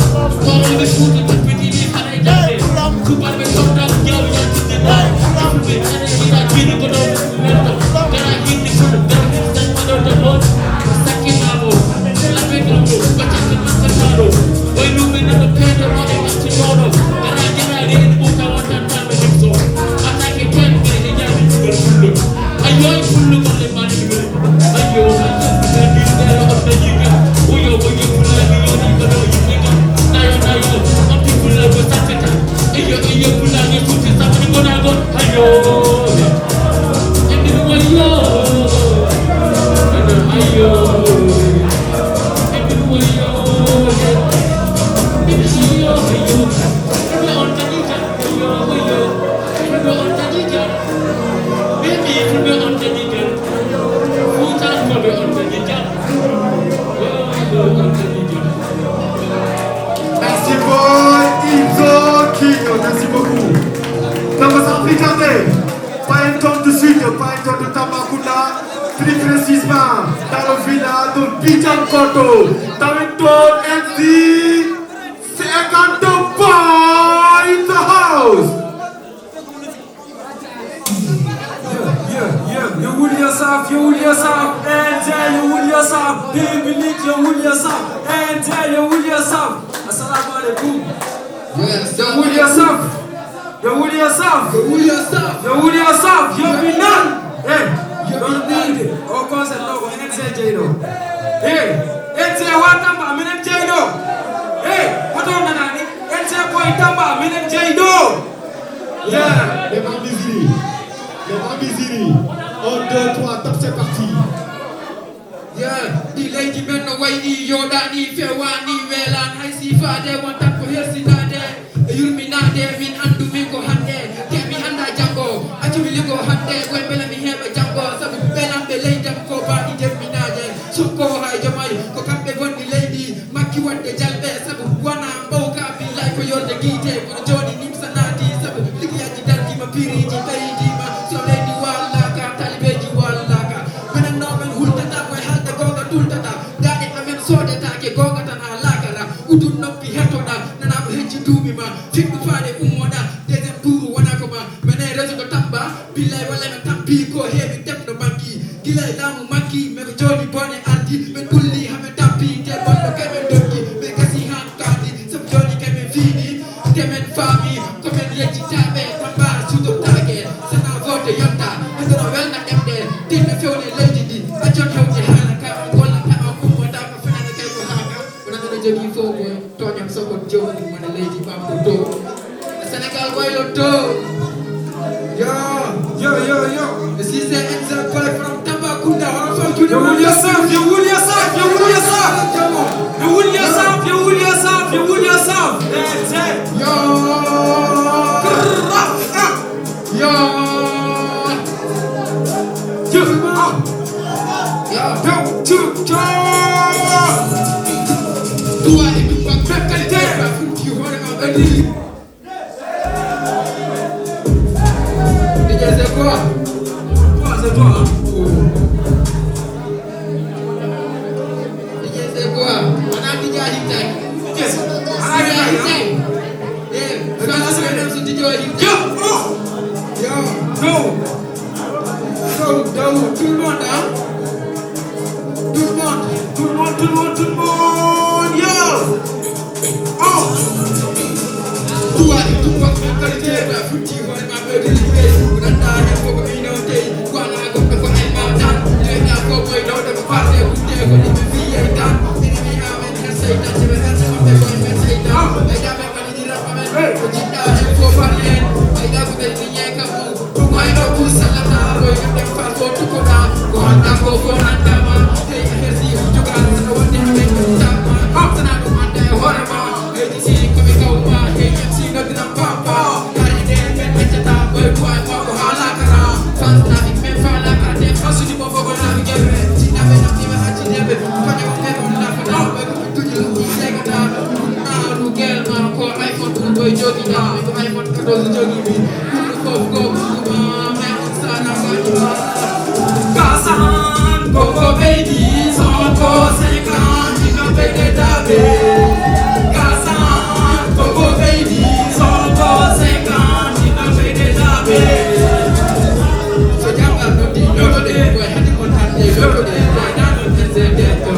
toroɓe suudu tappitiɗi haɗa e jande subalɓe soddago jaw yaltinde nayi fulɓe ene jiɗa jiiɗi ko ɗo merto gara hinde fulɗo gara tanmaɗoɗo on sakkinaɗo laɓegal ɗo waccake makkataɗo way ɗumɓe neɗɗo peeɗoɗo e maccinoɗo gara jaraɗi en applaudissements dans le village de Bijankoto. Talentueux MC, c'est Kanko in the house. You will yourself, and you will yourself, believe you will yourself, and you will yourself. Assalamu alaikum. Yes, you will yourself, you will yourself, you will yourself, you will yourself, you will none. Hey, you don't need it. Of course, I know what I'm saying. Hey, it's a watamba, I'm in Jado. Hey, what on the nanny? It's a point tamba, I'm in Jado. Yeah, les Bambiziri. 1, 2, 3, top, c'est parti. Yeah, the lady men no way ni yoda ni fewani velan I see father want to hear si dade you me not there min andu me go hande get me handa jango achu me go hande when bela me have a jango sabu bela be lady ko ba ni dem mi naje so ko hay jamai ko kambe gon ni lady makki wonde jalbe sabu wana boka bi like ko yorde gite ko joni nim sanati sabu ligiyaji dalki ma piri ji lady ma so lady wala ka talibeji wala ka menen no men hultata ko halde goga tultata dade amen sodata ke goga tan halakara udun noppi hetoda nana ko hecci duumi ma fikku faade ummoda deuxième tour wona ko ma menen reso ko tamba billahi wala men tampi ko hebi tebno banki gilay lamu makki me ko joni bone ardi men kulli hamen tampi te bonno kemen dokki me kasi hankadi sab joni kemen fini kemen fami ko men yecci tabe tamba sudo tage sana vote yotta hedoro welna emde tinna fewne leydi di ajon hewje halaka wala ta ko moda ko fenana kay ko haka wona do jogi fogo toñam soko joni mon leydi bam do Senegal waylo to yo this is the example from Tambacounda from to the You will yourself, you will yourself, you will yourself. You will yourself, you will yourself, you will yourself. That's it. yo Dua itu bakal terjadi di orang abadi. Dia siapa? C'est toi. Dia siapa? Mana dia hitai? Yes. Dia hitai. Kalau saya nak sudah jual hitai. Yo. Go. Tout le monde, hein? Tout le monde. Yo. Oh. Dua itu bakal terjadi di orang abadi. Beranda yang kau minati, kau nak kau ai madan. Dia kau boy dah dapat partai dia kau di via dan. Ini ni amen saya sebenarnya sampai kau saya. Ada memang di rapamen. Cinta yang kau parien. Ada kau tanya kamu. Rumai aku salata boy yang faso tu kau dah. Kau anda kau anda mah. Hey hesi juga senawan dia sama. Sana tu anda orang mah. Hey di sini kau mah. Hey yang sini nak apa? Hari dia menceta berkuat kau halakara. Fanta ikme fala kade fasu di bawah kau nak gebe. Cinta benak ni hati dia be. Kanya kau memang nak kena. Tu je lu saya kata. Lu gel mah kau iPhone tu boy jogi dah. Kau iPhone kau jogi ni. Kau sana kau. Kasan Coco baby, son ko 50 qui me fait des tabés. Kasan Coco baby, son ko 50 qui me fait des tabés. So jangan nanti lolo deh, boy hati kontan deh lolo deh, boy dan nanti deh, boy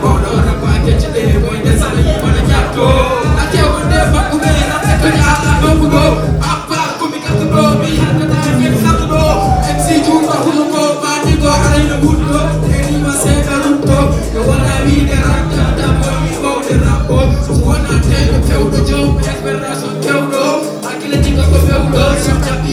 bono apa kecil deh, boy desa lagi mana jatuh. Nanti aku deh aku deh nanti kerja apa go apa aku mikir tu bro, biar kata efek satu bro. MC jumpa hulungo mani go alai na bundo, ini masih karunto. Kawan abi deraka, dapat ibu derako. Semua nanti kau jom esperanto kau. Akhirnya tinggal kau siapa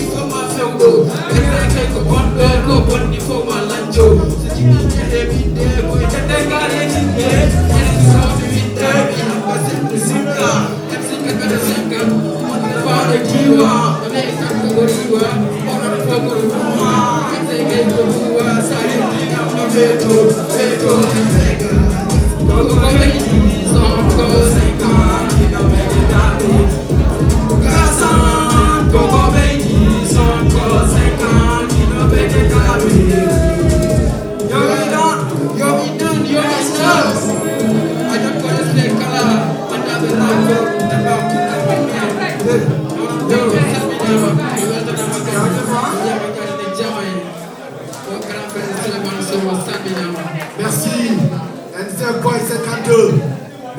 forma feudo. Mereka kau bondo kau bondi forma lanjo. Sejumlah debite boy terdengar ejinde. Yang kau dibite biar pasal tersinga. Tersinga pada singa. Pada jiwa, mereka kategoriwa. Orang kategoriwa. Mereka kategoriwa. Saya tidak membeto, beto mereka. Kau bayi, sang kau sekarang tidak meditasi. Kasan, kau bayi, sang kau sekarang tidak meditasi.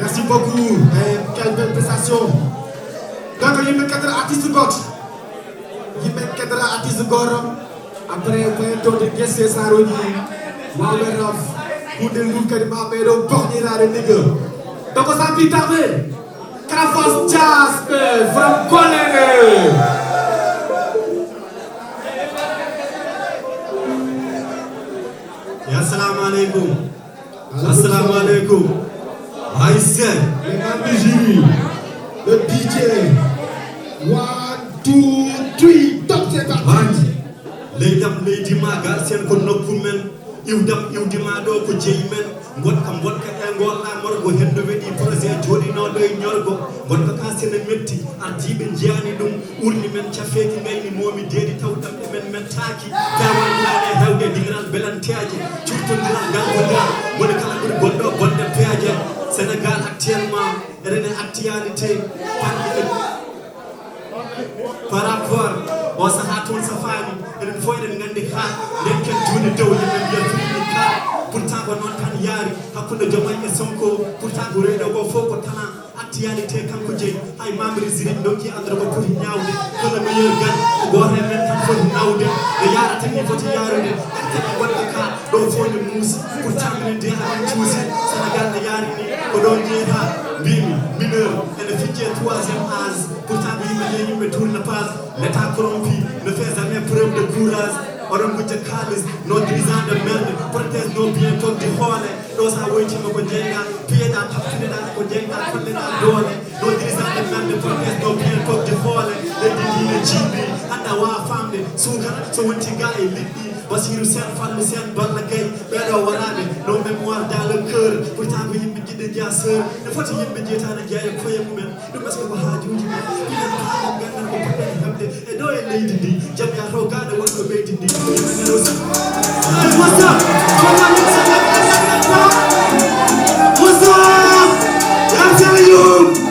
Merci beaucoup. Et quelle belle prestation. Donc, il y a 4 artistes goth. Il y a 4 artistes goth. Après, vous avez dit que c'est ça, Rodi. Maouberov. Vous devez vous dire que vous avez dit que donc, on s'en plus tarder. Crafos Jazz from Colère. Assalamu alaikum. Assalamu alaikum. Haïtien. Les membres du jury. Le DJ. 1, 2, 3. Top, c'est parti. Les dames, les dimagas, c'est qu'on a pour men. Iwdimado ko jeyi men gotka e golla morgo hendo weɗi projet joɗinoɗo e ñorgo gotka ka sene metti ardiɓe jeyani ɗum urni men cafeki gayni momi deedi tawɗam e men mettaki tawanirane hewde digiral belanteje curtodiral gangodal woni kala ɓuri goɗɗo bonde peeje Sénégal actuellement eɗen e actualité par rapport o saha toon safani eɗen fof eɗen gandi ha nden ken joni dow yimɓe mbiya firni ka pourtant ko noon tan yaari hakkude Diomaye e Sonko pourtant ko reyɗo ko fof ko talent actualité kanko jeeyi hay mamri sirine dokki andata ko foti ñawde que le meilleur gagne ko goto e men tan foti nawde no yarata ni foti yarude arte gonɗo ka ɗo fof ne muusi pourtant minen de amen cuusi Sénégal ne yaari ni ko ɗo jeeyata mbimi mineur ene ficce 3e âge pourtant ko yimɓe de yimɓe tourne page l'état corrompu ne fait jamais preuve de courage oɗon gujja kalis no dirigeant de merde protège nos biens toon di hoole ɗo sa woytima ko jeyɗa piyeɗa taftineɗa ko jeyɗa kolleɗa doole no dirigeant de merde protège nos biens toon di hoole leydi ndine jiiɓi handa wawa famde sukara so wonti ga e liɗɗi Basirou Sen Fallou Sen Balla Gaye ɓeɗo waraɓe no mémoire dans le cœur pourtant ko yimɓe jiɗɗe jeeya seur ne foti yimɓe jeeytano jeeya e koye mumen ɗum est ce que ko haajuji men inen kaɗen gandan ko poɗɗen hemde e ɗo e leydi ndi jaam yato gaɗa wonko ɓeydi ndi What's up? I'm telling you!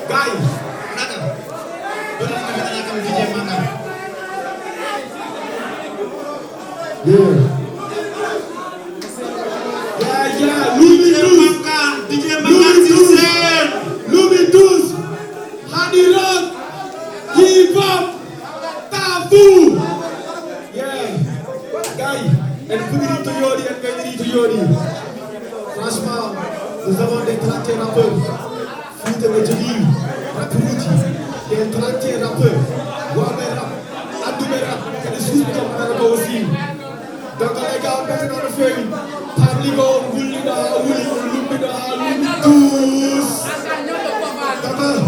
Guys, naka do na kami na kami DJ Mangan. Yeah, DJ Mangan, Louis Douce, Honey Rock, Hip Hop, Tabou. Yeah, guys, and Kudiri to Yori. Franchement, nous avons des talentueux rappeurs. Foot et Medjoli, Rapuruti, des talentueux rappeurs. Wame Rap, Adoube Rap, et des sous comme Kanko aussi. Donc les gars, maintenant on fait Pabligo, Wulida, Lumida, tous. D'accord,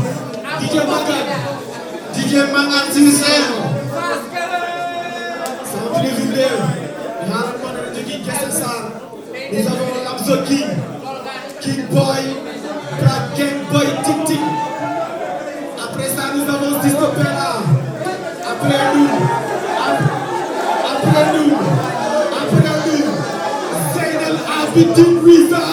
DJ Mangan, sincère. Sans tous les oubliés, nous avons Lamzo King, King Boy, Black Gang Boy, Tic Tic. Après ça, nous avons Sisto Pella. Après nous, Zainal Abidin Riza.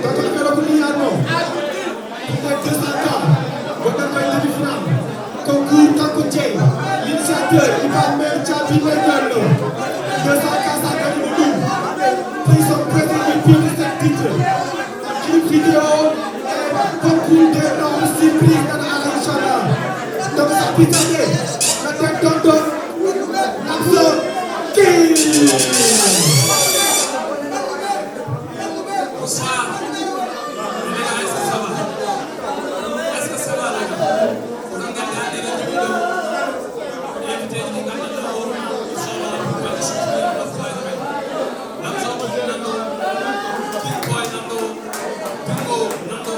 Quand on fait le couillard, non. Pour être 200 ans, on a fait le différent. Concours, Kanko, l'initiateur, il va mettre Cabi, le gueule. 200 ans, ça gagne le bout. Ils sont présents depuis le 7 titres. Clip vidéo, concours d'énormes surprises dans la Inch'Allah. Donc ça peut t'aider. La tête d'Ondo, Lamzo King. Bonsoir. Les gars, est-ce que ça va? Est-ce que ça va, les gars? On a gagné des vidéos. Invité du Ghana, Lamzo King, Nando, King Boy, Nando, Kanko, Nando,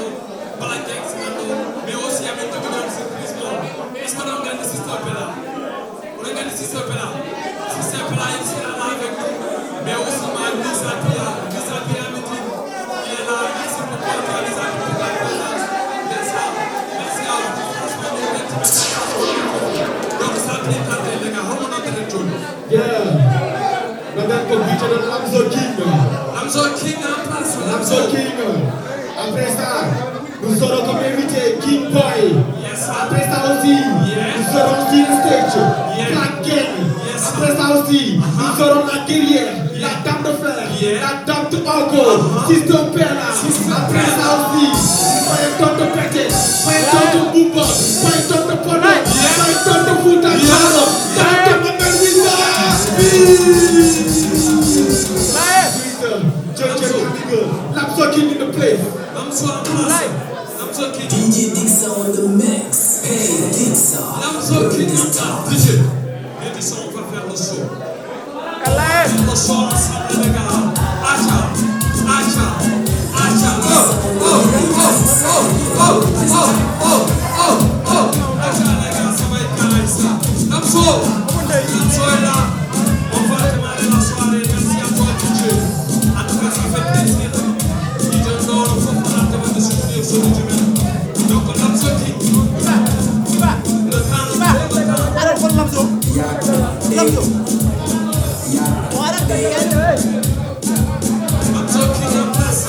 Black Gang, Nando, mais aussi avec le gars de surprise. Est-ce qu'on a gagné Sister Pella? On a gagné Sister Pella. Sister Pella, il sera là avec nous. Mais aussi, ma Lisa Pia, meeting. Il est là, merci pour porter les amis pour la présence. Merci à vous. Donc, ça plaît à les gars. On a entendu tout. Yeah. Nous avons invité Lamzo King. Lamzo King en place. Lamzo King. Après ça, nous aurons comme invité King Boy. Après ça aussi, nous aurons King Stage, Black Gang. Après ça aussi, nous aurons la guerrière, la dame de fer, la dame de Kanko, Sisto Pella. Après ça aussi, pas un temps de péter, pas un temps de bouba, pas un temps de polo, pas un temps de fouta, pas un temps de Melvisa. Lamzo King in the place. Lamzo en place. Lamzo King. DJ Dixa on the mix. Hey, Dixa. Lamzo King en place. DJ. Édition, on va faire le show. Le show ensemble, les gars. Acha. Acha, les gars, ça va être carré, ça. Lamzo est là. On va démarrer la soirée. Merci à toi, DJ. En tout cas, ça fait plaisir. DJ Ndoro, il faut qu'on a demandé de soutenir ce DJ. Donc, Lamzo King. Le temps. Lamzo. Lamzo King en place.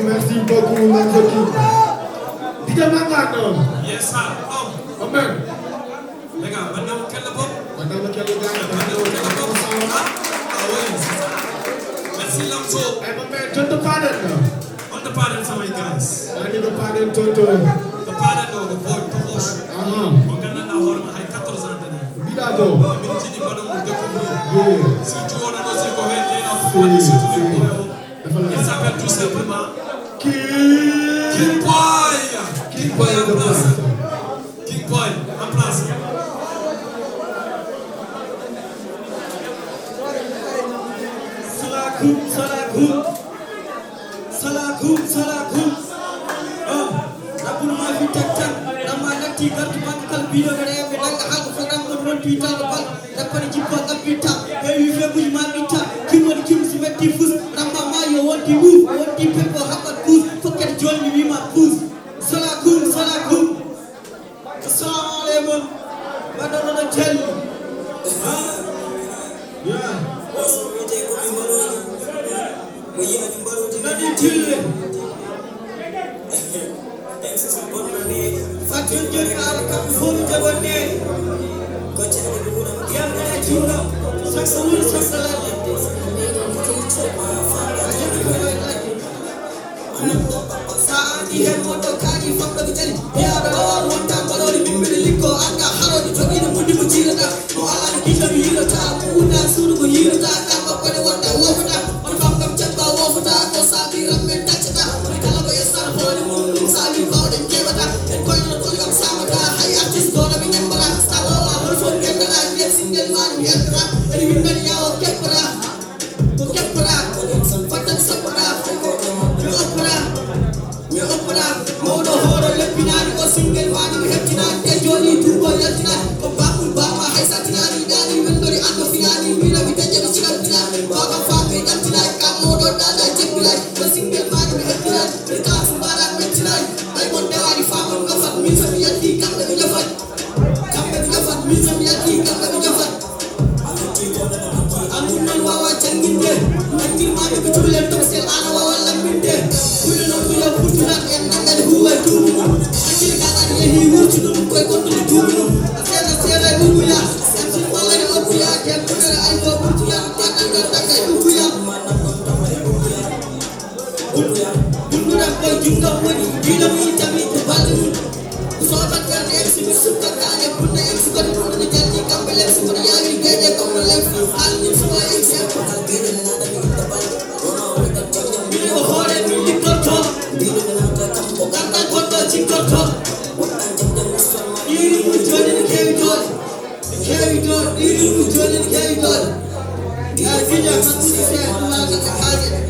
Merci beaucoup, notre équipe. Yes, sir. Amen. Les gars, maintenant, quel est Merci, Lamso. Turn the pardon. On the pardon for my guys. I need a pardon, Toto. The pardon of the boy, Tohosh. On gagne la horme à 14 ans d'année. Bidado. Minute de pardon de découvrir. Si tu vois dans ce qu'on vient il s'appelle tout simplement King Boy. King Boy en place. King Boy en place. Bunura boy junga woni dina mi tamit balum so batta ex mi suka kale bunna ex ko bunna jalli kambele ex ko yawi gede ko no lef al ni so ex ko gede na da mi ta bal mi ko hore mi di ko to ko kanta ko to ci ko to ini mu jodi ni kewi dol ini mu jodi ni kewi dol ya fija kan ci se ma ga kale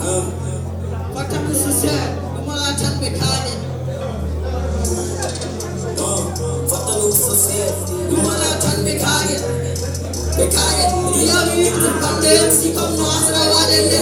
Fatah Musa, Malatan Bekane. Fatah Musa, Malatan Bekane. Bekane, dia ni pandai si kau nak rawatnya.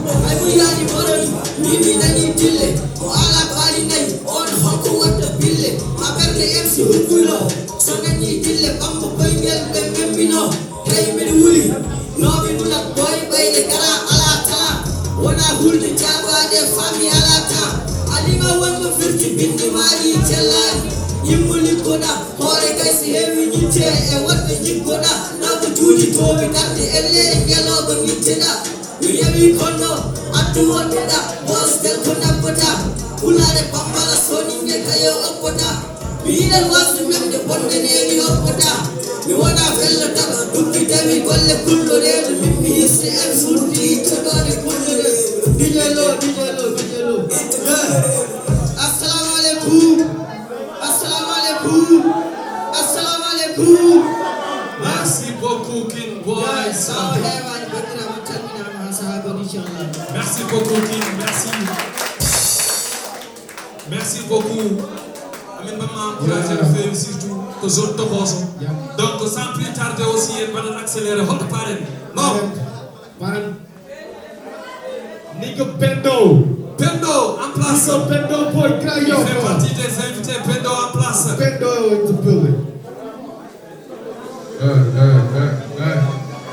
Aku yang di orang ni nani dille, ala kali ni on haku wata bille. Agar le MC hukulo, sangat ni dille kamu pengen bembino. Hey menuli, nabi nulak boy boy le kara ala ta. Wana huldi jaba de fami ala ta. Alinga wangu firti bindi mari jalan. Yimuli koda, hore kaisi hewi nyite. Ewat jikoda, nabu juji tobi kati ele yellow gangitena. Yemi kono, atu wateda. Boss del kona koda. Pulaar pambala soni kayo akoda. Bidan wasu memde bonde negi akoda. Mi wana fella taka dukki demi golle kullo reedu mimmi hisse en sulti todore kullo reedu dijelo assalamu alaikum Merci beaucoup King Boy. Merci beaucoup King, merci beaucoup. Amin maman encouragé le faire surtout que zone Toboso. Donc sans plus tarder aussi on va accélérer votre parrain. Non. Parrain. Nigga Pendo en place. Pendo boy Crayon. Il fait partie des invités. Pendo en place. Pendo in the building.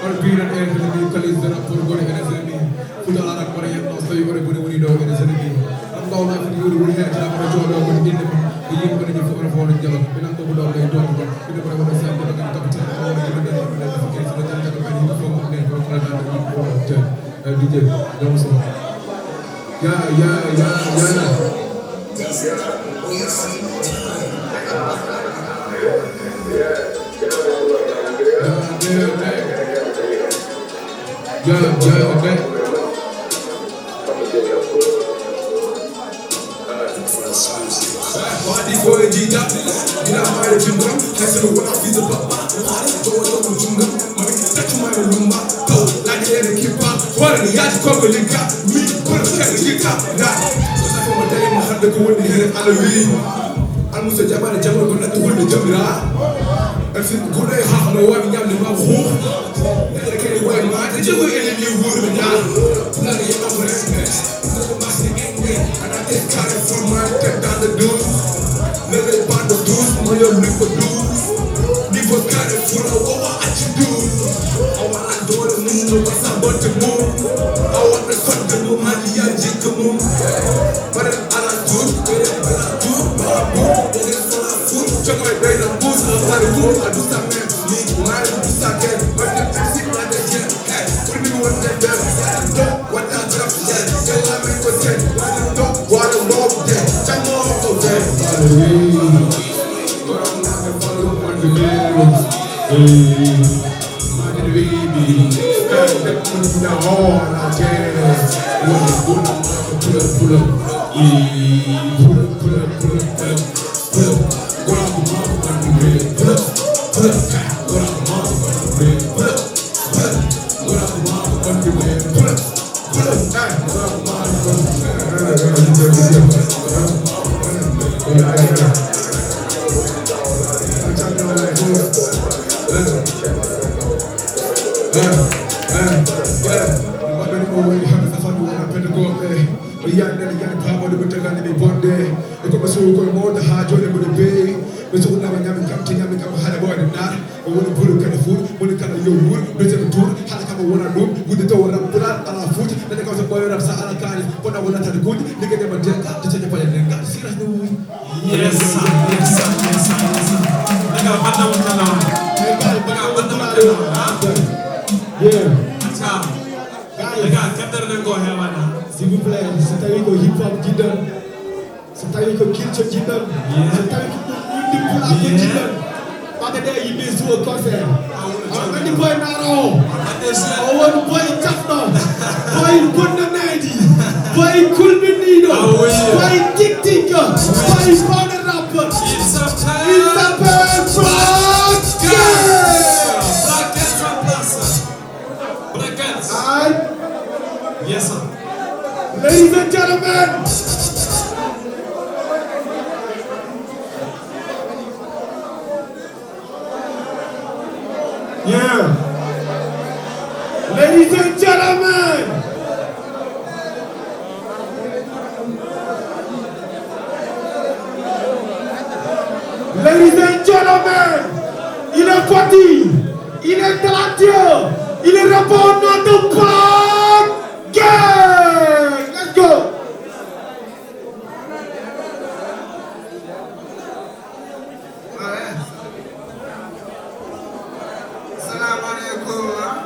On beat an end with the colleagues that are put going in as enemy. Put a lot of money and also you got to put it when you know it as enemy. I'm going to have to do the head. I'm going to join up with the enemy. The young man in the phone of the yellow. We're not going to do it. We're not going to say I'm going to get up to the phone and give it a notification. I'm going to get up to the phone and DJ Johnson. Party boy Gita, Gita my children, has to go off the papa. Go to Junga, touch my rumba, go like a keep up. What the yacht couple in cat, me, put a cat in cat. That was for my day, my hand to go in the head of Halloween. I'm Musa Jabba, the Jabba, going to hold the Jabba. If you go there, half an hour, you have the mouth home. I can't wait, man. Did you go in the new wood now? Not a young man. And I take time from my step down the dude. Let it find the dude, my young nigga dude. Nigga got it full of what I should do. I want to do it, no, what's up, but to move. I want to fuck the new man, yeah, jig the moon. But I don't do it, but I do it, but I do it. It is for a food, check my brain and booze. I do some man, me, I do some again. But the MC like the jet, hey, what do you want to do? What I drop, yeah, tell them it was dead. What a love dead, come on, go dead. But I'm not a follow on the mirrors. My baby, that puts the horn on jazz. Pull up. Pull up. Pull up. What I'm on the mirror. Pull up. What I'm on the mirror. Pull up. What I'm on the mirror. Pull up. Les gars, capteur de go hewana. S'il vous plaît, c'est avec le hip-hop jidan. C'est avec le culture jidan. C'est avec le Pulaar jidan. Pas que des images au concert. On dit boy naro. On boy chapno. Boy bonanadi. Boy kulbinido. Boy tik tik. Boy powder rapper. It's a Yes, sir. Ladies and gentlemen, yeah. Ladies and gentlemen, ladies and gentlemen, il est parti, il est talentueux, il est répondant de plan. Gang! Let's go! Assalamu alaikum.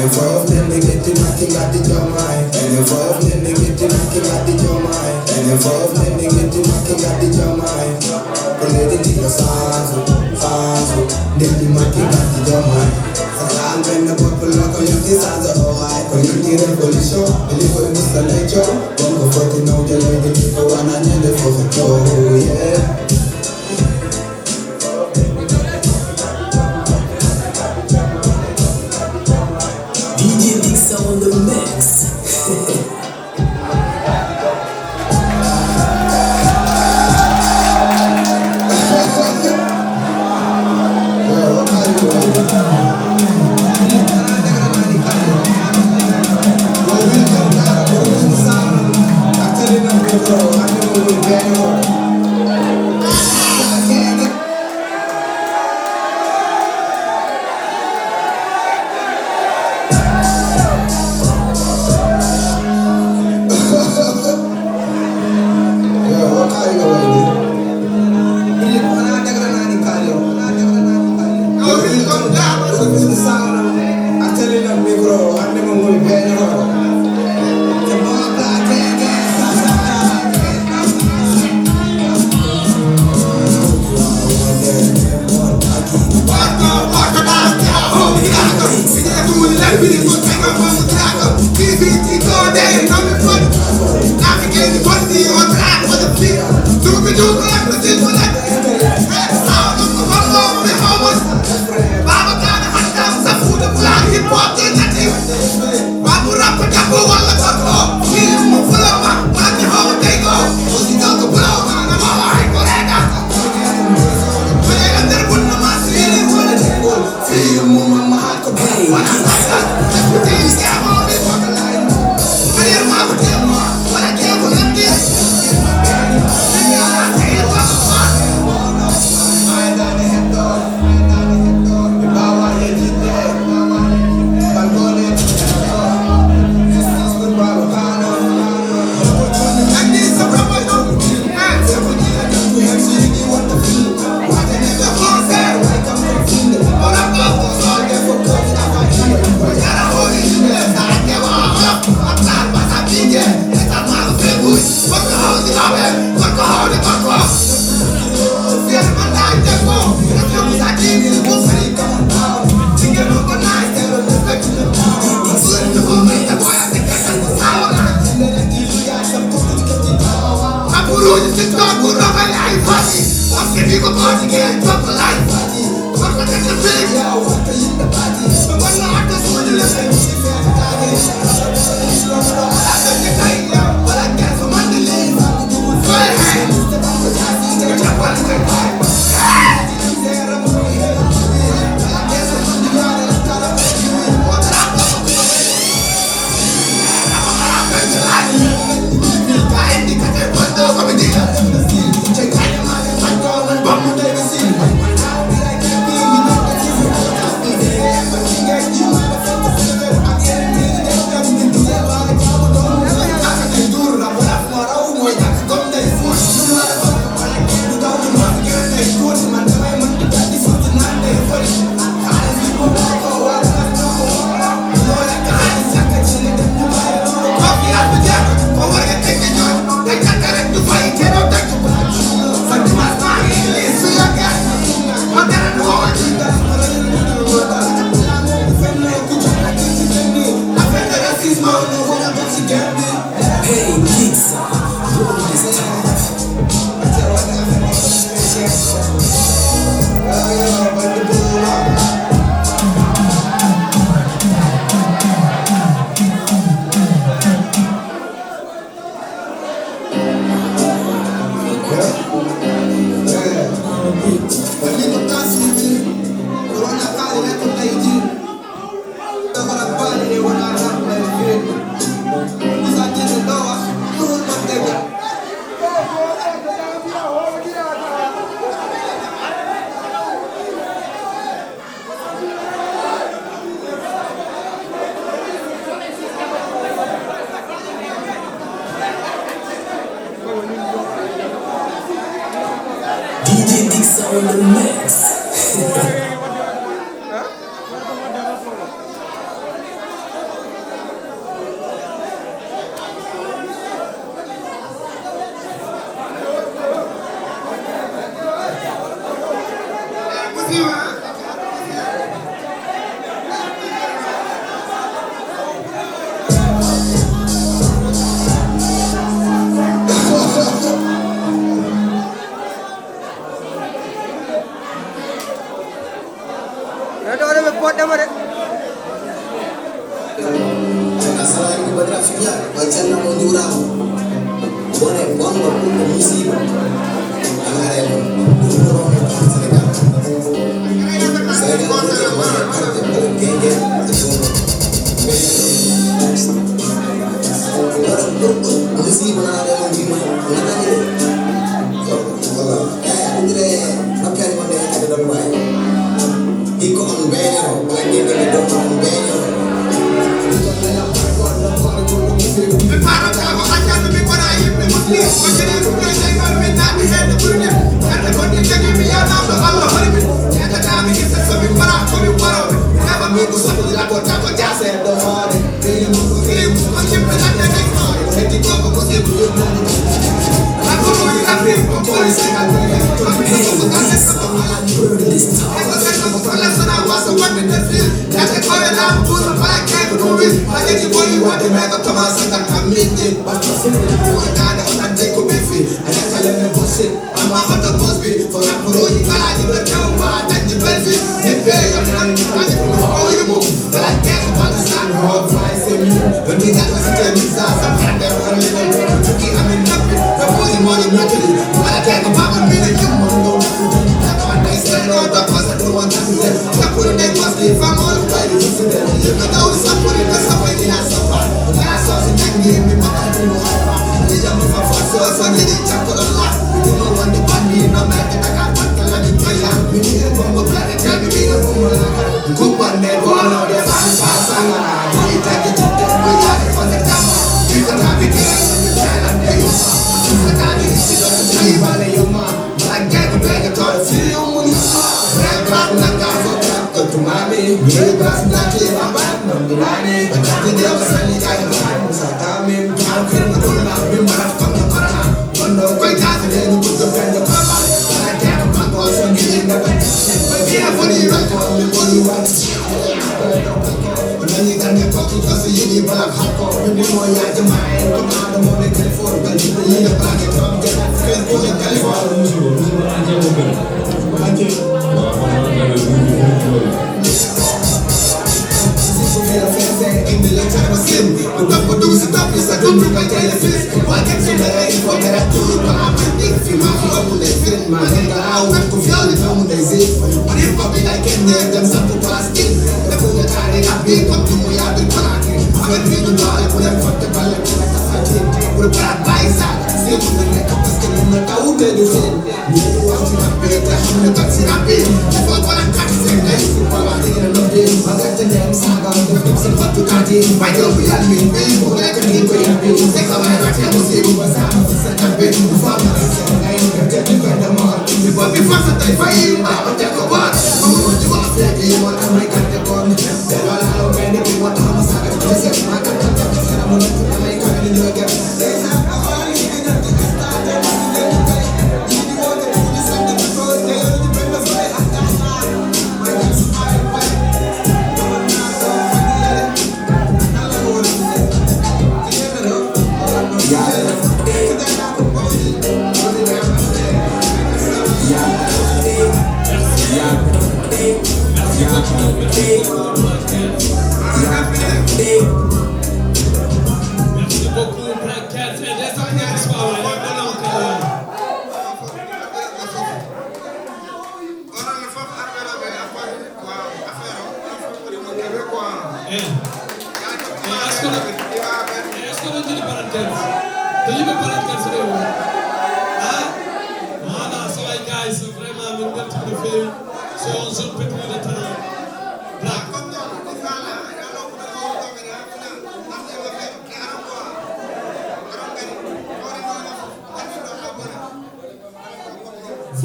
involved in the getting knocking at the jamai. And involved in the getting knocking at the jamai. And involved in the getting knocking at the jamai. Related to your sanzo, getting knocking at the jamai. Salam when the popular community sanzo, oh I community revolution. The people in the nature, don't go for the now, the lady people wanna need it for the show, yeah. On the mix. on the mix. Masalah ini bertrafiknya, wajan nak menjurang. Boleh buang waktu musibah. Angare mo, dulu saya kan geng-geng musibah ada yang gimana?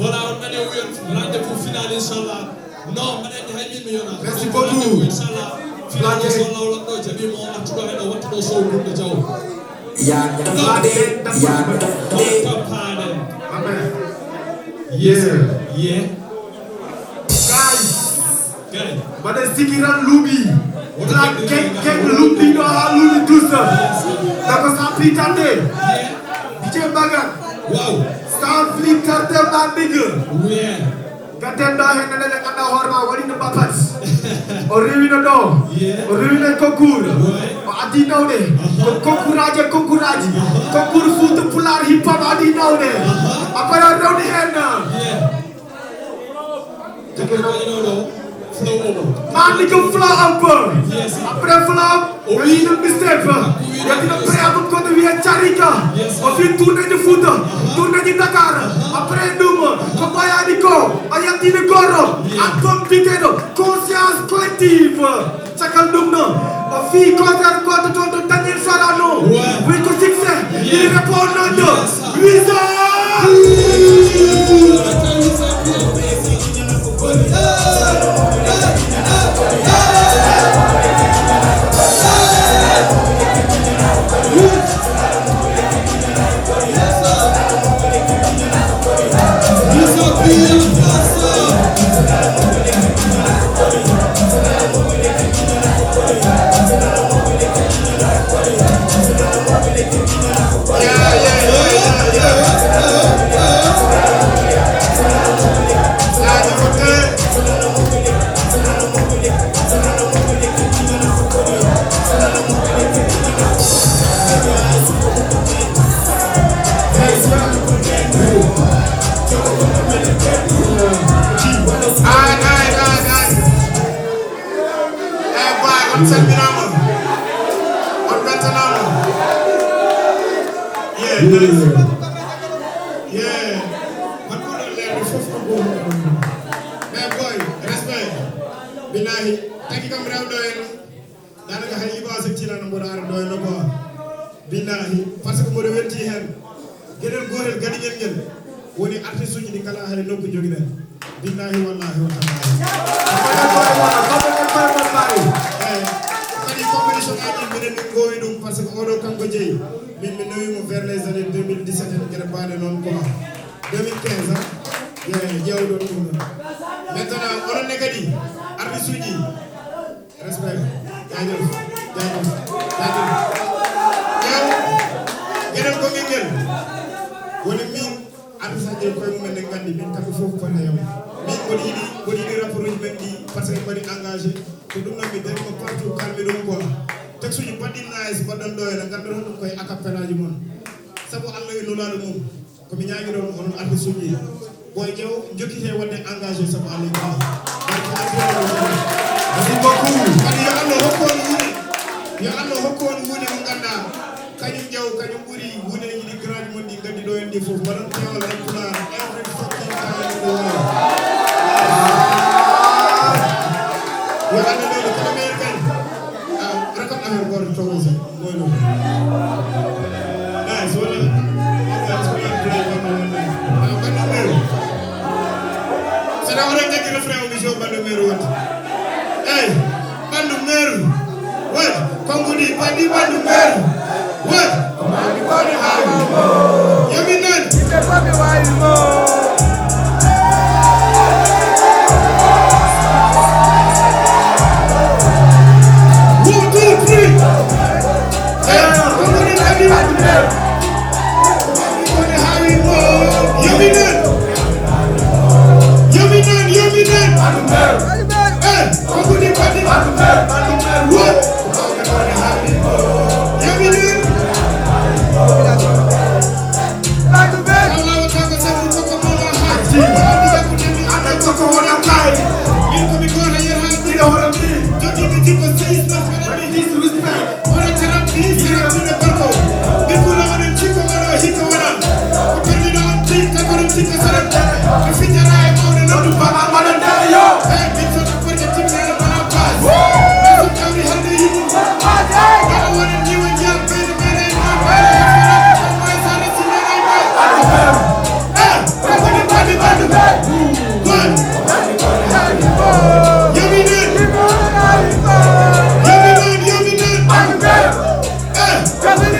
Voilà, on a eu rendez-vous final, Inch'Allah. Non, merci beaucoup. Yeah. Guys, pada sikiran Lubi, udah kek Lubi doa Lubi tusa. Dapat sapi tante, DJ Bagan. Wow. Sapi tante bandiga. Yeah. Katenda yang ada hormat wadi nampak pas. O rewina ɗo. O rewina concours. O addi nawde. Concours aji. Concours foot Pulaar hip hop addi nawde. Après o rewni hen. Man, you can flow un peu. Après flow, on a une mistake. Il y a une préalable quand on vient Charika. On fait tourner de foot, tourner de Dakar. Après nous, comme il y a des corps, il y a des corps. Un peu de conscience collective. Chacun de nous, on fait contre Daniel Sarano. Oui, que succès, il répond à nous. Vers les années 2017, maintenant, on a négadi, arbitre suivi, respect, boy jew jokkite wonde engagé sama Allah ba merci beaucoup kadi yo Allah hokkon woni mo ganda kanyum jew kanyum buri woni ni grand mon di gandi do en di fof baron tewal rek Pulaar every fucking time in the world yo Allah do ko American rakam affaire bor togosa moy lo nice wala Saya orang jadi refrain obisio bandu meru. Hey, bandu meru. What? Kongo di bandu meru. What? Bandu haru. Yaminan. Kita pakai wali mo. 1, 2, 3. Hey, Kongo di bandu meru. Bandu haru mo. Yaminan. Hey, Concours di parti. What? Cabi!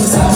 Sorry.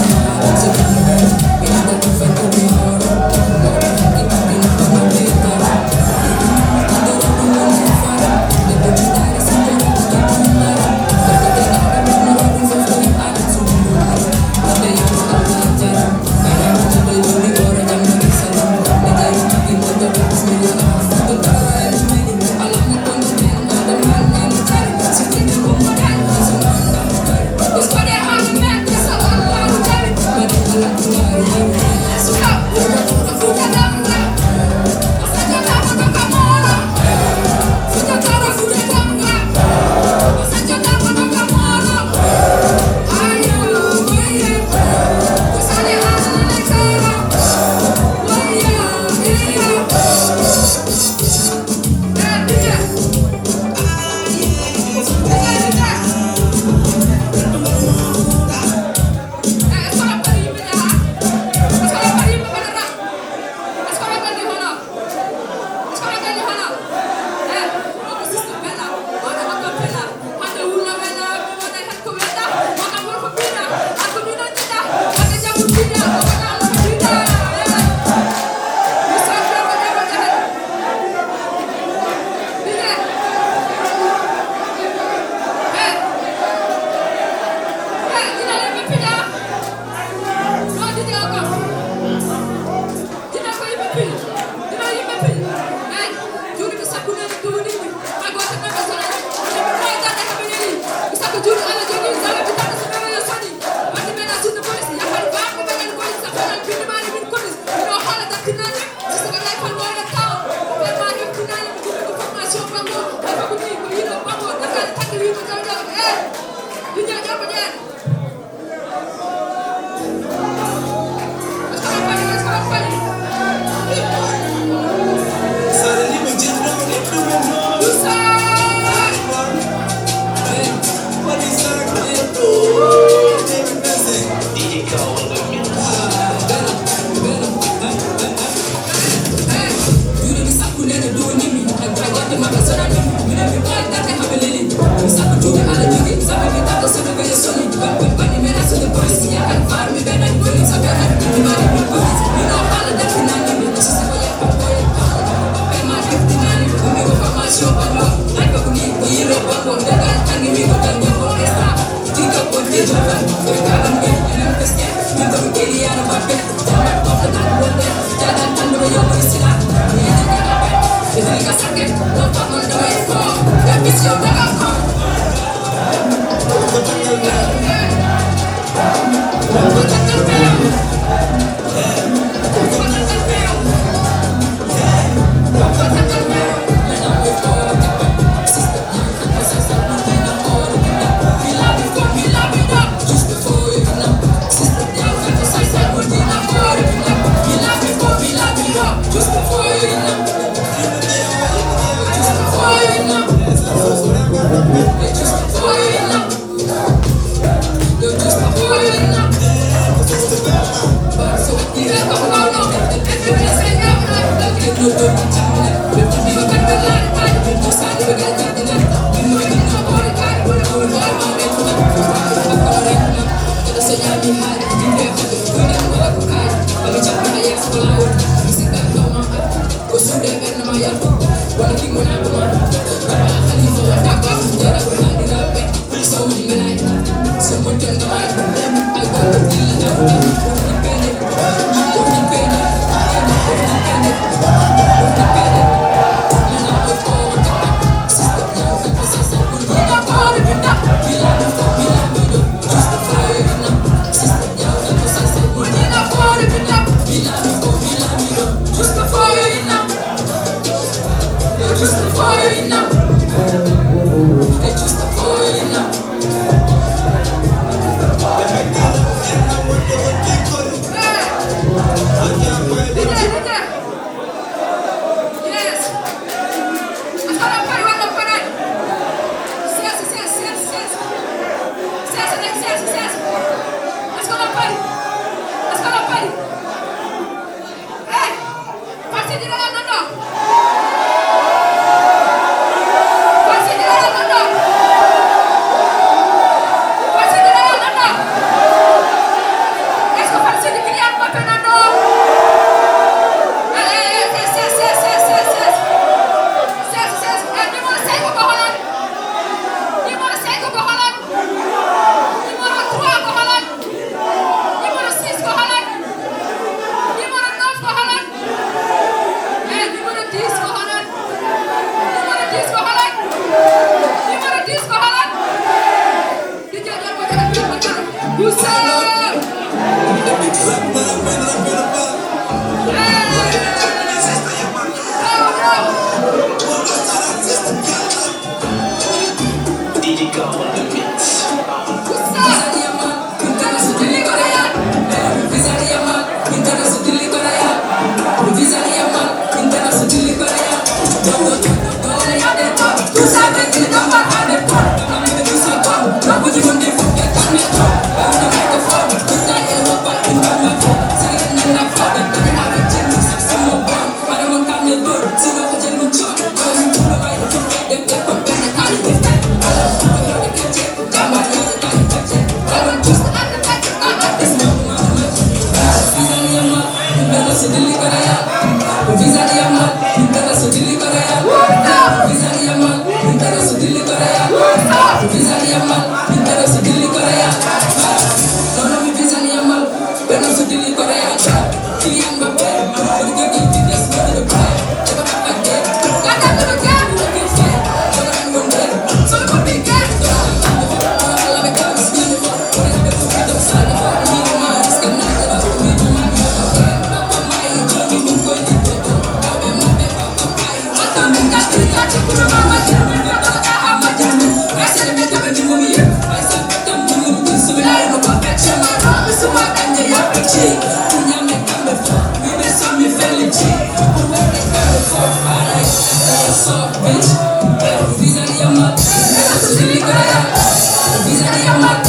Visa